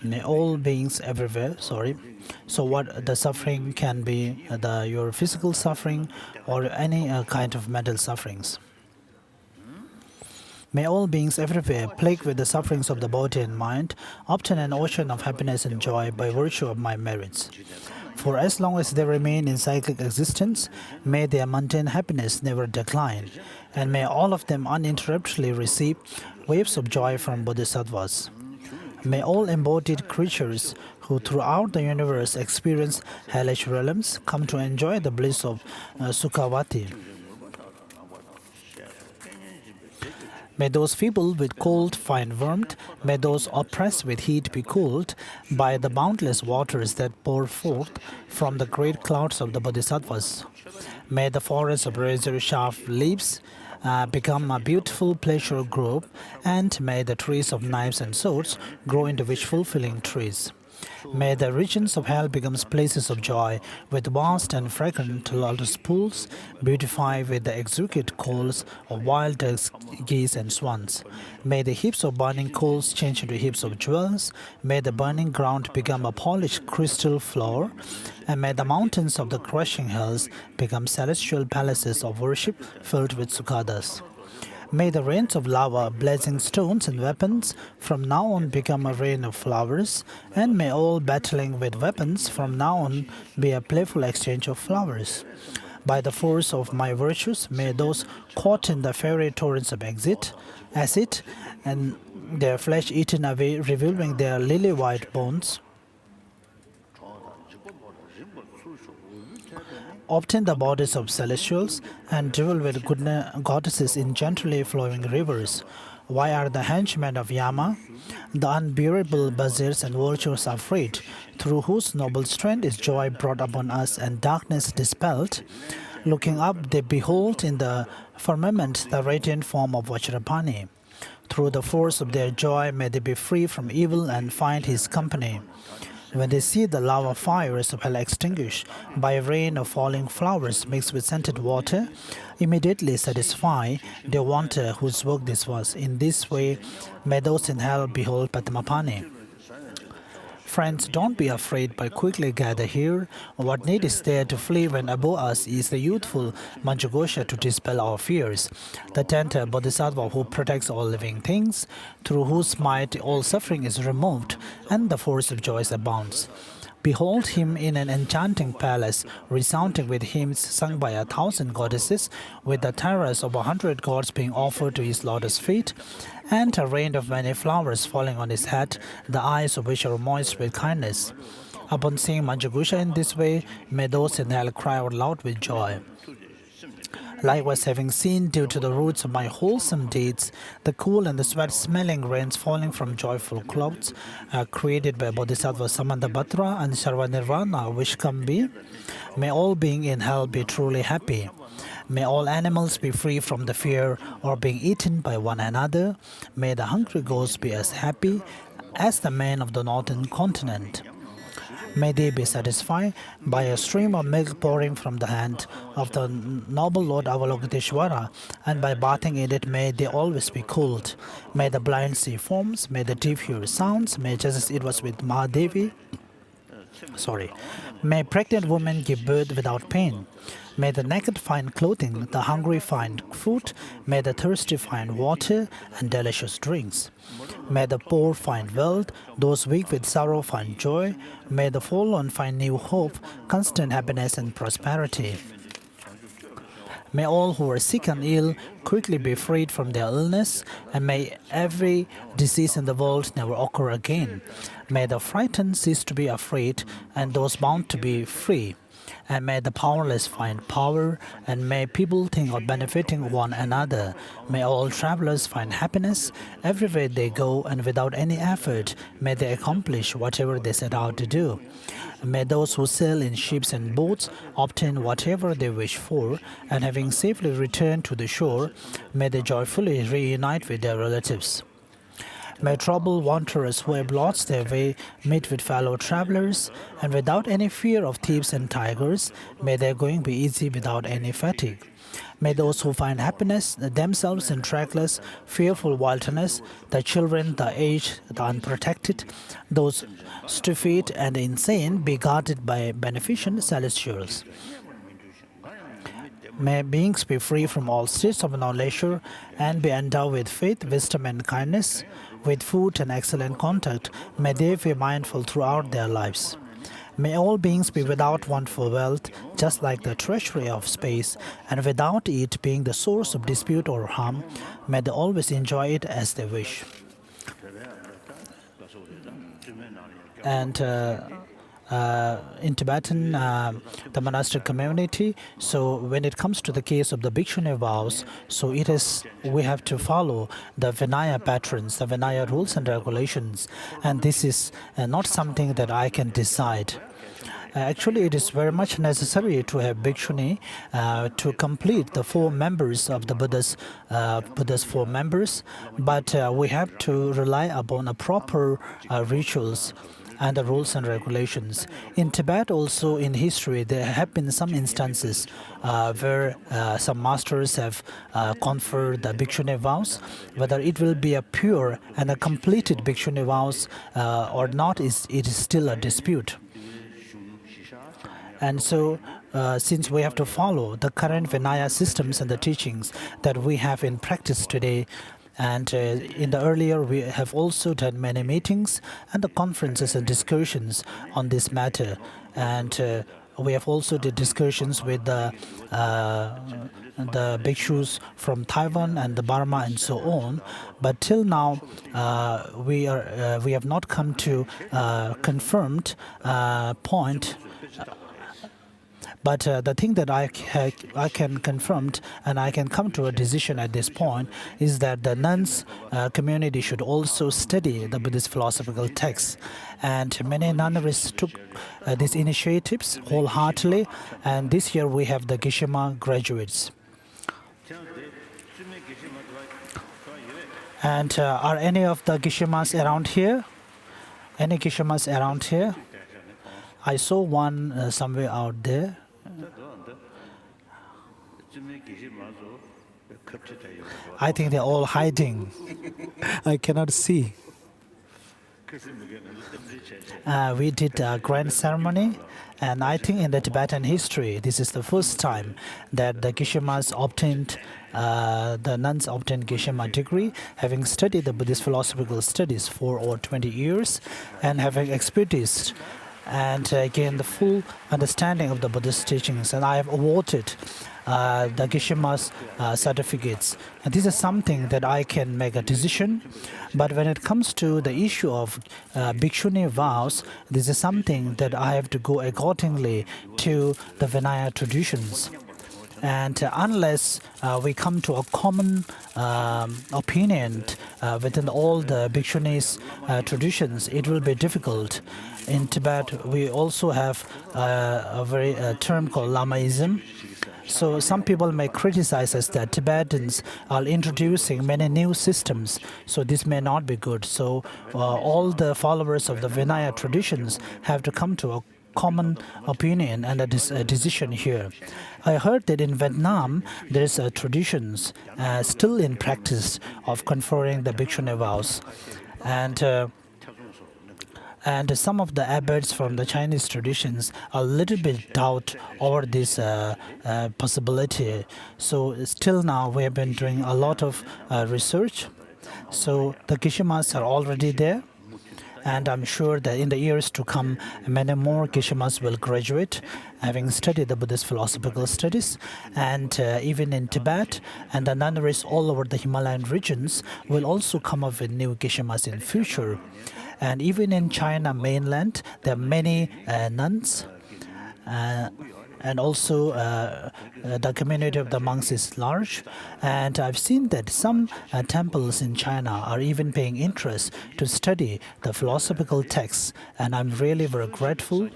May all beings everywhere, So what the suffering can be, your physical suffering or any kind of mental sufferings. May all beings everywhere, plagued with the sufferings of the body and mind, obtain an ocean of happiness and joy by virtue of my merits. For as long as they remain in cyclic existence, may their mundane happiness never decline, and may all of them uninterruptedly receive waves of joy from Bodhisattvas. May all embodied creatures who throughout the universe experience hellish realms come to enjoy the bliss of Sukhavati. May those feeble with cold find warmth. May those oppressed with heat be cooled by the boundless waters that pour forth from the great clouds of the Bodhisattvas. May the forest of razor-sharp leaves become a beautiful pleasure grove, and may the trees of knives and swords grow into wish-fulfilling trees. May the regions of hell become places of joy, with vast and fragrant lotus pools, beautified with the exquisite coals of wild ducks, geese, and swans. May the heaps of burning coals change into heaps of jewels. May the burning ground become a polished crystal floor, and may the mountains of the crushing hills become celestial palaces of worship filled with sukhadas. May the rains of lava, blazing stones, and weapons from now on become a rain of flowers, and may all battling with weapons from now on be a playful exchange of flowers. By the force of my virtues, may those caught in the fiery torrents of acid, and their flesh eaten away, revealing their lily-white bones, obtain the bodies of celestials and dwell with goddesses in gently flowing rivers. Why are the henchmen of Yama, the unbearable buzzards and vultures afraid, through whose noble strength is joy brought upon us and darkness dispelled? Looking up, they behold in the firmament the radiant form of Vajrapani. Through the force of their joy, may they be free from evil and find his company. When they see the lava fires of hell extinguished by a rain of falling flowers mixed with scented water, immediately satisfy their wonder whose work this was. In this way, may those in hell behold Padmapani. Friends, don't be afraid, but quickly gather here. What need is there to flee when above us is the youthful Manjughosha to dispel our fears, the tender Bodhisattva who protects all living things, through whose might all suffering is removed and the force of joy abounds. Behold him in an enchanting palace, resounding with hymns sung by 1,000 goddesses, with the tiaras of 100 gods being offered to his lotus feet, and a rain of many flowers falling on his head, the eyes of which are moist with kindness. Upon seeing Manjughosha in this way, may those in hell cry out loud with joy. Likewise, having seen, due to the roots of my wholesome deeds, the cool and the sweat-smelling rains falling from joyful clouds created by Bodhisattva Samandabhadra and Sarvanirvana Vishkambi, may all being in hell be truly happy. May all animals be free from the fear of being eaten by one another. May the hungry ghosts be as happy as the men of the northern continent. May they be satisfied by a stream of milk pouring from the hand of the noble Lord Avalokiteshvara, and by bathing in it may they always be cooled. May the blind see forms, may the deaf hear sounds, may just as it was with Mahadevi. May pregnant women give birth without pain. May the naked find clothing, the hungry find food, may the thirsty find water and delicious drinks. May the poor find wealth, those weak with sorrow find joy, may the forlorn find new hope, constant happiness and prosperity. May all who are sick and ill quickly be freed from their illness, and may every disease in the world never occur again. May the frightened cease to be afraid, and those bound to be free. And may the powerless find power, and may people think of benefiting one another. May all travelers find happiness everywhere they go, and without any effort, may they accomplish whatever they set out to do. May those who sail in ships and boats obtain whatever they wish for, and having safely returned to the shore, may they joyfully reunite with their relatives. May troubled wanderers who have lost their way meet with fellow travelers, and without any fear of thieves and tigers, may their going be easy without any fatigue. May those who find happiness themselves in trackless, fearful wilderness, the children, the aged, the unprotected, those stupid and insane, be guarded by beneficent celestials. May beings be free from all states of non-leisure and be endowed with faith, wisdom, and kindness. With food and excellent contact, may they be mindful throughout their lives. May all beings be without want for wealth, just like the treasury of space, and without it being the source of dispute or harm, may they always enjoy it as they wish. And in Tibetan, the monastic community. So when it comes to the case of the bhikshuni vows, so we have to follow the Vinaya patterns, the Vinaya rules and regulations, and this is not something that I can decide. Actually, it is very much necessary to have bhikshuni to complete the 4 members of the Buddha's 4 members, but we have to rely upon a proper rituals and the rules and regulations. In Tibet also, in history, there have been some instances where some masters have conferred the bhikshuni vows. Whether it will be a pure and a completed bhikshuni vows or not, it is still a dispute. And so, since we have to follow the current Vinaya systems and the teachings that we have in practice today, and in the earlier we have also done many meetings and the conferences and discussions on this matter, and we have also did discussions with the bhikshus from Taiwan and the Burma and so on. But till now, we have not come to confirmed point. But the thing that I can confirm and I can come to a decision at this point is that the nuns community should also study the Buddhist philosophical texts. And many nunneries took these initiatives wholeheartedly. And this year we have the Gishima graduates. And are any of the Gishimas around here? Any Gishimas around here? I saw one somewhere out there. I think they're all hiding. I cannot see. We did a grand ceremony, and I think in the Tibetan history, this is the first time that the Gishimas obtained, the nuns obtained Gishima degree, having studied the Buddhist philosophical studies for over 20 years, and having expertise and gain the full understanding of the Buddhist teachings. And I have awarded the Gishima's certificates. And this is something that I can make a decision. But when it comes to the issue of bhikshuni vows, this is something that I have to go accordingly to the Vinaya traditions. And unless we come to a common opinion within all the bhikshuni's traditions, it will be difficult. In Tibet, we also have a term called Lamaism. So some people may criticize us that Tibetans are introducing many new systems, so this may not be good. So all the followers of the Vinaya traditions have to come to a common opinion and a decision here. I heard that in Vietnam there is traditions still in practice of conferring the bhikshuni vows, and some of the abbots from the Chinese traditions are a little bit doubt over this possibility. So still now we have been doing a lot of research. So the Gishimas are already there. And I'm sure that in the years to come, many more Gishimas will graduate, having studied the Buddhist philosophical studies. And even in Tibet and the nunneries all over the Himalayan regions will also come up with new Gishimas in future. And even in China mainland, there are many nuns. And also the community of the monks is large. And I've seen that some temples in China are even paying interest to study the philosophical texts. And I'm really very grateful.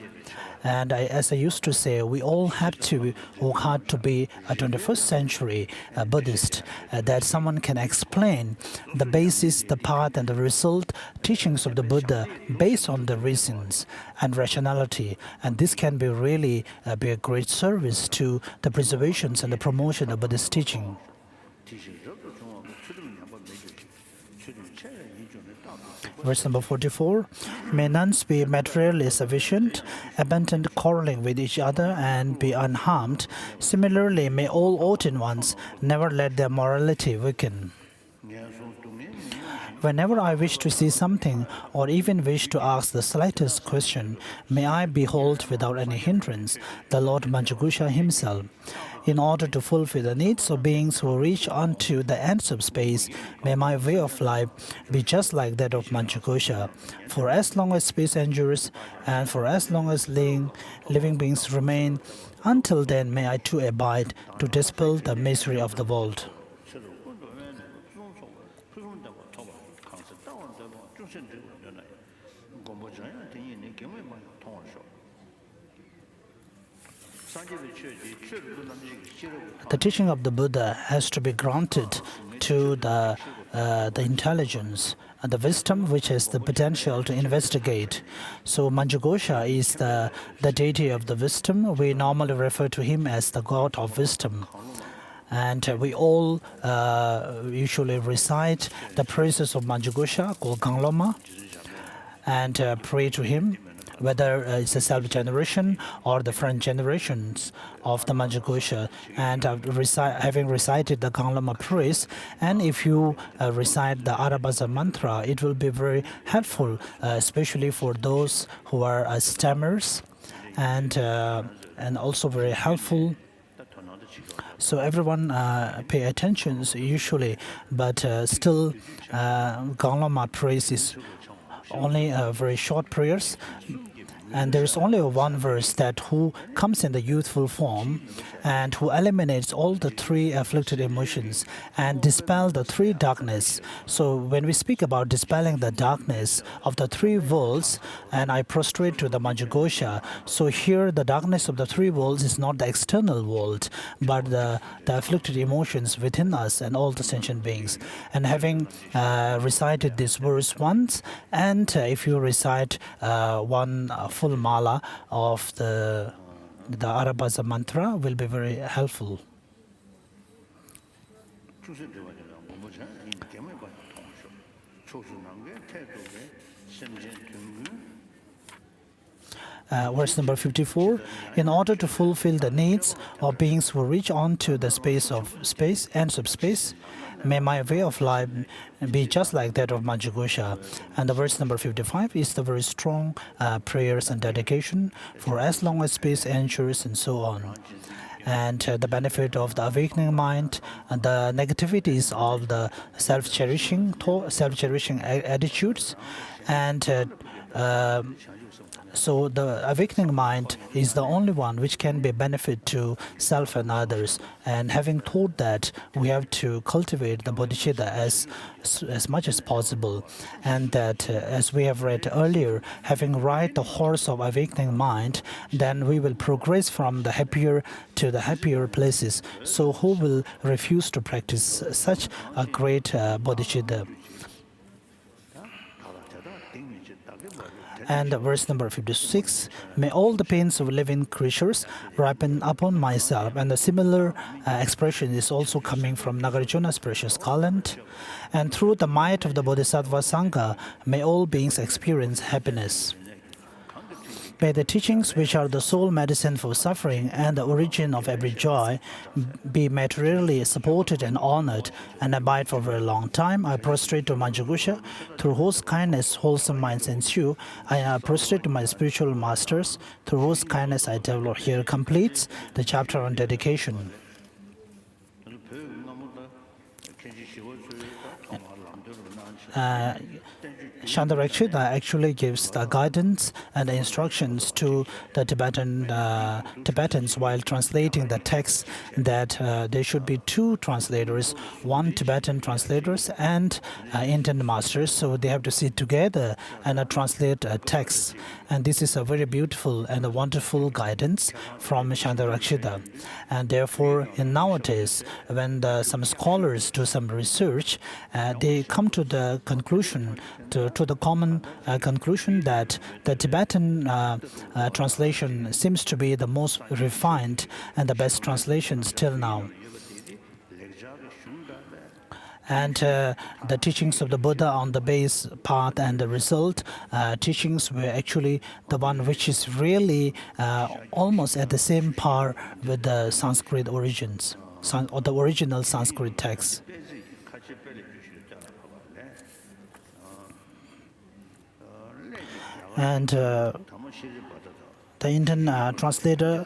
And as I used to say, we all have to work hard to be a 21st century Buddhist, that someone can explain the basis, the path, and the result teachings of the Buddha based on the reasons and rationality. And this can be really be a great service to the preservation and the promotion of Buddhist teaching. Verse number 44, may nuns be materially sufficient, abandon quarreling with each other, and be unharmed. Similarly, may all ordained ones never let their morality weaken. Whenever I wish to see something or even wish to ask the slightest question, may I behold without any hindrance the Lord Manjughosha himself. In order to fulfill the needs of beings who reach unto the ends of space, may my way of life be just like that of Manjughosha. For as long as space endures, and for as long as living beings remain, until then may I too abide to dispel the misery of the world. The teaching of the Buddha has to be granted to the intelligence and the wisdom which has the potential to investigate. So Manjughosha is the deity of the wisdom. We normally refer to him as the god of wisdom. And we all usually recite the praises of Manjughosha, called Lama, and pray to him, whether it's the self-generation or the front generations of the Manjughosha. And having recited the Lama praise, and if you recite the Arabhasa mantra, it will be very helpful, especially for those who are stammers, and also very helpful. So everyone pay attention usually, but still Lama praise is only very short prayers. And there is only one verse that who comes in the youthful form and who eliminates all the three afflicted emotions and dispel the three darkness. So when we speak about dispelling the darkness of the three worlds, and I prostrate to the Manjughosha, so here the darkness of the three worlds is not the external world, but the afflicted emotions within us and all the sentient beings. And having recited this verse once, and if you recite one full mala of the Arabhasa mantra, will be very helpful. Verse number 54, in order to fulfill the needs of beings who reach on to the ends of space, may my way of life be just like that of Manjughosha. And the verse number 55 is the very strong prayers and dedication for as long as space endures and so on. And the benefit of the awakening mind, and the negativities of the self-cherishing attitudes, and so the awakening mind is the only one which can be a benefit to self and others. And having thought that, we have to cultivate the bodhicitta as much as possible. And that, as we have read earlier, having ride the horse of awakening mind, then we will progress from the happier to the happier places. So who will refuse to practice such a great bodhicitta? And verse number 56, may all the pains of living creatures ripen upon myself. And a similar expression is also coming from Nagarjuna's precious Kalant. And through the might of the Bodhisattva Sangha, may all beings experience happiness. May the teachings, which are the sole medicine for suffering and the origin of every joy, be materially supported and honored and abide for a very long time. I prostrate to Manjughosha, through whose kindness wholesome minds ensue. I prostrate to my spiritual masters, through whose kindness I develop. Here completes the chapter on dedication. Shantideva actually gives the guidance and the instructions to the Tibetans while translating the text, that there should be two translators, one Tibetan translators and Indian masters. So they have to sit together and translate texts. And this is a very beautiful and a wonderful guidance from Shantideva. And therefore, in nowadays, when some scholars do some research, they come to the conclusion, to the common conclusion, that the Tibetan translation seems to be the most refined and the best translation till now. And the teachings of the Buddha on the base path and the result teachings were actually the one which is really almost at the same par with the Sanskrit origins, or the original Sanskrit text. And the Indian translator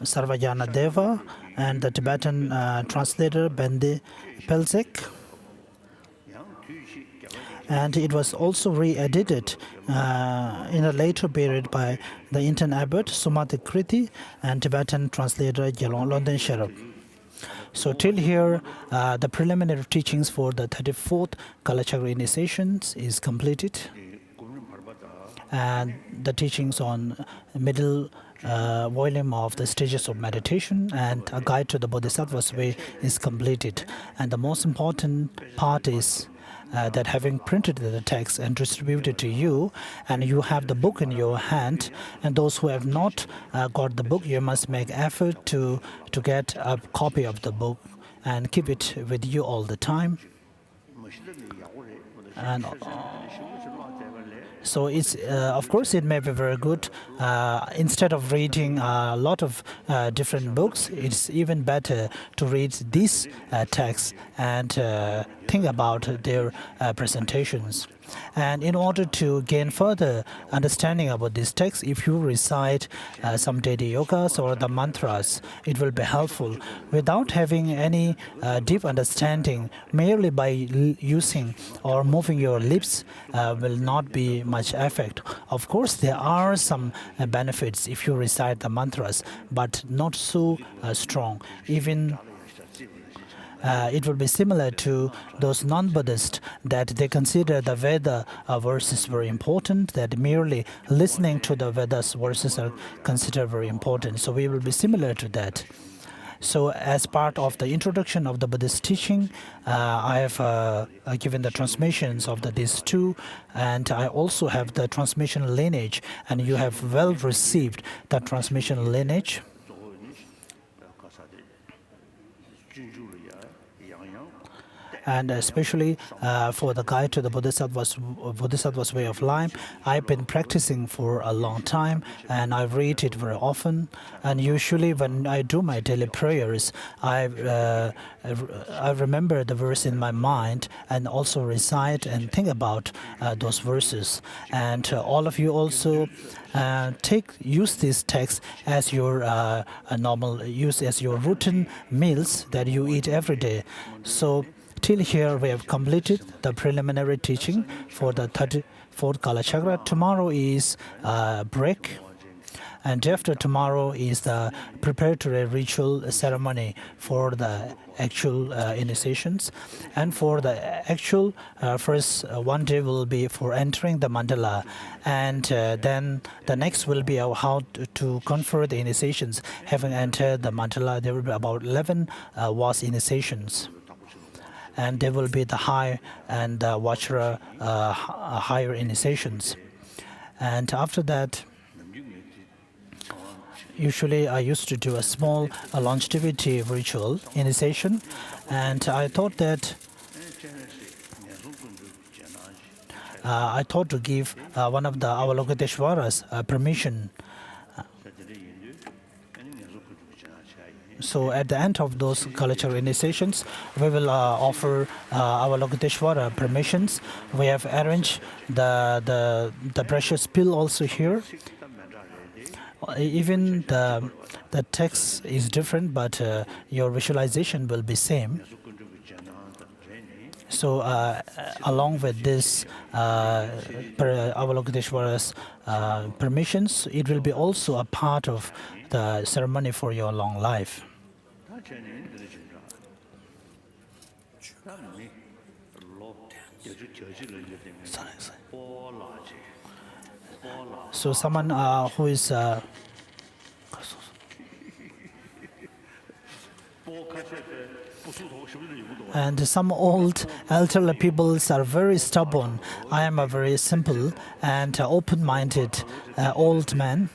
Sarvajana Deva and the Tibetan translator Bende Pelzek. And it was also re-edited in a later period by the Indian abbot Sumati Kriti and Tibetan translator Gelong London Sherab. So till here, the preliminary teachings for the 34th Kalachakra initiations is completed. And the teachings on middle volume of the stages of meditation and a guide to the Bodhisattva's way is completed. And the most important part is that having printed the text and distributed to you, and you have the book in your hand, and those who have not got the book, you must make effort to get a copy of the book and keep it with you all the time. And so it's, of course, it may be very good. Instead of reading a lot of different books, it's even better to read these texts and think about their presentations. And in order to gain further understanding about this text, if you recite some daily yogas or the mantras, it will be helpful. Without having any deep understanding, merely by using or moving your lips will not be much effect. Of course, there are some benefits if you recite the mantras, but not so strong. Even it will be similar to those non-Buddhists that they consider the Veda verses very important, that merely listening to the Vedas verses are considered very important. So we will be similar to that. So as part of the introduction of the Buddhist teaching, I have given the transmissions of these two, and I also have the transmission lineage, and you have well received the transmission lineage. And especially for the guide to the Bodhisattva's way of life, I've been practicing for a long time, and I read it very often. And usually when I do my daily prayers, I remember the verse in my mind and also recite and think about those verses. And all of you also use this text as your as your routine meals that you eat every day. So till here, we have completed the preliminary teaching for the 34th Kalachakra. Tomorrow is break, and after tomorrow is the preparatory ritual ceremony for the actual initiations. And for the actual first one day will be for entering the mandala, and then the next will be how to confer the initiations. Having entered the mandala, there will be about 11 was initiations. And there will be the high and Vajra higher initiations. And after that, usually I used to do a small longevity ritual initiation, and I thought that to give one of the Avalokiteshvaras permission. So at the end of those Kalachakra initiations, we will offer our Avalokiteshvara permissions. We have arranged the precious pill also here. Even the text is different, but your visualization will be same. So along with this Avalokiteshvara's permissions, it will be also a part of the ceremony for your long life. So someone who is and some elderly people are very stubborn. I am a very simple and open-minded old man.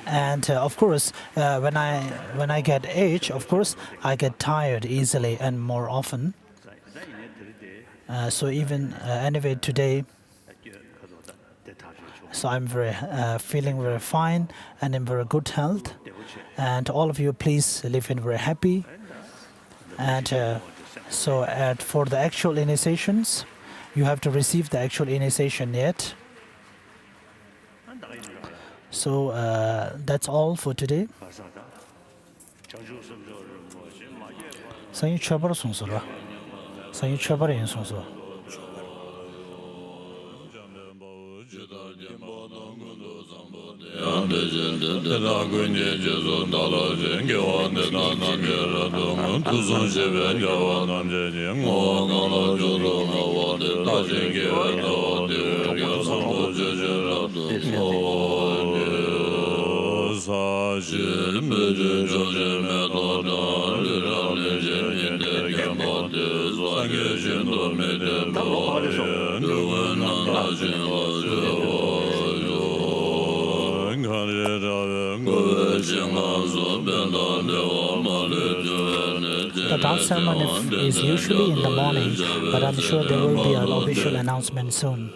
And of course, when I get age, of course, I get tired easily and more often. So even anyway today, so I'm feeling very fine and in very good health. And all of you, please live in very happy. And so for the actual initiations, you have to receive the actual initiation yet. So that's all for today. Sanyi chabar sonsura. Sanyi chabar yin sonsura. The dance ceremony is usually in the morning, but I'm sure there will be an official announcement soon.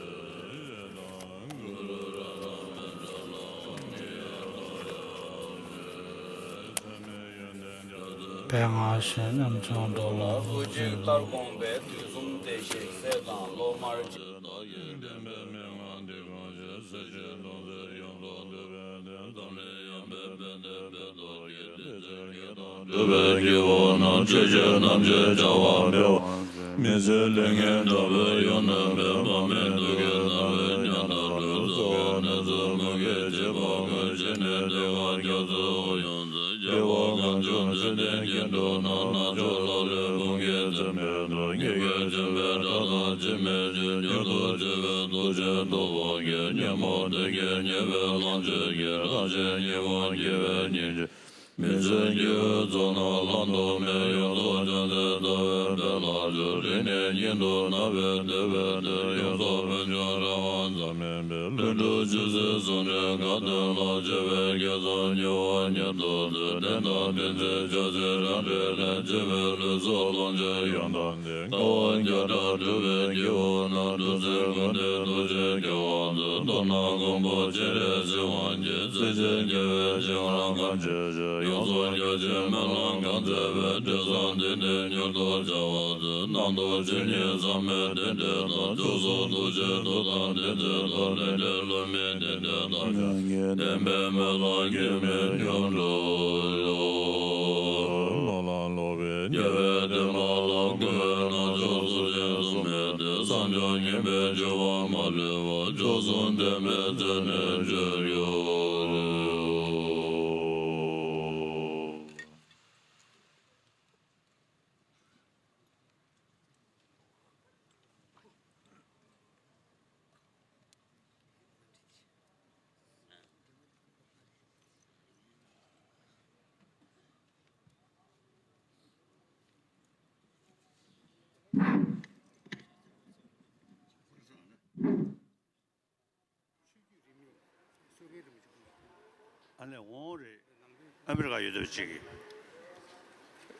아메리카 유도지기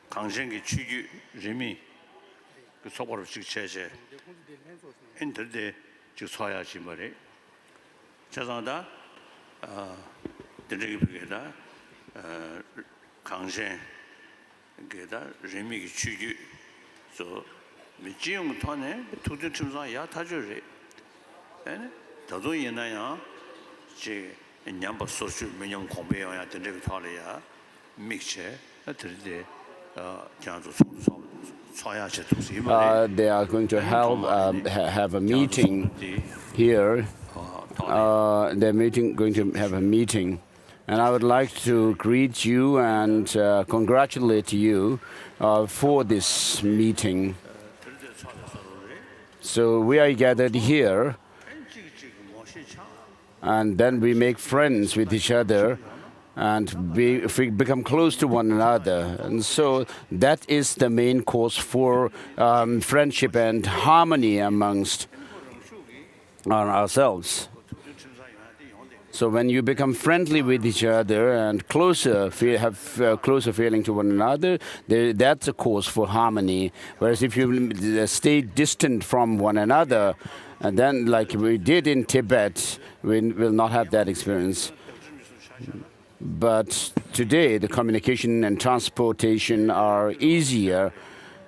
강생기 취규 리미 그 속으로 직체제 인터데 즉 소야지 말이 자상하다 드리기 비게다 강생 게다 리미 취규 저 미지용 토네 투드 팀상 야 타주리 에 더도 있나요 제 냠바 소셜 민영 공배야 되는 거 탈이야 믹체 들이대 장조 소야체 도시 They are going to have a meeting here. They're going to have a meeting, and I would like to greet you and congratulate you for this meeting. So we are gathered here, and then we make friends with each other and we become close to one another. And so that is the main cause for friendship and harmony amongst ourselves. So when you become friendly with each other and have closer feeling to one another, that's a cause for harmony. Whereas if you stay distant from one another, and then like we did in Tibet, we will not have that experience. But today, the communication and transportation are easier,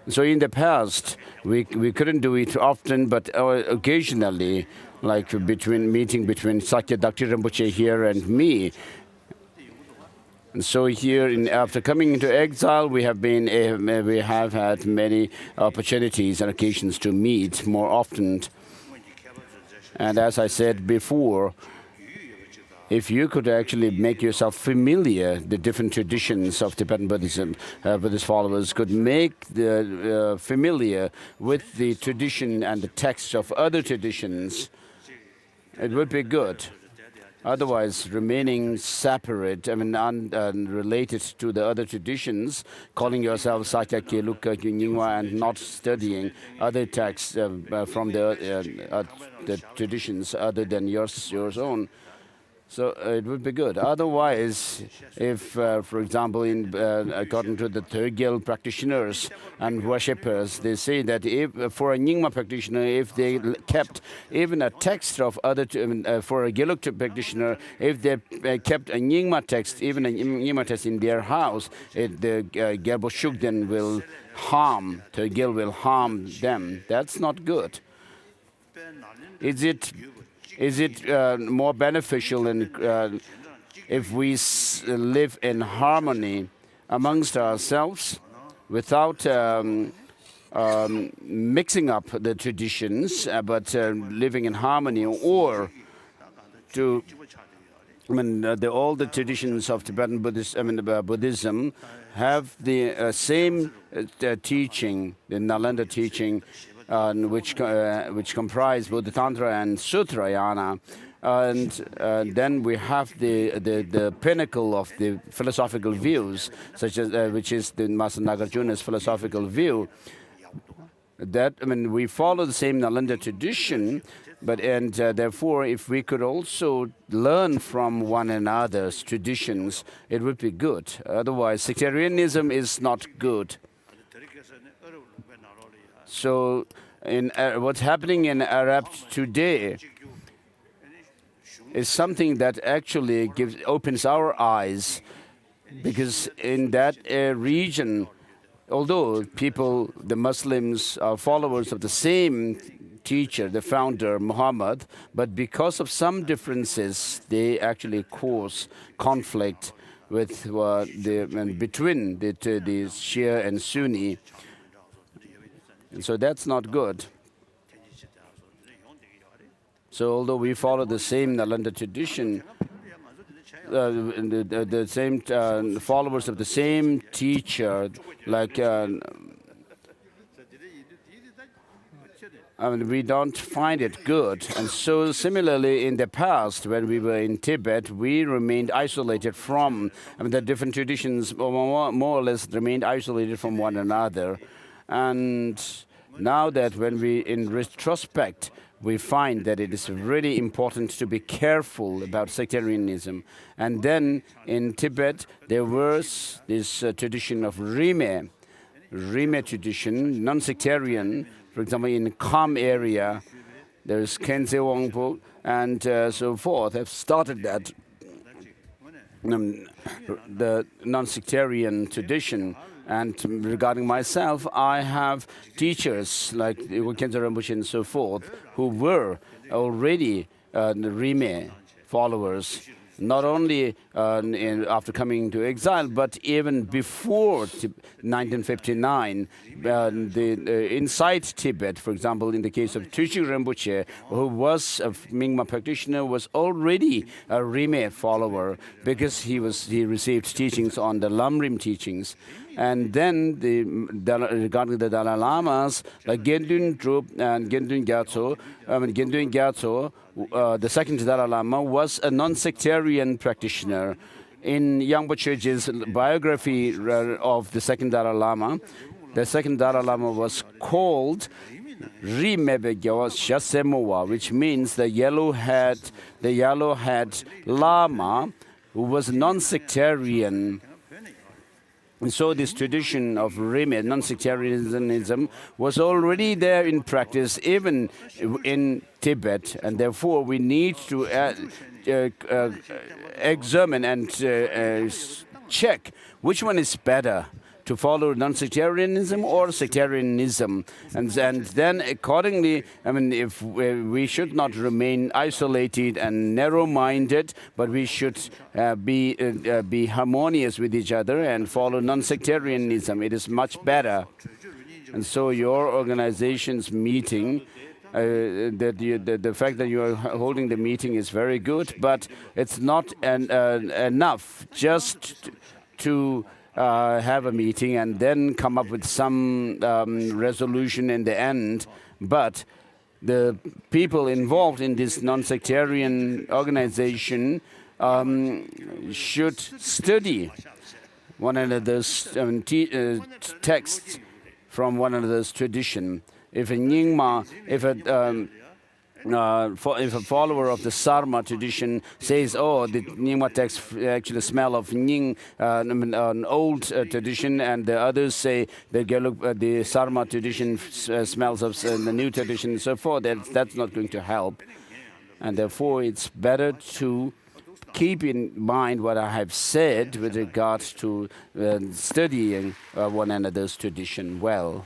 So in the past, we couldn't do it often, but occasionally, like meeting between Sakya Dr. Rinpoche here and me. And so here, after coming into exile, we have had many opportunities and occasions to meet more often. And as I said before, if you could actually make yourself familiar, the different traditions of Tibetan Buddhism, Buddhist followers could make familiar with the tradition and the texts of other traditions, it would be good. Otherwise, remaining separate, unrelated to the other traditions, calling yourself Sakya, Keluka, Nyingwa, and not studying other texts from the traditions other than yours own. So it would be good. Otherwise, if, for example, according to the Thirgyal practitioners and worshippers, they say that for a Nyingma practitioner, if they kept even a text of for a Geluk practitioner, if they kept a Nyingma text, even a Nyingma text in their house, the Gelbo Shugden will harm, Thirgyal will harm them. That's not good. Is it more beneficial if we live in harmony amongst ourselves without mixing up the traditions, but living in harmony, or all the traditions of Tibetan Buddhism have the same teaching, the Nalanda teaching, which comprise both the Tantra and Sutrayana, and then we have the pinnacle of the philosophical views, such as which is the Master Nagarjuna's philosophical view. That we follow the same Nalanda tradition, but therefore, if we could also learn from one another's traditions, it would be good. Otherwise, sectarianism is not good. So, what's happening in Arab today is something that actually opens our eyes, because in that region, although the Muslims are followers of the same teacher, the founder, Muhammad, but because of some differences, they actually cause conflict with between the Shia and Sunni. And so that's not good. So although we follow the same Nalanda tradition, the same followers of the same teacher, like we don't find it good. And so similarly, in the past, when we were in Tibet, we remained isolated from the different traditions, more or less remained isolated from one another. And now that when we, in retrospect, we find that it is really important to be careful about sectarianism. And then in Tibet, there was this tradition of Rime tradition, non-sectarian. For example, in Kham area, there is Khenze Wangpo and so forth, have started that, the non-sectarian tradition. And regarding myself, I have teachers like Khenze Rinpoche and so forth who were already Rime followers, not only after coming to exile, but even before 1959, inside Tibet, for example, in the case of Trishik Rinpoche, who was a Nyingma practitioner, was already a Rime follower because he received teachings on the Lamrim teachings. And then regarding the Dalai Lamas, like Gendun Drup and Gendun Gyatso, Gendun Gyatso, the second Dalai Lama, was a non-sectarian practitioner. In Yangpo Chögyal's biography of the second Dalai Lama, the second Dalai Lama was called Rimebe Gyawa Shasemowa, which means the yellow-haired Lama, who was non-sectarian. And so this tradition of Rime, non-sectarianism, was already there in practice, even in Tibet. And therefore, we need to examine and check which one is better, to follow non-sectarianism or sectarianism. And then accordingly, I mean, if we should not remain isolated and narrow-minded, but we should be harmonious with each other and follow non-sectarianism. It is much better. And so your organization's meeting, the fact that you are holding the meeting is very good, but it's not enough just to have a meeting and then come up with some resolution in the end. But the people involved in this non-sectarian organization should study one another's texts from one another's tradition. If a Nyingma, if a follower of the Sarma tradition says, "Oh, the Nyingma texts actually smell of Nying, an old tradition," and the others say the Sarma tradition smells of the new tradition, and so forth, that's not going to help. And therefore, it's better to keep in mind what I have said with regard to studying one another's tradition well.